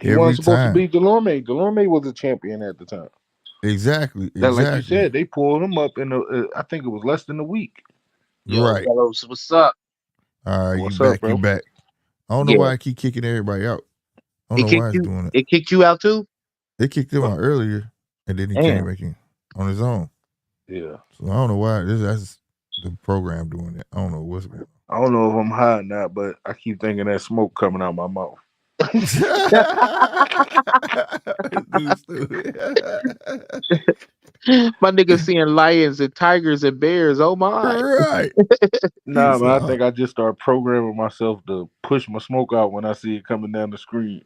He wasn't supposed to beat Delorme. Delorme was a champion at the time. Exactly. Like you said, they pulled him up in I think it was less than a week. Right. Fellows, what's up? All right, you back. I don't know why I keep kicking everybody out. I don't know why it's doing it. It kicked you out too? They kicked him out earlier, and then he came back in on his own. Yeah. So I don't know why. That's the program doing it. I don't know what's going on. I don't know if I'm high or not, but I keep thinking that smoke coming out my mouth. My nigga seeing lions and tigers and bears. Oh my! Right. Nah, man. I think I just start programming myself to push my smoke out when I see it coming down the screen.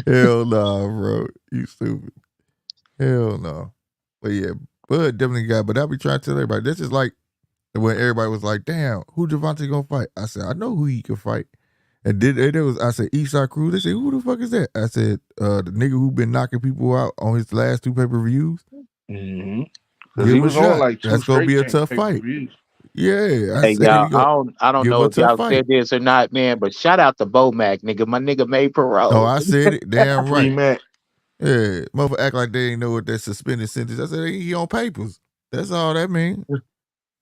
Hell no, bro. You stupid. Hell no. But yeah, Bud definitely got. But I be trying to tell everybody, this is like when everybody was like, "Damn, who Javante gonna fight?" I said, "I know who he can fight." And there was, I said, Eastside Crew. They said, "Who the fuck is that?" I said, "The nigga who been knocking people out on his last 2 pay-per-views." Mm-hmm. Give He him a was on shot. like 2 That's gonna straight be a tough fight. pay-per-views. Yeah, I Hey said he y'all, go I don't give him know a if tough y'all fight. said this or not, man, but shout out to BOMAC, nigga. My nigga made Oh, parole. I said it. Damn Free right. Mac. Yeah, motherfucker act like they ain't know what that suspended sentence. I said he on papers. That's all that means.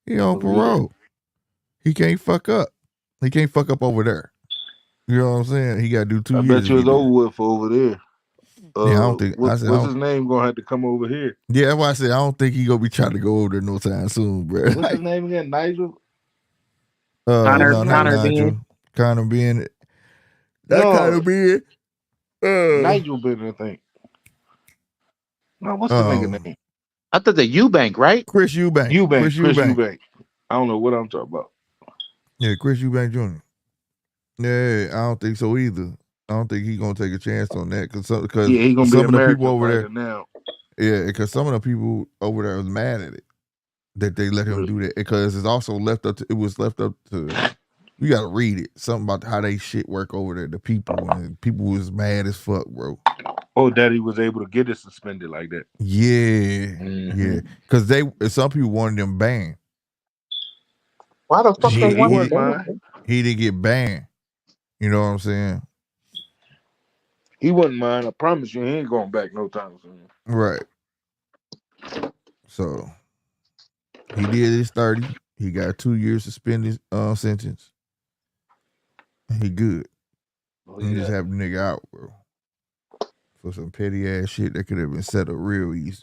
He on parole. He can't fuck up. He can't fuck up over there. You know what I'm saying? He got to do 2 I years. bet you it's over with for over there. Yeah, I don't think. What's his name gonna have to come over here? Yeah, that's why I said I don't think he gonna be trying to go over there no time soon, bro. What's his name again? Nigel? Connor No, not Nigel. Ben. Connor Ben. No. Connor Ben. Nigel Ben, I think. No, what's the nigga name? I thought the Eubank, right? Chris Eubank. Chris Eubank. I don't know what I'm talking about. Yeah, Chris Eubank Jr. Yeah, I don't think so either. I don't think he's gonna take a chance on that because Yeah, he's gonna be some of the American people over there now. Yeah, because some of the people over there was mad at it that they let him do that because it's also left up to you gotta read it. Something about how they shit work over there, the people, and people was mad as fuck, bro. Oh, that he was able to get it suspended like that. Yeah. Mm-hmm. Yeah. Because some people wanted him banned. Why the fuck they want him? He didn't get banned. You know what I'm saying? He wouldn't mind. I promise you, he ain't going back no time soon. Right. So he did his 30. He got a 2 year suspended sentence. He good. Oh, He just have the nigga out, bro. For some petty ass shit that could have been settled real easy.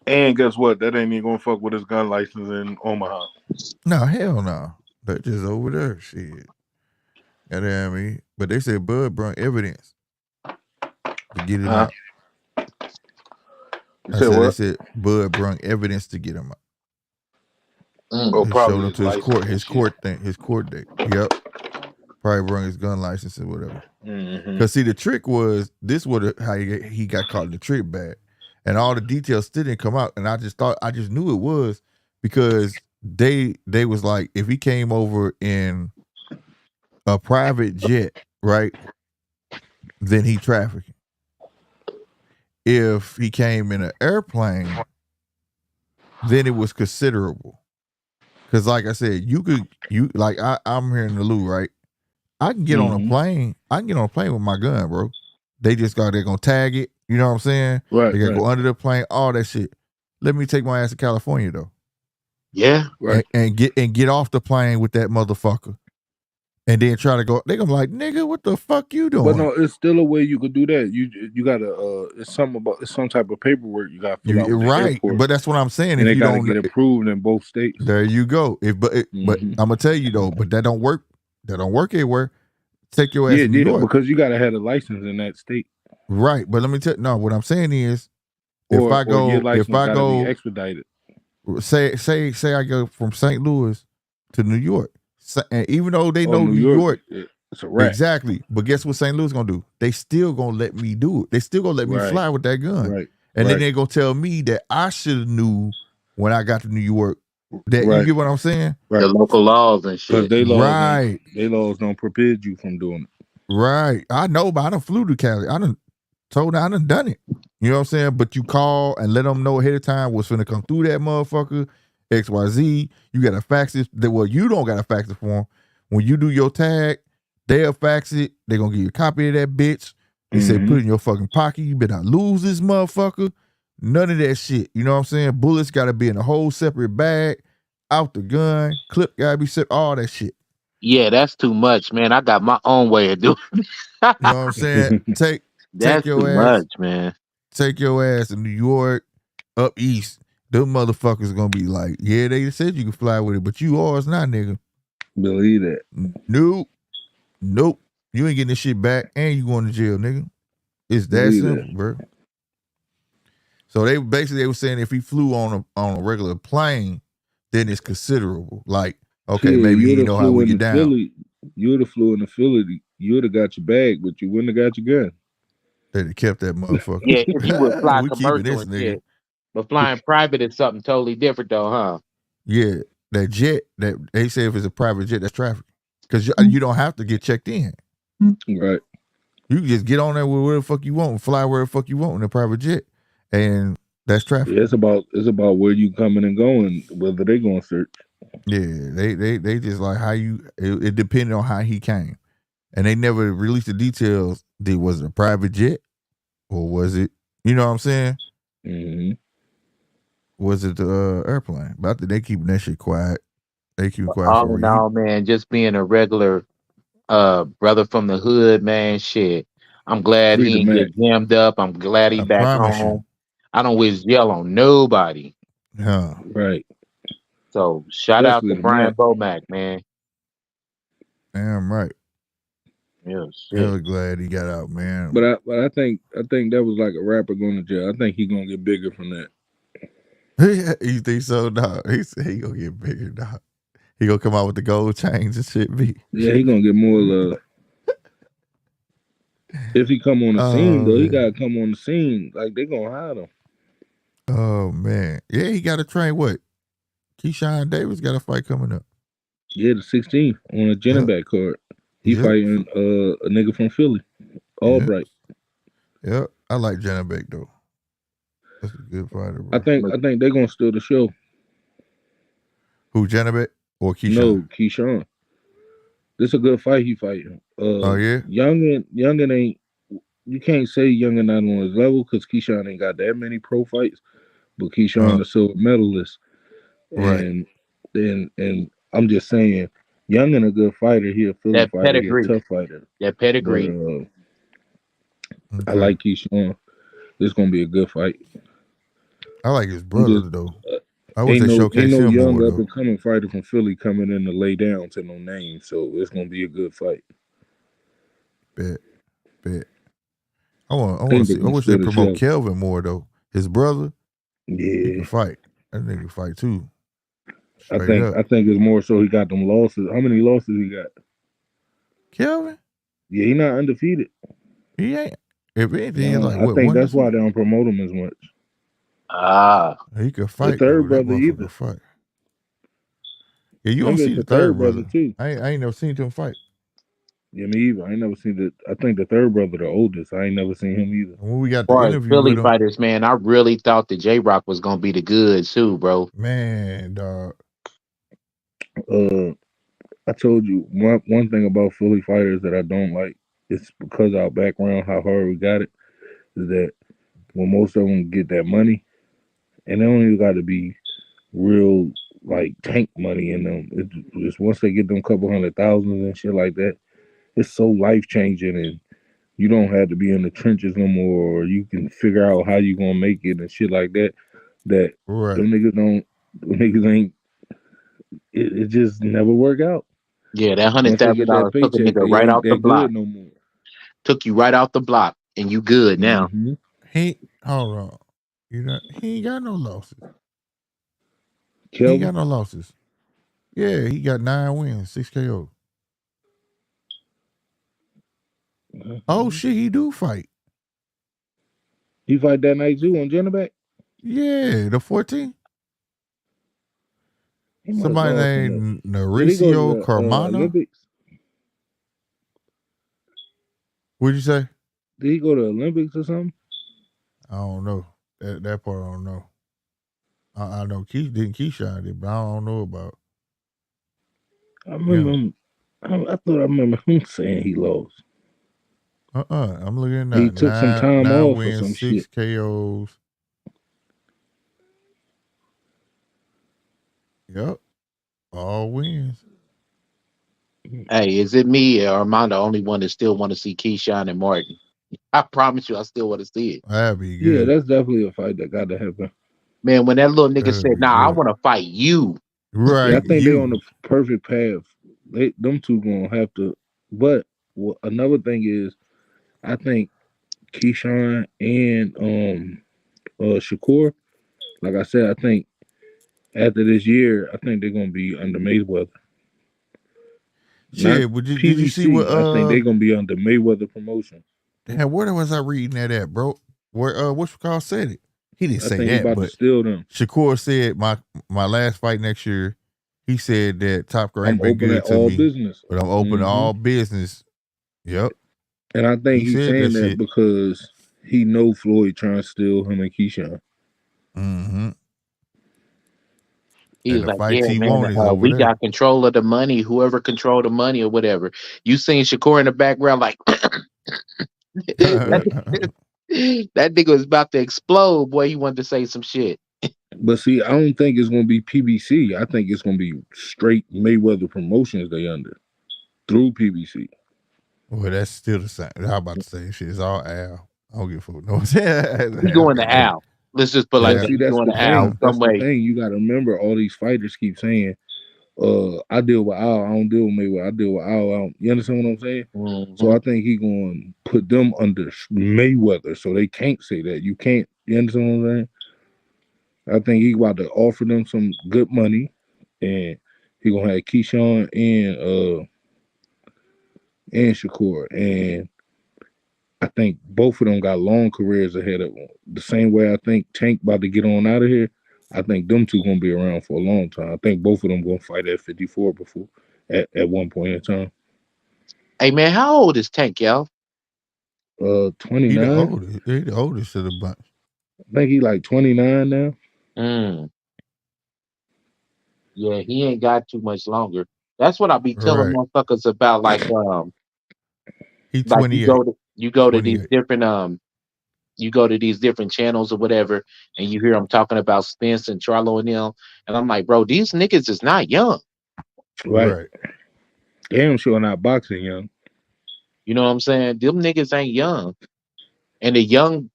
And guess what? That ain't even gonna fuck with his gun license in Omaha. No, hell no. That just over there, shit. You know what I mean? But they said Bud brought evidence to get it out. They said Bud brought evidence to get him out. He showed him to his court date. Yep. Probably brought his gun license or whatever. Because see, the trick was how he got caught in the trick bag, and all the details still didn't come out. And I just knew it was because they was like, if he came over in a private jet, right, then he trafficking. If he came in an airplane, then it was considerable. Because like I said, I'm here in the Lou, right? I can get on a plane. I can get on a plane with my gun, bro. They're gonna tag it. You know what I'm saying? Right. They gotta go under the plane, all that shit. Let me take my ass to California though. Yeah. Right. And get off the plane with that motherfucker. And then try to go. They gonna be like, nigga, what the fuck you doing? But no, it's still a way you could do that. You gotta it's some type of paperwork you gotta fill out with right. the airport. But that's what I'm saying. And if they you gotta don't get approved in both states. There you go. But I'm gonna tell you though, but that don't work. That don't work everywhere. Take your ass to New York. Because you gotta have a license in that state. Right. But let me tell you, no, what I'm saying is if I go be expedited. Say I go from St. Louis to New York. And even though they know New York, it's a wrap. Exactly. But guess what St. Louis gonna do? They still gonna let me do it. They still gonna let me fly with that gun. Right. And then they're gonna tell me that I should have knew when I got to New York. That you get what I'm saying? Right. The local laws and shit. They laws don't forbid you from doing it. Right. I know, but I done flew to Cali. I done done it. You know what I'm saying? But you call and let them know ahead of time what's finna come through that motherfucker. XYZ. You gotta fax it. Well, you don't gotta fax it for them. When you do your tag, they'll fax it. They're gonna give you a copy of that bitch. They say put it in your fucking pocket. You better not lose this motherfucker. None of that shit. You know what I'm saying? Bullets gotta be in a whole separate bag. Out the gun. Clip gotta be set. All that shit. Yeah, that's too much, man. I got my own way of doing it. You know what I'm saying? Take your ass, much, man. Take your ass to New York, up east. Them motherfuckers gonna be like, yeah, they said you can fly with it, but you ours not, nigga. Believe that. Nope. You ain't getting this shit back, and you going to jail, nigga. It's that simple, bro. So they were saying if he flew on a regular plane, then it's considerable. Like, okay, maybe you know how we get down. You would have flew in the Philly you would have got your bag, but you wouldn't have got your gun. They'd have kept that motherfucker. Yeah, if you would fly We keeping commercial this and nigga. shit. But flying private is something totally different, though, huh? Yeah, that jet. That they say if it's a private jet, that's traffic. Because you don't have to get checked in. Right. You can just get on there where the fuck you want, and fly where the fuck you want in a private jet, and that's traffic. Yeah, it's about where you coming and going, whether they gonna search. Yeah, they just like how you. It depended on how he came, and they never released the details. Was it a private jet, or was it? You know what I'm saying? Mm-hmm. Was it the airplane? But I think they keeping that shit quiet. They keep it quiet All for a in reason. all, man, just being a regular brother from the hood, man, shit. I'm glad Free he the ain't Mac. get jammed up. I'm glad he I back promise home. you. I don't wish jail on nobody. Yeah. Right. So shout out Especially to the Brian Mac. BOMAC, man. Damn right. Yeah, Hella shit. glad he got out, man. But I think that was like a rapper going to jail. I think he gonna get bigger from that. You think so, dog? He said he gonna get bigger, dog. He gonna come out with the gold chains and shit. Be Yeah, he gonna get more love. If he come on the scene though, he man. gotta come on the scene. Like they gonna hide him. Oh man, yeah, he got to train. What? Keyshawn Davis got a fight coming up. Yeah, the 16th on a Jenneback card. He Yep. fighting a nigga from Philly, Albright. Yep, I like Janabek though. That's a good fighter, bro. I think they're gonna steal the show. Who, Janabek or Keyshawn? No, Keyshawn. This a good fight he fighting. Oh yeah, Youngin ain't. You can't say Youngin not on his level because Keyshawn ain't got that many pro fights, but Keyshawn a silver medalist. right. And I'm just saying, Youngin a good fighter. He a Philly That fighter. He a pedigree. tough fighter. That But pedigree. I like Keyshawn. This gonna be a good fight. I like his brother though. I wish Ain't they no showcase him young more up though. and coming fighter from Philly coming in to lay down to no name, so it's gonna be a good fight. Bet. I want Think to see. they're I gonna wish they steal the promote show. Kelvin more though. His brother, he Yeah, can fight. That nigga can fight too. I Straight up. think it's more so he got them losses. How many losses he got? Kelvin, Yeah, he not undefeated. he ain't. If anything, he's like I what? think One. that's why they don't promote him as much. He could The fight third though. That brother motherfucker either. could fight. Yeah, you don't Remember, see it's the the third brother. brother too. I ain't never seen him fight. Yeah, me either. I ain't never seen the. I think the third brother, the oldest. I ain't never seen him either. And when we got As the far as interview Philly with him, fighters, man, I really thought that J Rock was gonna be the goods too, bro. man, dog. I told you one thing about Philly fighters that I don't like. It's because our background, how hard we got it, is that when most of them get that money, and they don't even got to be real like tank money in them. It's just once they get them couple $100,000 and shit like that, it's so life changing, and you don't have to be in the trenches no more, or you can figure out how you gonna make it and shit like that. That Right. them niggas ain't. It just never work out. Yeah, that Once they get that $100,000 took a paycheck, nigga they right ain't off the that block. good no more. Took you right off the block, and you good now. Mm-hmm. Hold on. He ain't got no losses. He Kelvin, ain't got no losses. Yeah, he got 9 wins, 6 KO. Oh shit, he do fight. he fight that night too on Jenneback. Yeah, the 14th. He must Somebody lost in named Did he go Mauricio to the Carmona. Olympics? What'd you say? Did he go to the Olympics or something? I don't know. That part I don't know. I know Keyshawn did, but I don't know about. I remember him. I thought I remember him saying he lost. I'm looking at He took some time 9 off or wins, some 6 shit. KOs. Yep. All wins. Hey, is it me or am I the only one that still want to see Keyshawn and Martin? I promise you, I still want to see it. That'd be Yeah, good. that's definitely a fight that got to happen. Man, when that little nigga That'd said, be "Nah, I good. want to fight you." Right. Yeah, I think they're on the perfect path. Them two gonna have to. But another thing is, I think Keyshawn and Shakur. Like I said, I think after this year, I think they're gonna be under Mayweather. Not Shit, did you see PBC. what I think they're gonna be under Mayweather Promotion. damn, where was I reading that at, bro? Where what you call said it? He didn't I say think he that, about to but steal them. Shakur said my last fight next year. He said that Top Gun I'm ain't been open good at to all me, business. but I'm open to all business. Yep, And I think he he's said that saying that shit. because he know Floyd trying to steal him and Keyshawn. Mm-hmm. He And was the like, fights "Yeah, he man, want is over we there. got control of the money. Whoever control the money or whatever." You seen Shakur in the background, like that, that nigga was about to explode. Boy, he wanted to say some shit. But see, I don't think it's gonna be PBC. I think it's gonna be straight Mayweather Promotions they under through PBC. Well, that's still the same. I was about to say shit. It's all Al. I don't give a fuck. No, I'm He going to kidding. Al. Let's just put it like But that. Yeah, see, He that's going the to Al thing. some That's the way. thing. You got to remember, all these fighters keep saying, I deal with Al. I don't deal with Mayweather. I deal with Al. I don't. You understand what I'm saying? So I think he going to put them under Mayweather, so they can't say that. You can't. You understand what I'm saying? I think he about to offer them some good money, and he gonna have Keyshawn and Shakur, and I think both of them got long careers ahead of them. The same way I think Tank about to get on out of here. I think them two gonna be around for a long time. I think both of them gonna fight at 54 before at one point in time. Hey man, how old is Tank, y'all? he 29. the oldest. He the oldest of the bunch. I think he like 29 now. Mm. Yeah, he ain't got too much longer. That's what I be telling Right. motherfuckers about. He Like 28. you go to these 28. different you go to these different channels or whatever, and you hear them talking about Spence and Charlo and them, and I'm like, bro, these niggas is not young. Right. Right. Damn sure not boxing young. You know what I'm saying? Them niggas ain't young. And the young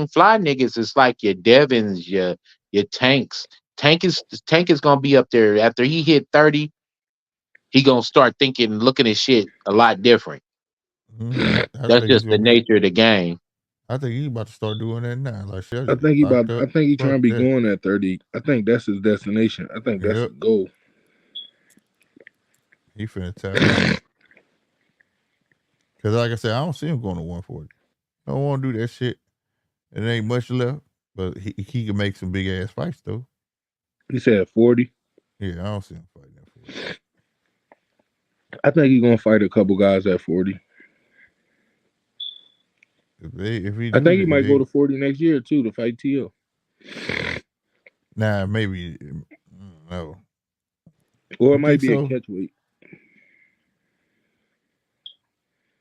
fly niggas is like your Devins, your Tanks. Tank is gonna be up there after he hit 30. He gonna start thinking, looking at shit a lot different. I That's think he's just the gonna be. nature of the game. I think he's about to start doing that now. Like I Shelly, think he locked about. I up. think he trying Fuck to be that. going at 30. I think that's his destination. I think that's Yep. his goal. He finna tap in. Cause like I said, I don't see him going to 140. I don't want to do that shit. It ain't much left, but he can make some big ass fights though. He said 40. Yeah, I don't see him fighting that 40. I think he's gonna fight a couple guys at 40. If he I do think he that, might go to 40 next year too to fight T.O. nah, maybe no. Or You it might think be a so? catch weight.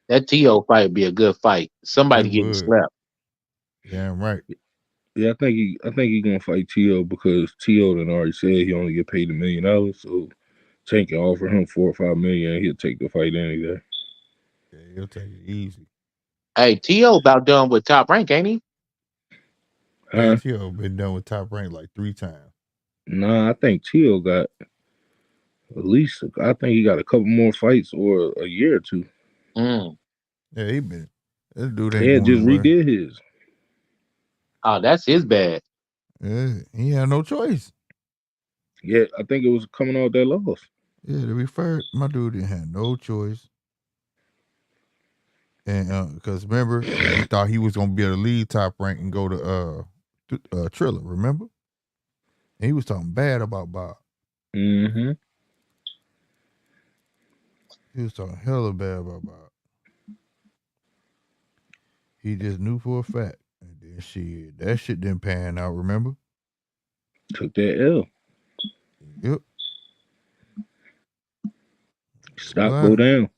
That T.O. fight would be a good fight. Somebody It getting would. slapped. Damn right. Yeah, I think he gonna fight T.O. because T.O. done already said he only get paid $1 million. So Tank can offer him $4 or $5 million and he'll take the fight any day. Yeah, he'll take it easy. Hey, T.O. about done with Top Rank, ain't he? Huh? T.O. been done with Top Rank like 3 times. Nah, I think T.O. got at least, I think he got a couple more fights or a year or two. Mm. Yeah, he been. This dude ain't Yeah, going just nowhere. redid his. Oh, that's his bad. Yeah, he had no choice. Yeah, I think it was coming out that loss. Yeah, to be fair, my dude didn't have no choice. And because remember, he thought he was gonna be able to lead Top Rank and go to Triller, remember? And he was talking bad about Bob. Mm-hmm. He was talking hella bad about Bob. He just knew for a fact. And then that shit didn't pan out, remember? Took that L. Yep. Stock go down.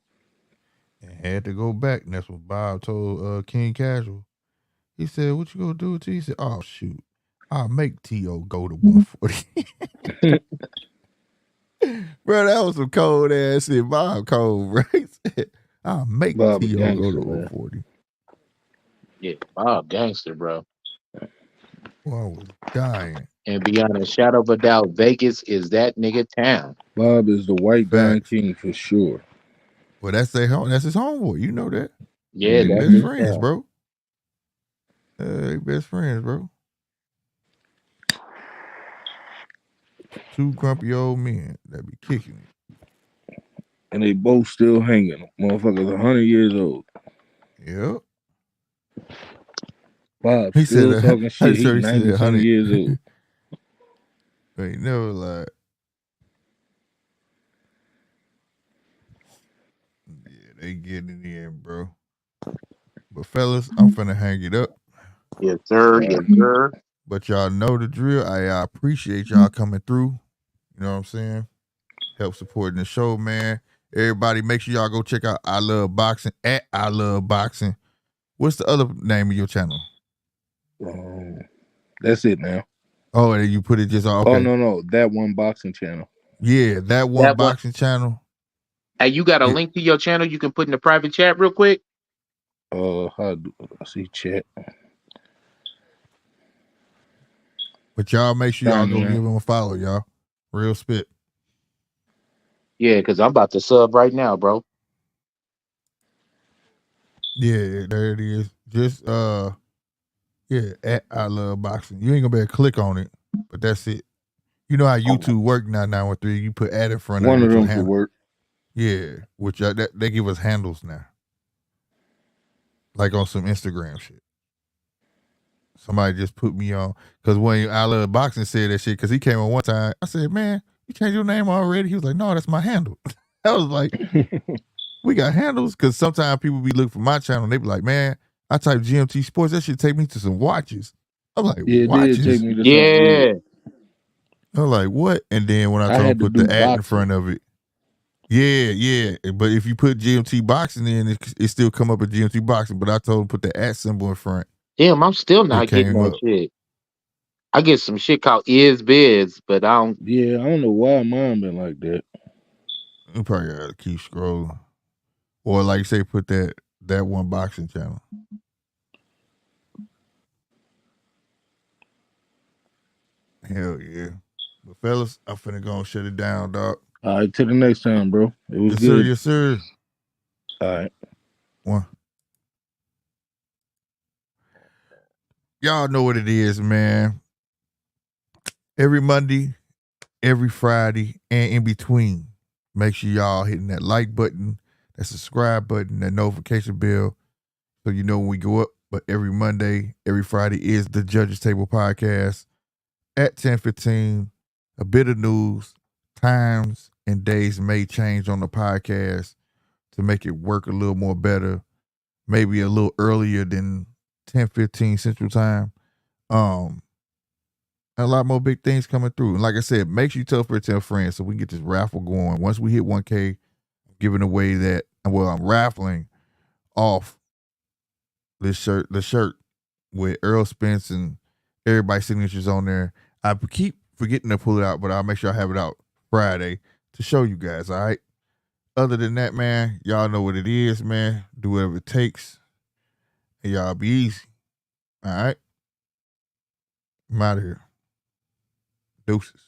And had to go back. And that's what Bob told King Casual. He said, "What you gonna do with T?" He said, "Oh shoot, I'll make T.O. go to 140." Bro, that was some cold ass shit. Bob cold, right? I'll make Bob a T.O. go to gangster, man. 140. Yeah, Bob gangster, bro. Boy, I was dying. And beyond a shadow of a doubt, Vegas is that nigga town. Bob is the white guy Facts. king for sure. Well, that's their home. That's his homeboy. You know that. Yeah, They that's best his friends, town. bro. They best friends, bro. 2 grumpy old men that be kicking it. and they both still hanging. Motherfuckers 100 years old. Yep. Bob He still said, talking I'm shit. He sure he 90 said, some honey. years old. Ain't never lied. Yeah, they getting it in, bro. But fellas, I'm finna hang it up. Yes, sir. Yes, sir. But y'all know the drill. I appreciate y'all coming through. You know what I'm saying? Help supporting the show, man. Everybody, make sure y'all go check out I Love Boxing at I Love Boxing. What's the other name of your channel? That's it now. Oh, and you put it just okay. Oh no, that one boxing channel. Yeah, that one That one. boxing channel. Hey, you got a link to your channel you can put in the private chat real quick? How do I see chat? But y'all make sure y'all go Fine, give him a follow, y'all. Real spit. Yeah, because I'm about to sub right now, bro. Yeah, there it is. Just yeah, at I Love Boxing. You ain't gonna be able to click on it, but that's it. You know how YouTube work now, 913. You put ad in front of it. one of with your them could handle. work. Yeah, which they give us handles now. Like on some Instagram shit. Somebody just put me on. Because when I Love Boxing said that shit, because he came on one time, I said, man, you changed your name already? He was like, no, that's my handle. I was like, we got handles? Because sometimes people be looking for my channel and they be like, man, I type GMT Sports, that should take me to some watches. I'm like, Yeah, it watches? did take me to something Yeah. weird. I'm like, what? And then when I told him had to put the do ad in boxing. front of it, yeah. But if you put GMT Boxing in, it still come up as GMT Boxing. But I told him put the at symbol in front. Damn, I'm still It not getting came that up. shit. I get some shit called Is Biz, but I don't. Yeah, I don't know why mine been like that. You probably gotta keep scrolling. Or like you say, put that one boxing channel. Hell yeah. But fellas, I'm finna go and shut it down, dog. All right, till the next time, bro. It was Yes, good. sir, yes, sir. All right. One. Y'all know what it is, man. Every Monday, every Friday, and in between. Make sure y'all hitting that like button, that subscribe button, that notification bell, so you know when we go up. But every Monday, every Friday is the Judges Table Podcast at 10:15. A bit of news, times and days may change on the podcast to make it work a little more better, maybe a little earlier than 10:15 Central Time. A lot more big things coming through. And like I said, make sure you tell friends so we can get this raffle going. Once we hit 1K, I'm giving away I'm raffling off the shirt with Earl Spence and everybody's signatures on there. I keep forgetting to pull it out, but I'll make sure I have it out Friday to show you guys, all right? Other than that, man, y'all know what it is, man. Do whatever it takes. And y'all be easy. All right? I'm out of here. Deuces.